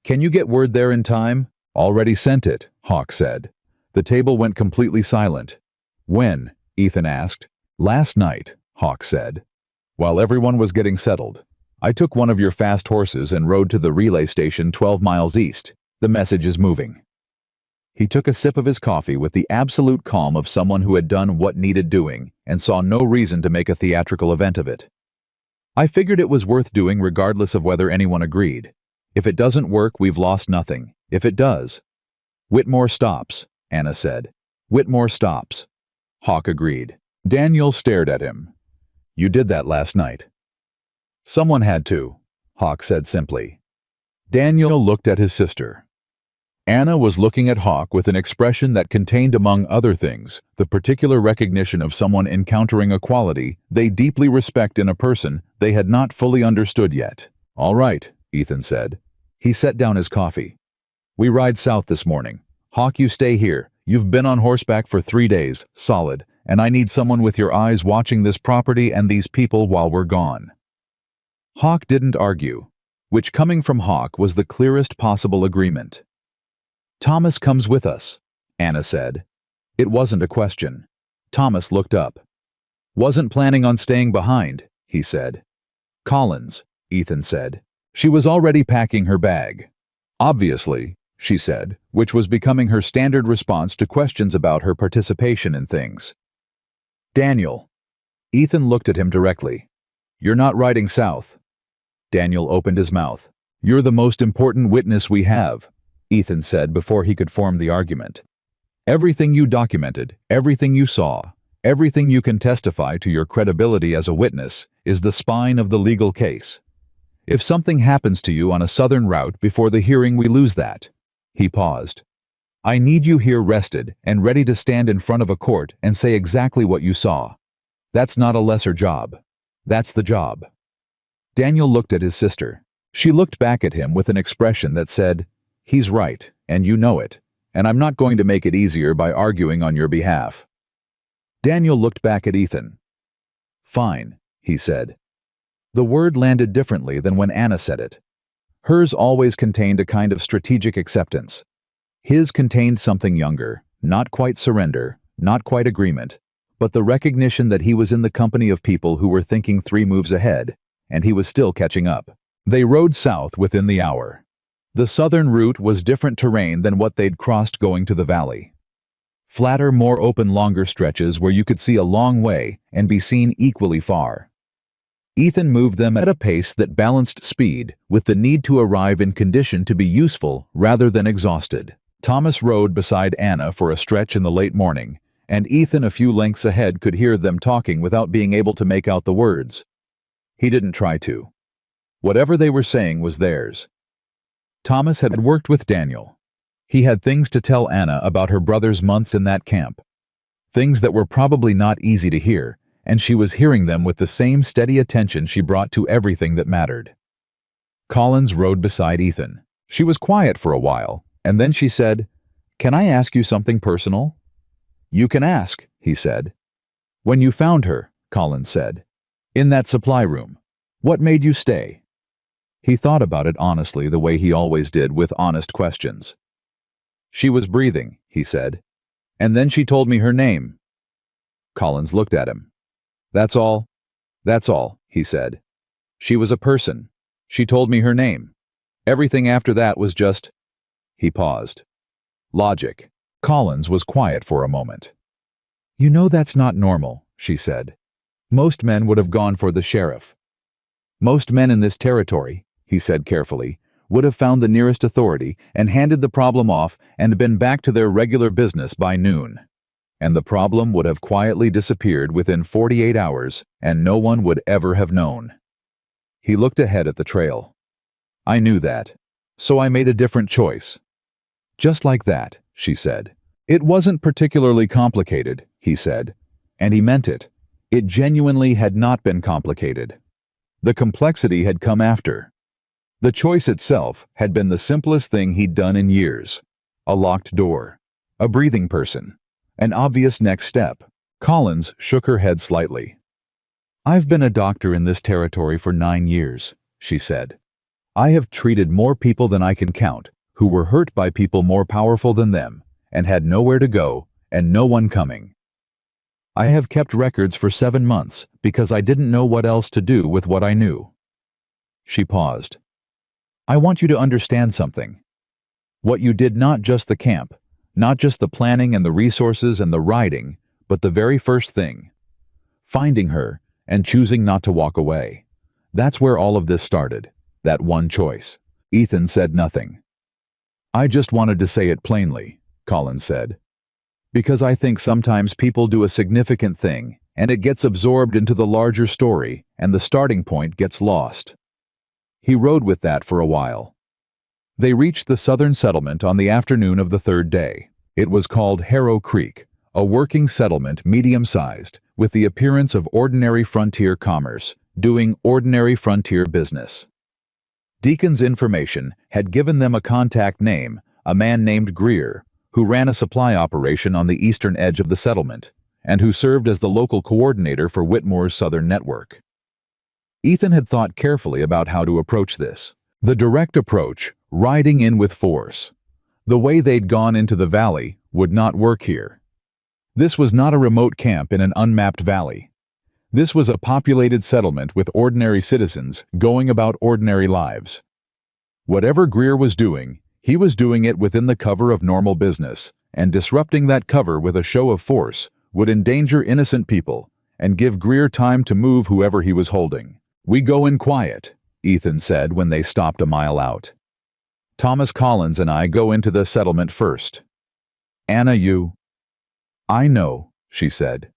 Can you get word there in time? Already sent it, Hawk said. The table went completely silent. When? Ethan asked. Last night, Hawk said. While everyone was getting settled. I took one of your fast horses and rode to the relay station 12 miles east. The message is moving. He took a sip of his coffee with the absolute calm of someone who had done what needed doing and saw no reason to make a theatrical event of it. I figured it was worth doing regardless of whether anyone agreed. If it doesn't work, we've lost nothing. If it does. Whitmore stops, Anna said. Whitmore stops. Hawk agreed. Daniel stared at him. You did that last night. Someone had to, Hawk said simply. Daniel looked at his sister. Anna was looking at Hawk with an expression that contained among other things the particular recognition of someone encountering a quality they deeply respect in a person they had not fully understood yet. All right, Ethan said. He set down his coffee. We ride south this morning. Hawk, you stay here. You've been on horseback for 3 days, solid, and I need someone with your eyes watching this property and these people while we're gone. Hawk didn't argue, which coming from Hawk was the clearest possible agreement. Thomas comes with us, Anna said. It wasn't a question. Thomas looked up. Wasn't planning on staying behind, he said. Collins, Ethan said. She was already packing her bag. Obviously, she said, which was becoming her standard response to questions about her participation in things. Daniel. Ethan looked at him directly. You're not riding south. Daniel opened his mouth. You're the most important witness we have, Ethan said before he could form the argument. Everything you documented, everything you saw, everything you can testify to your credibility as a witness is the spine of the legal case. If something happens to you on a southern route before the hearing, we lose that." He paused. "I need you here rested and ready to stand in front of a court and say exactly what you saw. That's not a lesser job. That's the job." Daniel looked at his sister. She looked back at him with an expression that said, "He's right, and you know it, and I'm not going to make it easier by arguing on your behalf." Daniel looked back at Ethan. "Fine," he said. The word landed differently than when Anna said it. Hers always contained a kind of strategic acceptance. His contained something younger, not quite surrender, not quite agreement, but the recognition that he was in the company of people who were thinking 3 moves ahead, and he was still catching up. They rode south within the hour. The southern route was different terrain than what they'd crossed going to the valley. Flatter, more open, longer stretches where you could see a long way and be seen equally far. Ethan moved them at a pace that balanced speed with the need to arrive in condition to be useful rather than exhausted. Thomas rode beside Anna for a stretch in the late morning, and Ethan a few lengths ahead could hear them talking without being able to make out the words. He didn't try to. Whatever they were saying was theirs. Thomas had worked with Daniel. He had things to tell Anna about her brother's months in that camp. Things that were probably not easy to hear, and she was hearing them with the same steady attention she brought to everything that mattered. Collins rode beside Ethan. She was quiet for a while, and then she said, "Can I ask you something personal?" "You can ask," he said. "When you found her," Collins said, "in that supply room, what made you stay?" He thought about it honestly, the way he always did with honest questions. "She was breathing," he said, "and then she told me her name." Collins looked at him. "That's all?" "That's all," he said. "She was a person. She told me her name. Everything after that was just—" He paused. "Logic." Collins was quiet for a moment. "You know that's not normal," she said. "Most men would have gone for the sheriff. Most men in this territory," he said carefully, "would have found the nearest authority and handed the problem off and been back to their regular business by noon. And the problem would have quietly disappeared within 48 hours, and no one would ever have known." He looked ahead at the trail. "I knew that, so I made a different choice." "Just like that," she said. "It wasn't particularly complicated," he said, and he meant it. It genuinely had not been complicated. The complexity had come after. The choice itself had been the simplest thing he'd done in years. A locked door. A breathing person. An obvious next step. Collins shook her head slightly. "I've been a doctor in this territory for 9 years," she said. "I have treated more people than I can count, who were hurt by people more powerful than them, and had nowhere to go, and no one coming. I have kept records for 7 months because I didn't know what else to do with what I knew." She paused. "I want you to understand something. What you did, not just the camp, not just the planning and the resources and the riding, but the very first thing. Finding her and choosing not to walk away. That's where all of this started, that one choice." Ethan said nothing. "I just wanted to say it plainly," Collins said. "Because I think sometimes people do a significant thing, and it gets absorbed into the larger story, and the starting point gets lost." He rode with that for a while. They reached the southern settlement on the afternoon of the 3rd day. It was called Harrow Creek, a working settlement medium-sized, with the appearance of ordinary frontier commerce, doing ordinary frontier business. Deacon's information had given them a contact name, a man named Greer, who ran a supply operation on the eastern edge of the settlement, and who served as the local coordinator for Whitmore's southern network. Ethan had thought carefully about how to approach this. The direct approach, riding in with force. The way they'd gone into the valley would not work here. This was not a remote camp in an unmapped valley. This was a populated settlement with ordinary citizens going about ordinary lives. Whatever Greer was doing, he was doing it within the cover of normal business, and disrupting that cover with a show of force would endanger innocent people and give Greer time to move whoever he was holding. "We go in quiet," Ethan said when they stopped a mile out. "Thomas Collins and I go into the settlement first." Anna, you... I know, she said.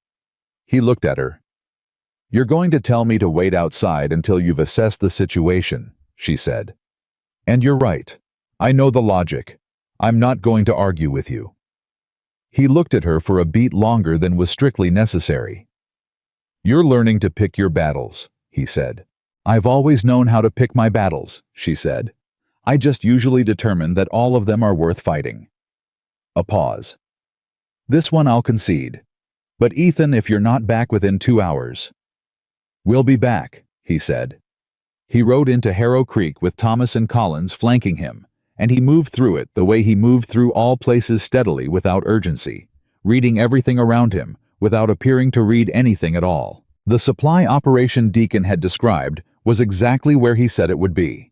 He looked at her. You're going to tell me to wait outside until you've assessed the situation, she said. And you're right. I know the logic. I'm not going to argue with you. He looked at her for a beat longer than was strictly necessary. You're learning to pick your battles, he said. I've always known how to pick my battles, she said. I just usually determine that all of them are worth fighting. A pause. This one I'll concede. But Ethan, if you're not back within 2 hours... We'll be back, he said. He rode into Harrow Creek with Thomas and Collins flanking him, and he moved through it the way he moved through all places steadily without urgency, reading everything around him without appearing to read anything at all. The supply operation Deacon had described was exactly where he said it would be.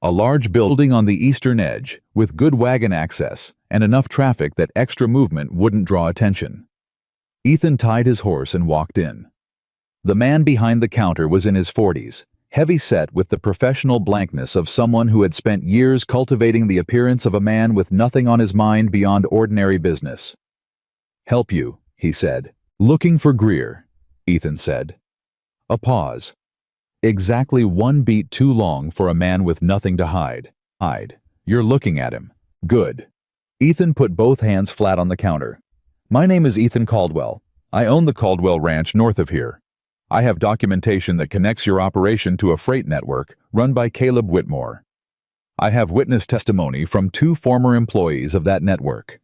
A large building on the eastern edge, with good wagon access and enough traffic that extra movement wouldn't draw attention. Ethan tied his horse and walked in. The man behind the counter was in his 40s, heavy-set with the professional blankness of someone who had spent years cultivating the appearance of a man with nothing on his mind beyond ordinary business. Help you, he said. Looking for Greer, Ethan said. A pause. Exactly 1 beat too long for a man with nothing to hide. You're looking at him. Good. Ethan put both hands flat on the counter. My name is Ethan Caldwell. I own the Caldwell Ranch north of here. I have documentation that connects your operation to a freight network run by Caleb Whitmore. I have witness testimony from 2 former employees of that network.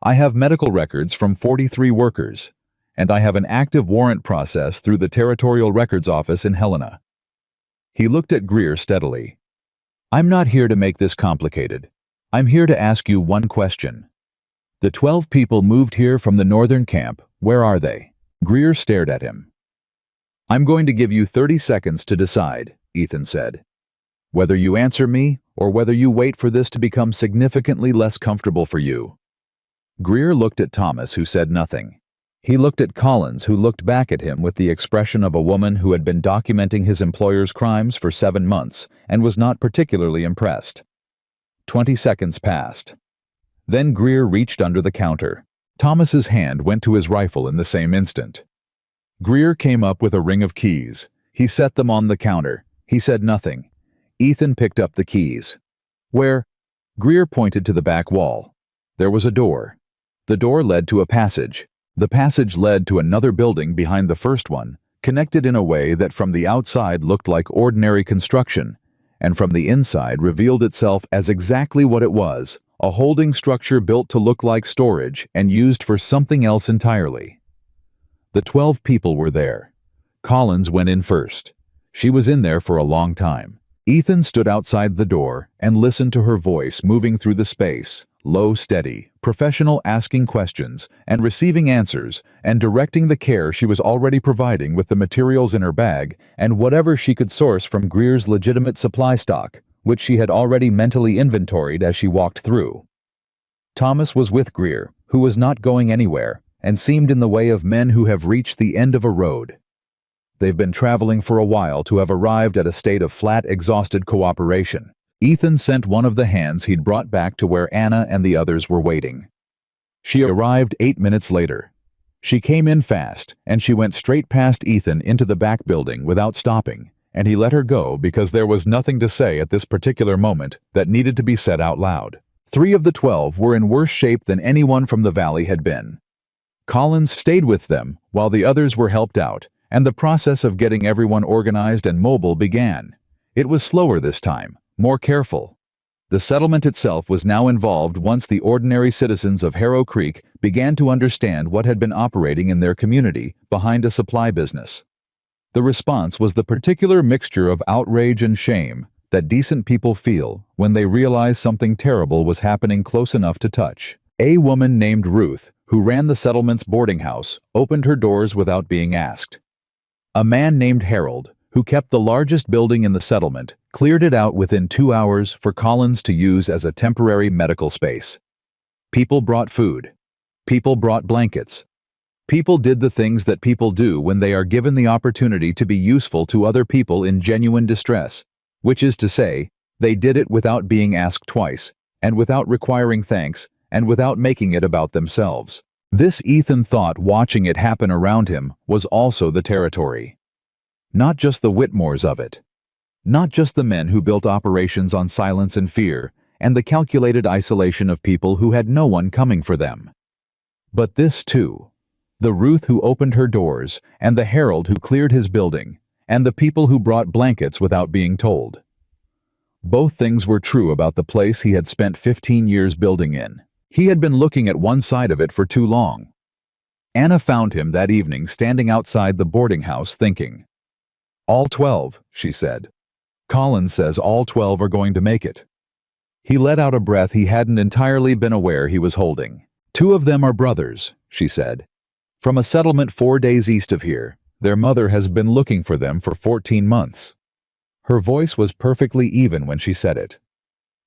I have medical records from 43 workers, and I have an active warrant process through the Territorial Records Office in Helena. He looked at Greer steadily. I'm not here to make this complicated. I'm here to ask you one question. The 12 people moved here from the northern camp, where are they? Greer stared at him. I'm going to give you 30 seconds to decide, Ethan said. Whether you answer me or whether you wait for this to become significantly less comfortable for you. Greer looked at Thomas, who said nothing. He looked at Collins, who looked back at him with the expression of a woman who had been documenting his employer's crimes for 7 months and was not particularly impressed. 20 seconds passed. Then Greer reached under the counter. Thomas's hand went to his rifle in the same instant. Greer came up with a ring of keys. He set them on the counter. He said nothing. Ethan picked up the keys. Where? Greer pointed to the back wall. There was a door. The door led to a passage. The passage led to another building behind the first one, connected in a way that from the outside looked like ordinary construction, and from the inside revealed itself as exactly what it was, a holding structure built to look like storage and used for something else entirely. The 12 people were there. Collins went in first. She was in there for a long time. Ethan stood outside the door and listened to her voice moving through the space, low, steady, professional, asking questions and receiving answers and directing the care she was already providing with the materials in her bag and whatever she could source from Greer's legitimate supply stock, which she had already mentally inventoried as she walked through. Thomas was with Greer, who was not going anywhere, and seemed in the way of men who have reached the end of a road. They've been traveling for a while to have arrived at a state of flat, exhausted cooperation. Ethan sent one of the hands he'd brought back to where Anna and the others were waiting. She arrived 8 minutes later. She came in fast, and she went straight past Ethan into the back building without stopping, and he let her go because there was nothing to say at this particular moment that needed to be said out loud. 3 of the 12 were in worse shape than anyone from the valley had been. Collins stayed with them while the others were helped out, and the process of getting everyone organized and mobile began. It was slower this time, more careful. The settlement itself was now involved once the ordinary citizens of Harrow Creek began to understand what had been operating in their community behind a supply business. The response was the particular mixture of outrage and shame that decent people feel when they realize something terrible was happening close enough to touch. A woman named Ruth, who ran the settlement's boarding house, opened her doors without being asked. A man named Harold, who kept the largest building in the settlement, cleared it out within 2 hours for Collins to use as a temporary medical space. People brought food. People brought blankets. People did the things that people do when they are given the opportunity to be useful to other people in genuine distress, which is to say, they did it without being asked twice, and without requiring thanks, and without making it about themselves. This Ethan thought, watching it happen around him, was also the territory. Not just the Whitmores of it. Not just the men who built operations on silence and fear, and the calculated isolation of people who had no one coming for them. But this too. The Ruth who opened her doors, and the Harold who cleared his building, and the people who brought blankets without being told. Both things were true about the place he had spent 15 years building in. He had been looking at one side of it for too long. Anna found him that evening standing outside the boarding house thinking. "All 12, she said. "Collins says all 12 are going to make it." He let out a breath he hadn't entirely been aware he was holding. "2 of them are brothers," she said. "From a settlement 4 days east of here. Their mother has been looking for them for 14 months. Her voice was perfectly even when she said it.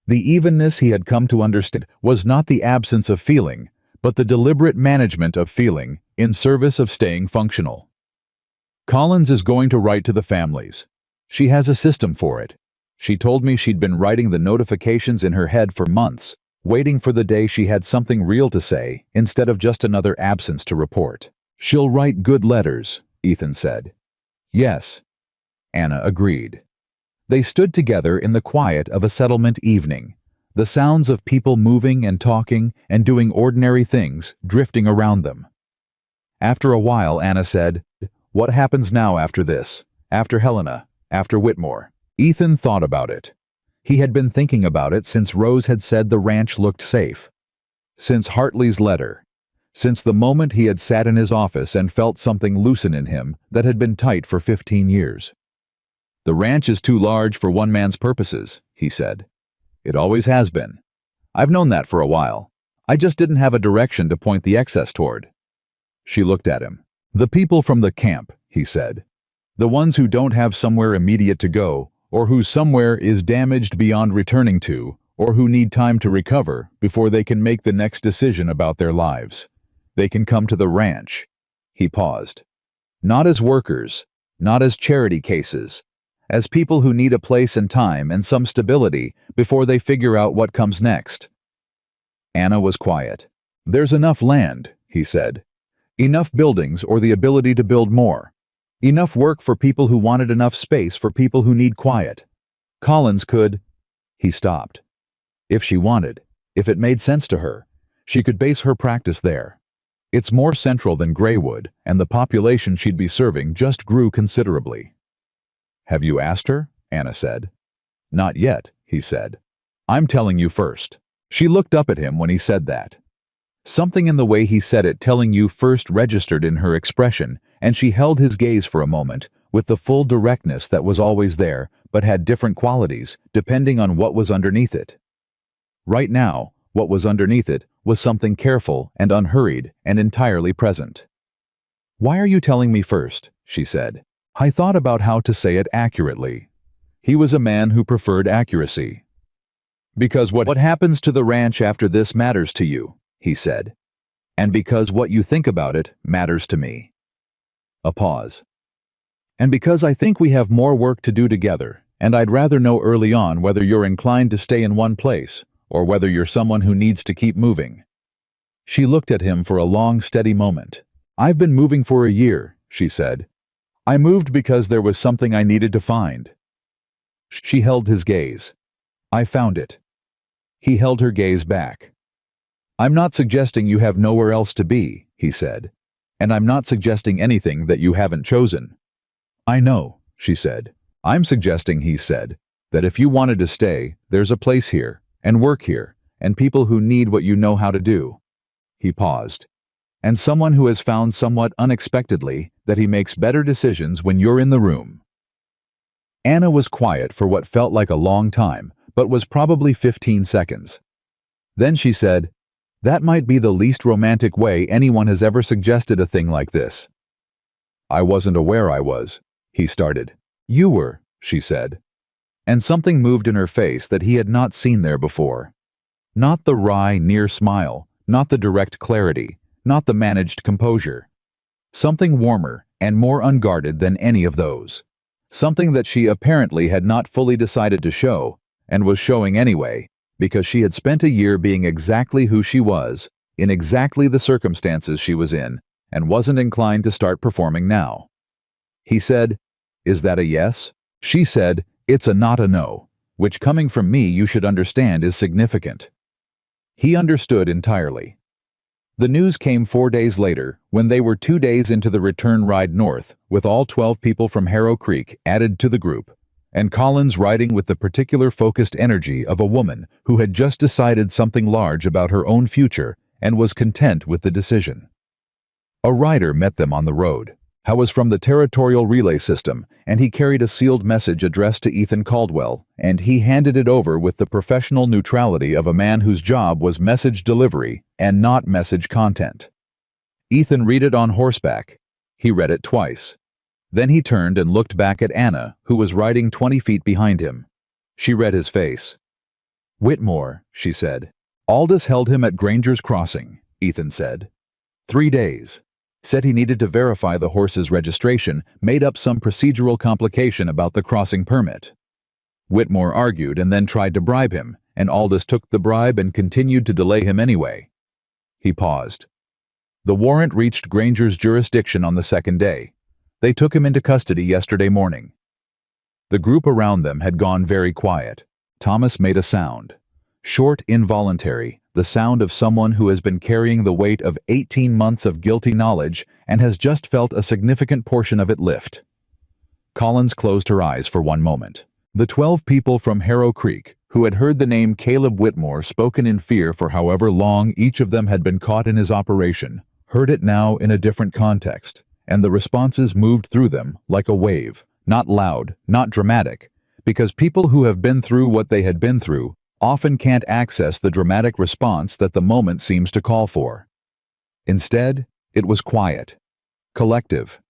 The evenness he had come to understand was not the absence of feeling, but the deliberate management of feeling in service of staying functional. "Collins is going to write to the families. She has a system for it. She told me she'd been writing the notifications in her head for months, waiting for the day she had something real to say instead of just another absence to report. She'll write good letters," Ethan said. "Yes," Anna agreed. They stood together in the quiet of a settlement evening, the sounds of people moving and talking and doing ordinary things drifting around them. After a while, Anna said, "What happens now after this? After Helena? After Whitmore?" Ethan thought about it. He had been thinking about it since Rose had said the ranch looked safe. Since Hartley's letter. Since the moment he had sat in his office and felt something loosen in him that had been tight for 15 years. "The ranch is too large for one man's purposes," he said. "It always has been. I've known that for a while. I just didn't have a direction to point the excess toward." She looked at him. "The people from the camp," he said. "The ones who don't have somewhere immediate to go, or whose somewhere is damaged beyond returning to, or who need time to recover before they can make the next decision about their lives. They can come to the ranch." He paused. "Not as workers, not as charity cases, as people who need a place and time and some stability before they figure out what comes next." Anna was quiet. "There's enough land," he said. "Enough buildings or the ability to build more. Enough work for people who wanted enough space for people who need quiet. Collins could—" He stopped. "If she wanted, if it made sense to her, she could base her practice there. It's more central than Graywood, and the population she'd be serving just grew considerably." "Have you asked her?" Anna said. "Not yet," he said. "I'm telling you first." She looked up at him when he said that. Something in the way he said it, "telling you first," registered in her expression, and she held his gaze for a moment, with the full directness that was always there, but had different qualities, depending on what was underneath it. Right now, what was underneath it was something careful and unhurried and entirely present. "Why are you telling me first?" she said. I thought about how to say it accurately. He was a man who preferred accuracy. "Because what happens to the ranch after this matters to you," he said. "And because what you think about it matters to me." A pause. "And because I think we have more work to do together, and I'd rather know early on whether you're inclined to stay in one place, or whether you're someone who needs to keep moving." She looked at him for a long, steady moment. "I've been moving for a year," she said. "I moved because there was something I needed to find." She held his gaze. "I found it." He held her gaze back. "I'm not suggesting you have nowhere else to be," he said. "And I'm not suggesting anything that you haven't chosen." "I know," she said. "I'm suggesting," he said, "that if you wanted to stay, there's a place here, and work here, and people who need what you know how to do." He paused. "And someone who has found somewhat unexpectedly that he makes better decisions when you're in the room." Anna was quiet for what felt like a long time, but was probably 15 seconds. Then she said, "That might be the least romantic way anyone has ever suggested a thing like this." "I wasn't aware I was," he started. "You were," she said. And something moved in her face that he had not seen there before. Not the wry, near smile, not the direct clarity, not the managed composure. Something warmer and more unguarded than any of those. Something that she apparently had not fully decided to show, and was showing anyway, because she had spent a year being exactly who she was, in exactly the circumstances she was in, and wasn't inclined to start performing now. He said, "Is that a yes?" She said, "It's a not a no, which coming from me you should understand is significant." He understood entirely. The news came 4 days later, when they were 2 days into the return ride north, with all 12 people from Harrow Creek added to the group, and Collins riding with the particular focused energy of a woman who had just decided something large about her own future and was content with the decision. A rider met them on the road. He was from the territorial relay system, and he carried a sealed message addressed to Ethan Caldwell, and he handed it over with the professional neutrality of a man whose job was message delivery and not message content. Ethan read it on horseback. He read it twice. Then he turned and looked back at Anna, who was riding 20 feet behind him. She read his face. "Whitmore," she said. "Aldous held him at Granger's Crossing," Ethan said. 3 days. Said he needed to verify the horse's registration, made up some procedural complication about the crossing permit. Whitmore argued and then tried to bribe him, and Aldous took the bribe and continued to delay him anyway. He paused. The warrant reached Granger's jurisdiction on the second day. They took him into custody yesterday morning. The group around them had gone very quiet. Thomas made a sound. Short, involuntary, the sound of someone who has been carrying the weight of 18 months of guilty knowledge and has just felt a significant portion of it lift. Collins closed her eyes for one moment. The 12 people from Harrow Creek, who had heard the name Caleb Whitmore spoken in fear for however long each of them had been caught in his operation, heard it now in a different context, and the responses moved through them like a wave, not loud, not dramatic, because people who have been through what they had been through often can't access the dramatic response that the moment seems to call for. Instead, it was quiet, collective.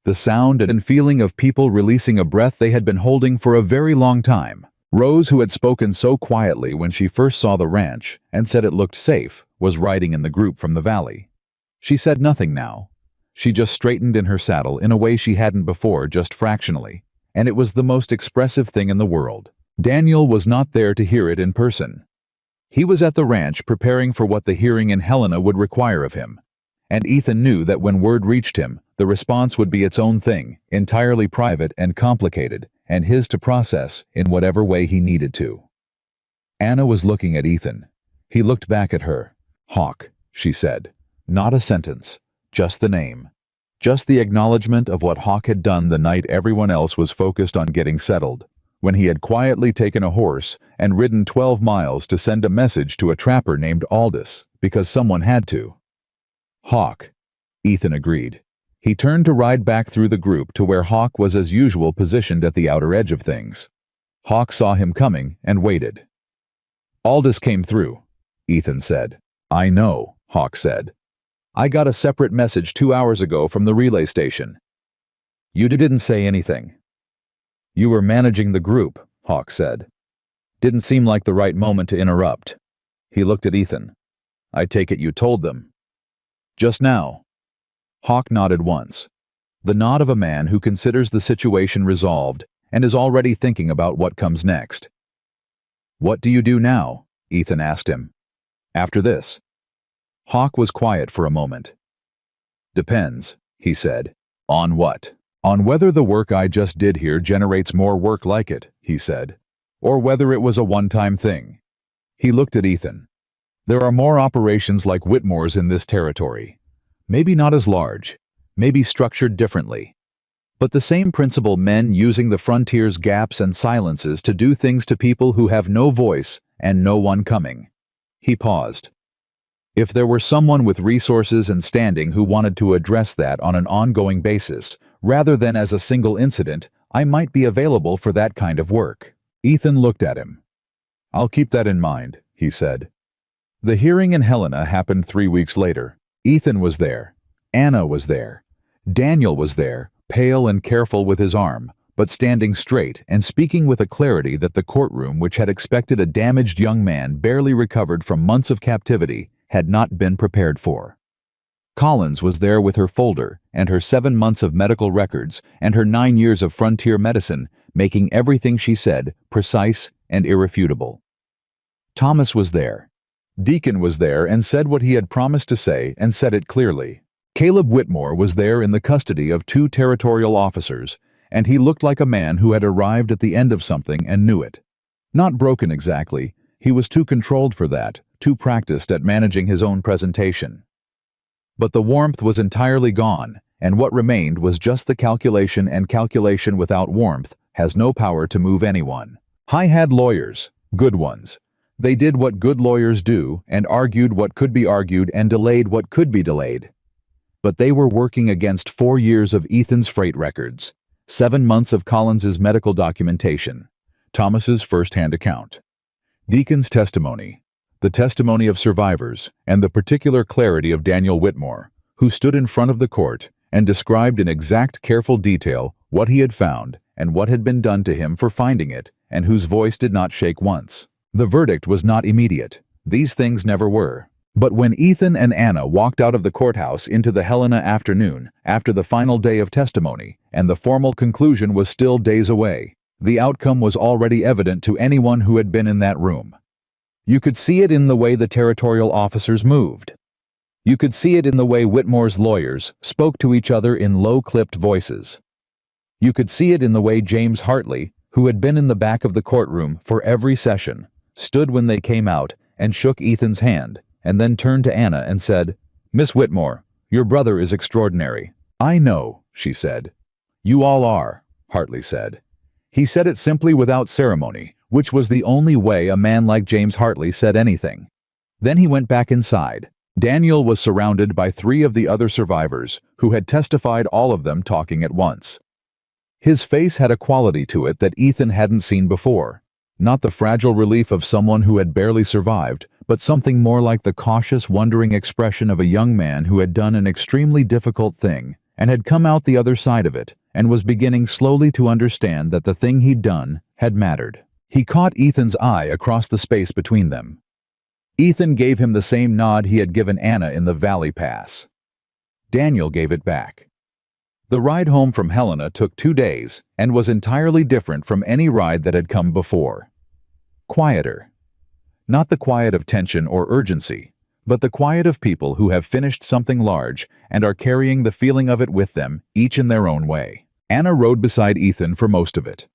The sound and feeling of people releasing a breath they had been holding for a very long time. Rose, who had spoken so quietly when she first saw the ranch and said it looked safe, was riding in the group from the valley. She said nothing now. She just straightened in her saddle in a way she hadn't before, just fractionally, and it was the most expressive thing in the world. Daniel was not there to hear it in person. He was at the ranch preparing for what the hearing in Helena would require of him, and Ethan knew that when word reached him, the response would be its own thing, entirely private and complicated, and his to process in whatever way he needed to. Anna was looking at Ethan. He looked back at her. "Hawk," she said. Not a sentence, just the name. Just the acknowledgement of what Hawk had done the night everyone else was focused on getting settled, when he had quietly taken a horse and ridden 12 miles to send a message to a trapper named Aldous, because someone had to. "Hawk," Ethan agreed. He turned to ride back through the group to where Hawk was as usual positioned at the outer edge of things. Hawk saw him coming and waited. "Aldous came through," Ethan said. "I know," Hawk said. "I got a separate message 2 hours ago from the relay station." "You didn't say anything." "You were managing the group," Hawk said. "Didn't seem like the right moment to interrupt." He looked at Ethan. "I take it you told them." "Just now." Hawk nodded once. The nod of a man who considers the situation resolved and is already thinking about what comes next. "What do you do now?" Ethan asked him. "After this?" Hawk was quiet for a moment. "Depends," he said. "On what?" "On whether the work I just did here generates more work like it," he said, "or whether it was a one-time thing." He looked at Ethan. "There are more operations like Whitmore's in this territory. Maybe not as large, maybe structured differently. But the same principle, men using the frontier's gaps and silences to do things to people who have no voice and no one coming." He paused. "If there were someone with resources and standing who wanted to address that on an ongoing basis, rather than as a single incident, I might be available for that kind of work." Ethan looked at him. "I'll keep that in mind," he said. The hearing in Helena happened 3 weeks later. Ethan was there. Anna was there. Daniel was there, pale and careful with his arm, but standing straight and speaking with a clarity that the courtroom, which had expected a damaged young man barely recovered from months of captivity, had not been prepared for. Collins was there with her folder and her 7 months of medical records and her 9 years of frontier medicine, making everything she said precise and irrefutable. Thomas was there. Deacon was there and said what he had promised to say and said it clearly. Caleb Whitmore was there in the custody of 2 territorial officers, and he looked like a man who had arrived at the end of something and knew it. Not broken exactly, he was too controlled for that, too practiced at managing his own presentation. But the warmth was entirely gone, and what remained was just the calculation, and calculation without warmth has no power to move anyone. I had lawyers, good ones. They did what good lawyers do and argued what could be argued and delayed what could be delayed. But they were working against 4 years of Ethan's freight records, 7 months of Collins's medical documentation, Thomas's first-hand account, Deacon's testimony, the testimony of survivors, and the particular clarity of Daniel Whitmore, who stood in front of the court and described in exact careful detail what he had found and what had been done to him for finding it, and whose voice did not shake once. The verdict was not immediate. These things never were. But when Ethan and Anna walked out of the courthouse into the Helena afternoon, after the final day of testimony, and the formal conclusion was still days away, the outcome was already evident to anyone who had been in that room. You could see it in the way the territorial officers moved. You could see it in the way Whitmore's lawyers spoke to each other in low-clipped voices. You could see it in the way James Hartley, who had been in the back of the courtroom for every session, stood when they came out and shook Ethan's hand, and then turned to Anna and said, "Miss Whitmore, your brother is extraordinary." "I know," she said. "You all are," Hartley said. He said it simply without ceremony, which was the only way a man like James Hartley said anything. Then he went back inside. Daniel was surrounded by 3 of the other survivors, who had testified, all of them talking at once. His face had a quality to it that Ethan hadn't seen before. Not the fragile relief of someone who had barely survived, but something more like the cautious, wondering expression of a young man who had done an extremely difficult thing and had come out the other side of it and was beginning slowly to understand that the thing he'd done had mattered. He caught Ethan's eye across the space between them. Ethan gave him the same nod he had given Anna in the Valley Pass. Daniel gave it back. The ride home from Helena took 2 days and was entirely different from any ride that had come before. Quieter. Not the quiet of tension or urgency, but the quiet of people who have finished something large and are carrying the feeling of it with them, each in their own way. Anna rode beside Ethan for most of it.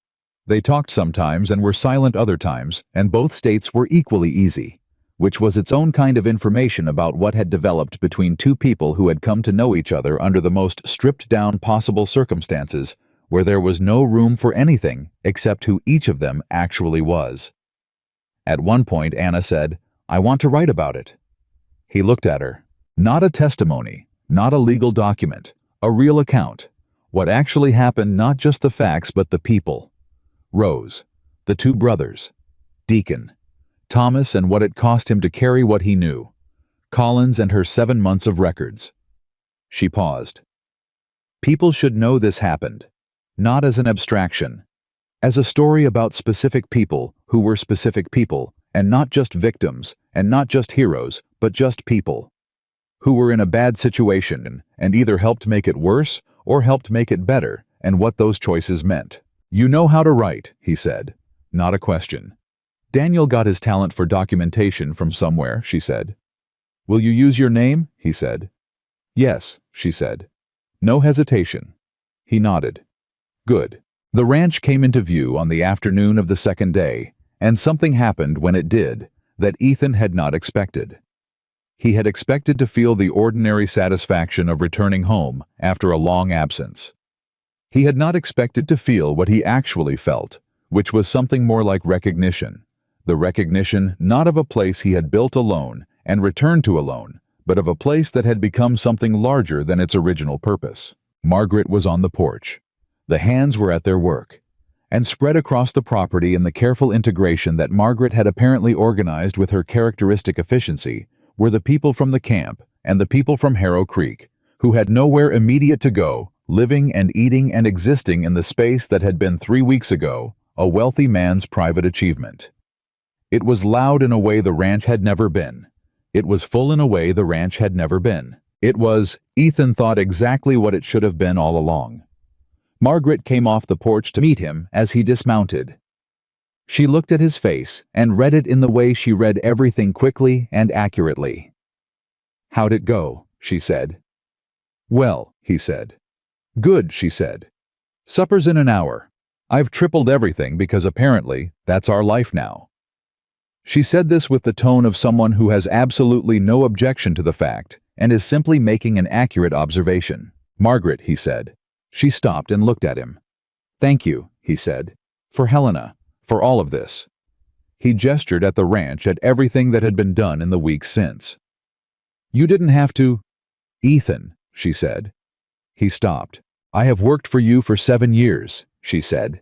They talked sometimes and were silent other times, and both states were equally easy, which was its own kind of information about what had developed between 2 people who had come to know each other under the most stripped-down possible circumstances, where there was no room for anything except who each of them actually was. At one point Anna said, "I want to write about it." He looked at her. Not a testimony, not a legal document, a real account. What actually happened, not just the facts but the people. Rose, the 2 brothers, Deacon, Thomas, and what it cost him to carry what he knew, Collins and her 7 months of records. She paused. People should know this happened, not as an abstraction, as a story about specific people who were specific people, and not just victims, and not just heroes, but just people, who were in a bad situation and either helped make it worse or helped make it better, and what those choices meant. "You know how to write," he said. Not a question. "Daniel got his talent for documentation from somewhere," she said. "Will you use your name?" he said. "Yes," she said. No hesitation. He nodded. "Good." The ranch came into view on the afternoon of the second day, and something happened when it did that Ethan had not expected. He had expected to feel the ordinary satisfaction of returning home after a long absence. He had not expected to feel what he actually felt, which was something more like recognition. The recognition not of a place he had built alone and returned to alone, but of a place that had become something larger than its original purpose. Margaret was on the porch. The hands were at their work, and spread across the property in the careful integration that Margaret had apparently organized with her characteristic efficiency were the people from the camp and the people from Harrow Creek, who had nowhere immediate to go, living and eating and existing in the space that had been 3 weeks ago a wealthy man's private achievement. It was loud in a way the ranch had never been. It was full in a way the ranch had never been. It was, Ethan thought, exactly what it should have been all along. Margaret came off the porch to meet him as he dismounted. She looked at his face and read it in the way she read everything quickly and accurately. "How'd it go?" she said. "Well," he said. "Good," she said. "Supper's in an hour. I've tripled everything because apparently that's our life now." She said this with the tone of someone who has absolutely no objection to the fact and is simply making an accurate observation. "Margaret," he said. She stopped and looked at him. "Thank you," he said, "for Helena, for all of this." He gestured at the ranch, at everything that had been done in the weeks since. "You didn't have to—" "Ethan," she said. He stopped. "I have worked for you for 7 years," she said.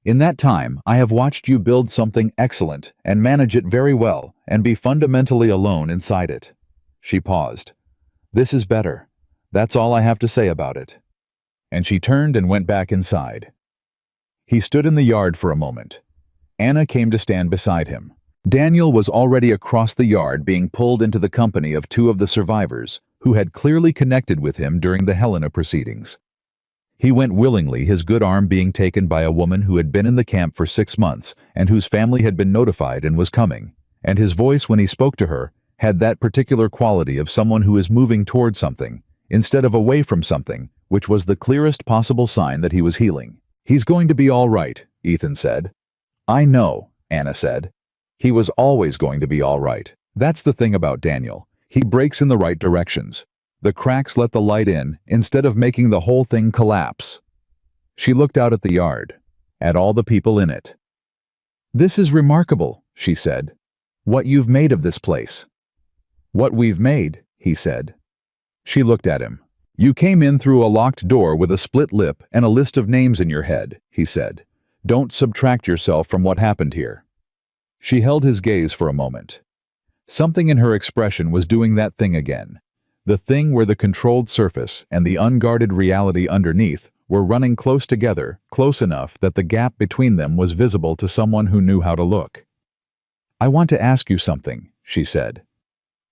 "In that time, I have watched you build something excellent and manage it very well and be fundamentally alone inside it." She paused. "This is better. That's all I have to say about it." And she turned and went back inside. He stood in the yard for a moment. Anna came to stand beside him. Daniel was already across the yard, being pulled into the company of 2 of the survivors, who had clearly connected with him during the Helena proceedings. He went willingly, his good arm being taken by a woman who had been in the camp for 6 months and whose family had been notified and was coming, and his voice when he spoke to her had that particular quality of someone who is moving toward something, instead of away from something, which was the clearest possible sign that he was healing. "He's going to be all right," Ethan said. "I know," Anna said. "He was always going to be all right. That's the thing about Daniel. He breaks in the right directions. The cracks let the light in instead of making the whole thing collapse." She looked out at the yard, at all the people in it. "This is remarkable," she said. "What you've made of this place." "What we've made," he said. She looked at him. "You came in through a locked door with a split lip and a list of names in your head," he said. "Don't subtract yourself from what happened here." She held his gaze for a moment. Something in her expression was doing that thing again. The thing where the controlled surface and the unguarded reality underneath were running close together, close enough that the gap between them was visible to someone who knew how to look. "I want to ask you something," she said.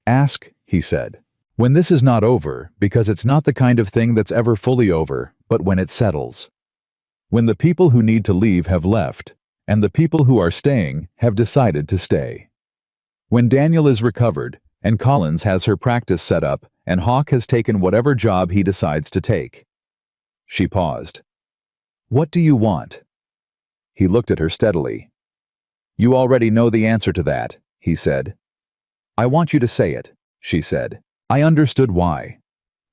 "Ask," he said. "When this is not over, because it's not the kind of thing that's ever fully over, but when it settles. When the people who need to leave have left, and the people who are staying have decided to stay. When Daniel is recovered, and Collins has her practice set up, and Hawk has taken whatever job he decides to take." She paused. "What do you want?" He looked at her steadily. "You already know the answer to that," he said. "I want you to say it," she said. I understood why.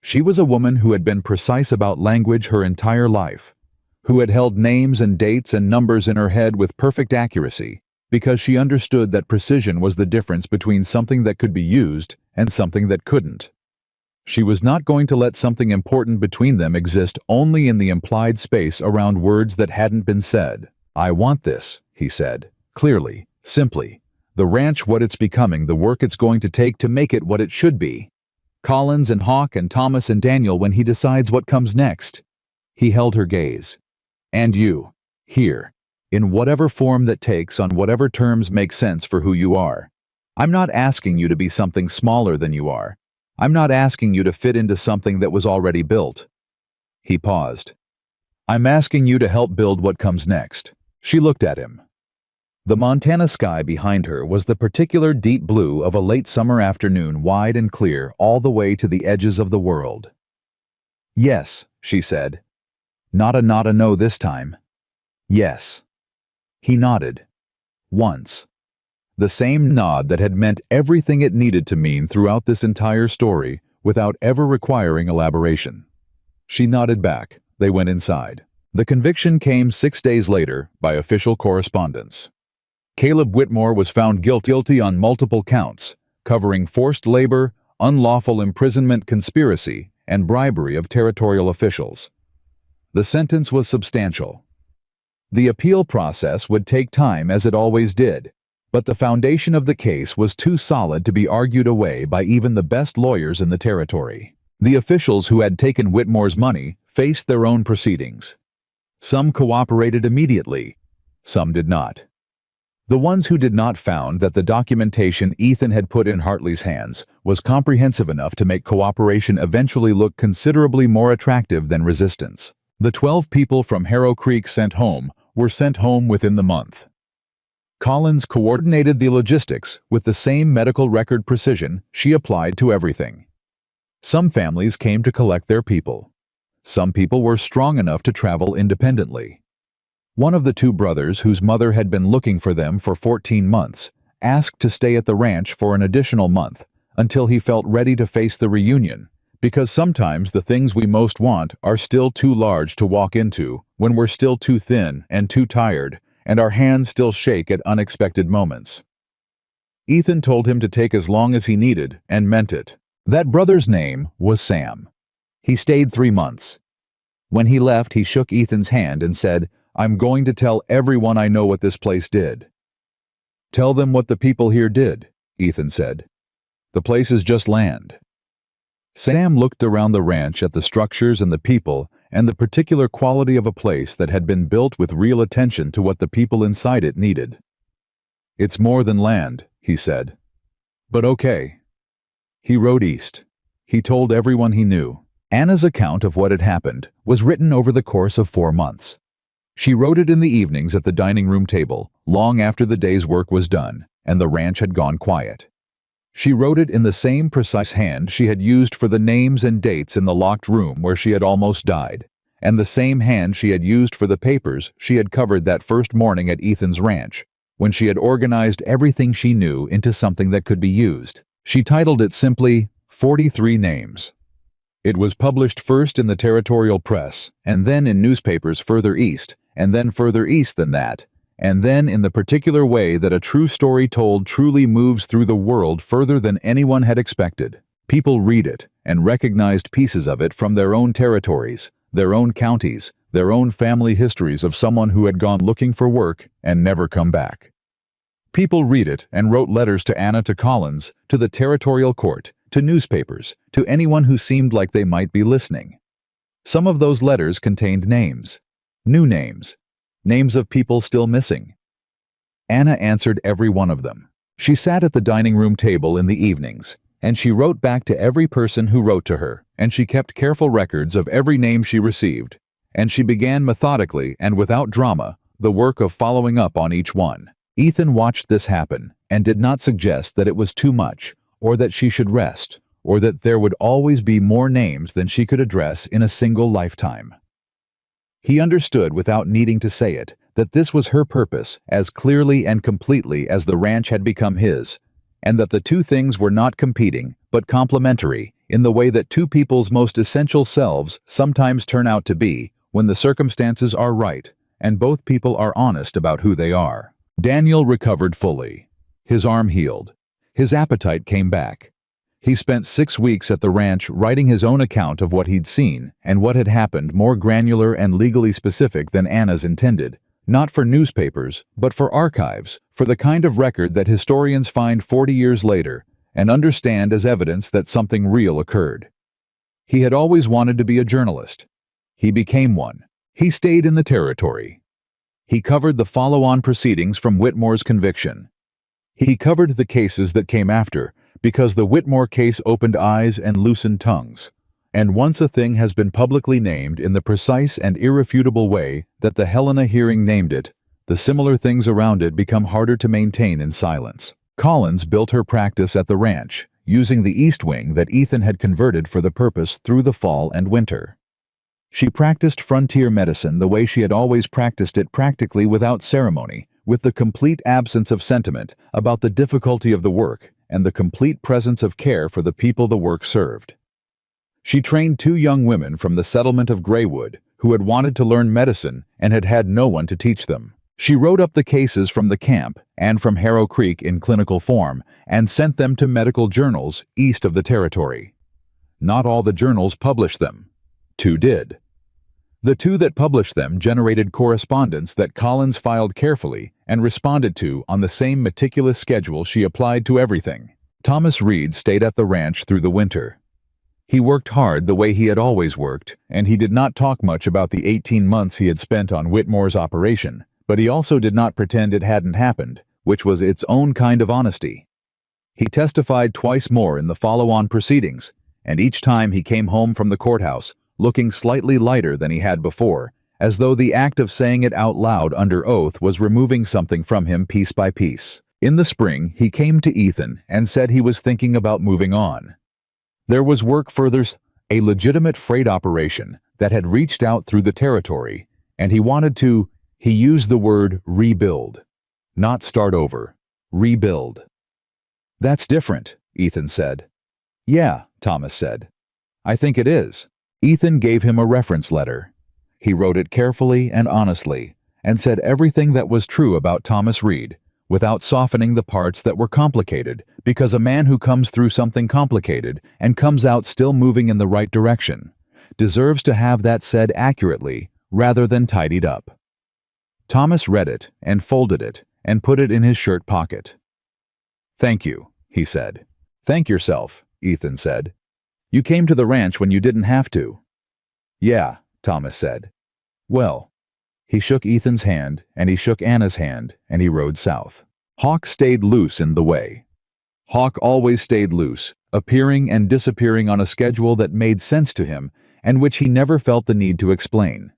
She was a woman who had been precise about language her entire life, who had held names and dates and numbers in her head with perfect accuracy, because she understood that precision was the difference between something that could be used and something that couldn't. She was not going to let something important between them exist only in the implied space around words that hadn't been said. "I want this," he said, clearly, simply. "The ranch what it's becoming, the work it's going to take to make it what it should be. Collins and Hawk and Thomas and Daniel when he decides what comes next." He held her gaze. "And you, here, in whatever form that takes, on whatever terms make sense for who you are. I'm not asking you to be something smaller than you are. I'm not asking you to fit into something that was already built." He paused. "I'm asking you to help build what comes next." She looked at him. The Montana sky behind her was the particular deep blue of a late summer afternoon, wide and clear all the way to the edges of the world. "Yes," she said. Not a no this time. "Yes." He nodded. Once. The same nod that had meant everything it needed to mean throughout this entire story, without ever requiring elaboration. She nodded back. They went inside. The conviction came 6 days later by official correspondence. Caleb Whitmore was found guilty on multiple counts, covering forced labor, unlawful imprisonment, conspiracy, and bribery of territorial officials. The sentence was substantial. The appeal process would take time, as it always did, but the foundation of the case was too solid to be argued away by even the best lawyers in the territory. The officials who had taken Whitmore's money faced their own proceedings. Some cooperated immediately, some did not. The ones who did not found that the documentation Ethan had put in Hartley's hands was comprehensive enough to make cooperation eventually look considerably more attractive than resistance. The 12 people from Harrow Creek were sent home within the month. Collins coordinated the logistics with the same medical record precision she applied to everything. Some families came to collect their people. Some people were strong enough to travel independently. One of the two brothers, whose mother had been looking for them for 14 months, asked to stay at the ranch for an additional month until he felt ready to face the reunion, because sometimes the things we most want are still too large to walk into when we're still too thin and too tired, and our hands still shake at unexpected moments. Ethan told him to take as long as he needed, and meant it. That brother's name was Sam. He stayed 3 months. When he left, he shook Ethan's hand and said, "I'm going to tell everyone I know what this place did." "Tell them what the people here did," Ethan said. "The place is just land." Sam looked around the ranch at the structures and the people and the particular quality of a place that had been built with real attention to what the people inside it needed. "It's more than land," he said. "But okay." He rode east. He told everyone he knew. Anna's account of what had happened was written over the course of 4 months. She wrote it in the evenings at the dining room table, long after the day's work was done and the ranch had gone quiet. She wrote it in the same precise hand she had used for the names and dates in the locked room where she had almost died, and the same hand she had used for the papers she had covered that first morning at Ethan's ranch, when she had organized everything she knew into something that could be used. She titled it simply, 43 Names. It was published first in the territorial press, and then in newspapers further east, and then further east than that, and then in the particular way that a true story told truly moves through the world further than anyone had expected. People read it and recognized pieces of it from their own territories, their own counties, their own family histories of someone who had gone looking for work and never come back. People read it and wrote letters to Anna, to Collins, to the territorial court, to newspapers, to anyone who seemed like they might be listening. Some of those letters contained names, new names, names of people still missing. Anna answered every one of them. She sat at the dining room table in the evenings, and she wrote back to every person who wrote to her, and she kept careful records of every name she received, and she began methodically and without drama the work of following up on each one. Ethan watched this happen and did not suggest that it was too much, or that she should rest, or that there would always be more names than she could address in a single lifetime. He understood without needing to say it that this was her purpose as clearly and completely as the ranch had become his, and that the two things were not competing but complementary in the way that two people's most essential selves sometimes turn out to be when the circumstances are right and both people are honest about who they are. Daniel recovered fully. His arm healed. His appetite came back. He spent 6 weeks at the ranch writing his own account of what he'd seen and what had happened, more granular and legally specific than Anna's intended, not for newspapers, but for archives, for the kind of record that historians find 40 years later and understand as evidence that something real occurred. He had always wanted to be a journalist. He became one. He stayed in the territory. He covered the follow-on proceedings from Whitmore's conviction. He covered the cases that came after, because the Whitmore case opened eyes and loosened tongues. And once a thing has been publicly named in the precise and irrefutable way that the Helena hearing named it, the similar things around it become harder to maintain in silence. Collins built her practice at the ranch, using the east wing that Ethan had converted for the purpose through the fall and winter. She practiced frontier medicine the way she had always practiced it, practically without ceremony, with the complete absence of sentiment about the difficulty of the work and the complete presence of care for the people the work served. She trained 2 young women from the settlement of Graywood who had wanted to learn medicine and had had no one to teach them. She wrote up the cases from the camp and from Harrow Creek in clinical form and sent them to medical journals east of the territory. Not all the journals published them. 2 did. The 2 that published them generated correspondence that Collins filed carefully and responded to on the same meticulous schedule she applied to everything. Thomas Reed stayed at the ranch through the winter. He worked hard the way he had always worked, and he did not talk much about the 18 months he had spent on Whitmore's operation, but he also did not pretend it hadn't happened, which was its own kind of honesty. He testified twice more in the follow-on proceedings, and each time he came home from the courthouse looking slightly lighter than he had before, as though the act of saying it out loud under oath was removing something from him piece by piece. In the spring, he came to Ethan and said he was thinking about moving on. There was work further, a legitimate freight operation that had reached out through the territory, and he wanted to, he used the word rebuild. Not start over. Rebuild. That's different, Ethan said. Yeah, Thomas said. I think it is. Ethan gave him a reference letter. He wrote it carefully and honestly, and said everything that was true about Thomas Reed, without softening the parts that were complicated, because a man who comes through something complicated and comes out still moving in the right direction deserves to have that said accurately rather than tidied up. Thomas read it and folded it and put it in his shirt pocket. Thank you, he said. Thank yourself, Ethan said. You came to the ranch when you didn't have to. Yeah, Thomas said. Well. He shook Ethan's hand, and he shook Anna's hand, and he rode south. Hawk stayed loose in the way. Hawk always stayed loose, appearing and disappearing on a schedule that made sense to him and which he never felt the need to explain.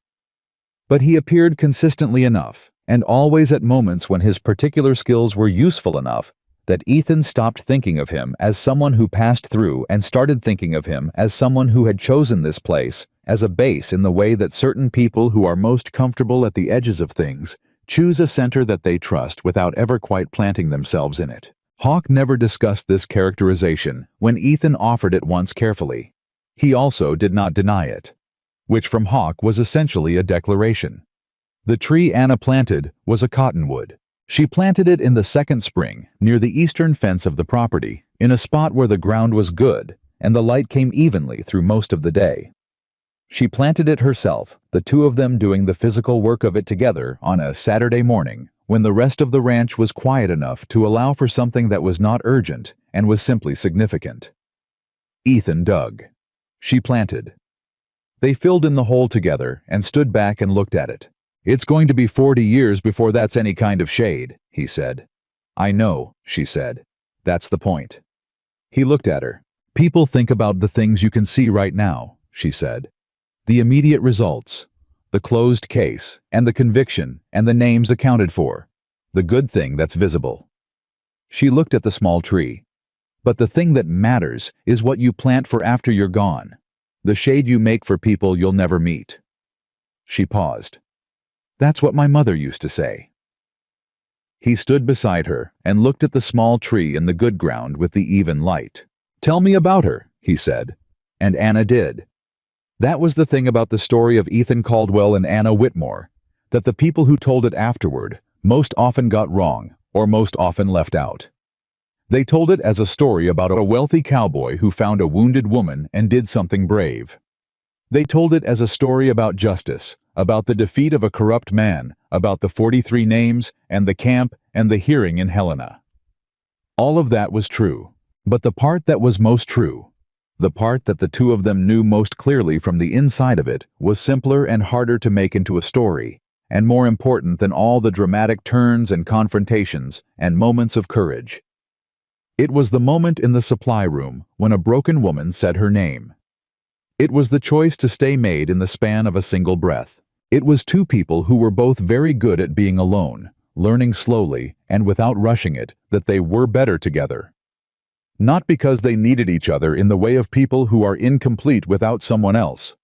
But he appeared consistently enough, and always at moments when his particular skills were useful enough, that Ethan stopped thinking of him as someone who passed through and started thinking of him as someone who had chosen this place as a base in the way that certain people who are most comfortable at the edges of things choose a center that they trust without ever quite planting themselves in it. Hawk never discussed this characterization when Ethan offered it once carefully. He also did not deny it, which from Hawk was essentially a declaration. The tree Anna planted was a cottonwood. She planted it in the second spring, near the eastern fence of the property, in a spot where the ground was good, and the light came evenly through most of the day. She planted it herself, the two of them doing the physical work of it together on a Saturday morning, when the rest of the ranch was quiet enough to allow for something that was not urgent and was simply significant. Ethan dug. She planted. They filled in the hole together and stood back and looked at it. It's going to be 40 years before that's any kind of shade, he said. I know, she said. That's the point. He looked at her. People think about the things you can see right now, she said. The immediate results, the closed case, and the conviction, and the names accounted for. The good thing that's visible. She looked at the small tree. But the thing that matters is what you plant for after you're gone. The shade you make for people you'll never meet. She paused. That's what my mother used to say. He stood beside her and looked at the small tree in the good ground with the even light. Tell me about her, he said. And Anna did. That was the thing about the story of Ethan Caldwell and Anna Whitmore, that the people who told it afterward most often got wrong or most often left out. They told it as a story about a wealthy cowboy who found a wounded woman and did something brave. They told it as a story about justice, about the defeat of a corrupt man, about the 43 names and the camp and the hearing in Helena. All of that was true, but the part that was most true, the part that the two of them knew most clearly from the inside of it, was simpler and harder to make into a story, and more important than all the dramatic turns and confrontations and moments of courage. It was the moment in the supply room when a broken woman said her name. It was the choice to stay made in the span of a single breath. It was two people who were both very good at being alone, learning slowly and without rushing it that they were better together. Not because they needed each other in the way of people who are incomplete without someone else,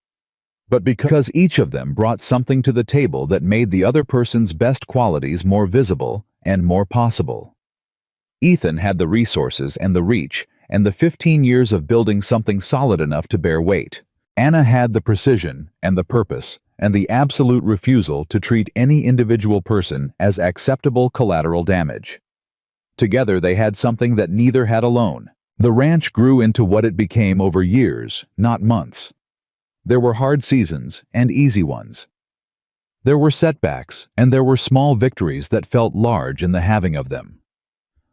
but because each of them brought something to the table that made the other person's best qualities more visible and more possible. Ethan had the resources and the reach and the 15 years of building something solid enough to bear weight. Anna had the precision and the purpose and the absolute refusal to treat any individual person as acceptable collateral damage. Together they had something that neither had alone. The ranch grew into what it became over years, not months. There were hard seasons and easy ones. There were setbacks, and there were small victories that felt large in the having of them.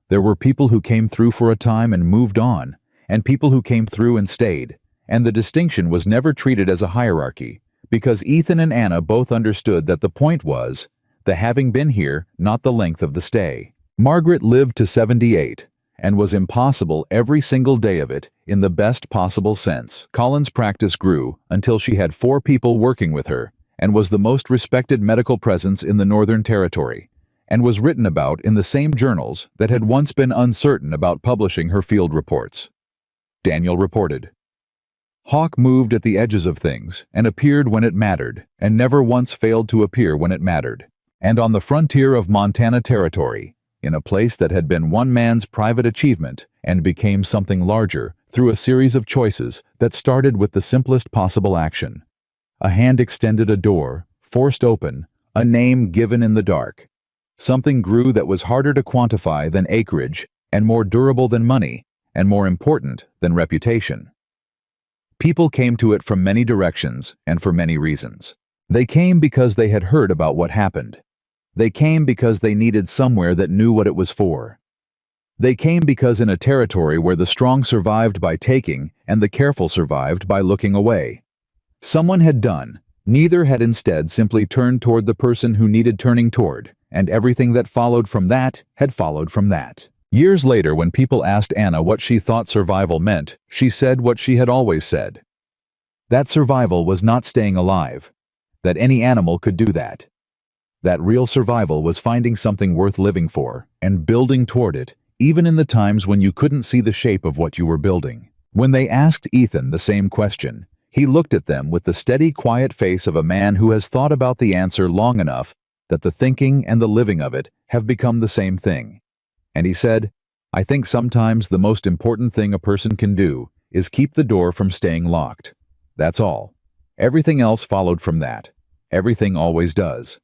There were people who came through for a time and moved on, and people who came through and stayed, and the distinction was never treated as a hierarchy, because Ethan and Anna both understood that the point was the having been here, not the length of the stay. Margaret lived to 78, and was impossible every single day of it in the best possible sense. Colin's practice grew until she had 4 people working with her, and was the most respected medical presence in the Northern Territory, and was written about in the same journals that had once been uncertain about publishing her field reports. Daniel reported, "Hawk moved at the edges of things and appeared when it mattered, and never once failed to appear when it mattered. And on the frontier of Montana Territory, in a place that had been one man's private achievement and became something larger through a series of choices that started with the simplest possible action. A hand extended a door, forced open, a name given in the dark. Something grew that was harder to quantify than acreage, and more durable than money, and more important than reputation. People came to it from many directions and for many reasons. They came because they had heard about what happened. They came because they needed somewhere that knew what it was for. They came because in a territory where the strong survived by taking and the careful survived by looking away. Someone had done, neither had instead simply turned toward the person who needed turning toward, and everything that followed from that had followed from that. Years later, when people asked Anna what she thought survival meant, she said what she had always said. That survival was not staying alive, that any animal could do that. That real survival was finding something worth living for and building toward it, even in the times when you couldn't see the shape of what you were building. When they asked Ethan the same question, he looked at them with the steady, quiet face of a man who has thought about the answer long enough that the thinking and the living of it have become the same thing. And he said, "I think sometimes the most important thing a person can do is keep the door from staying locked. That's all. Everything else followed from that. Everything always does."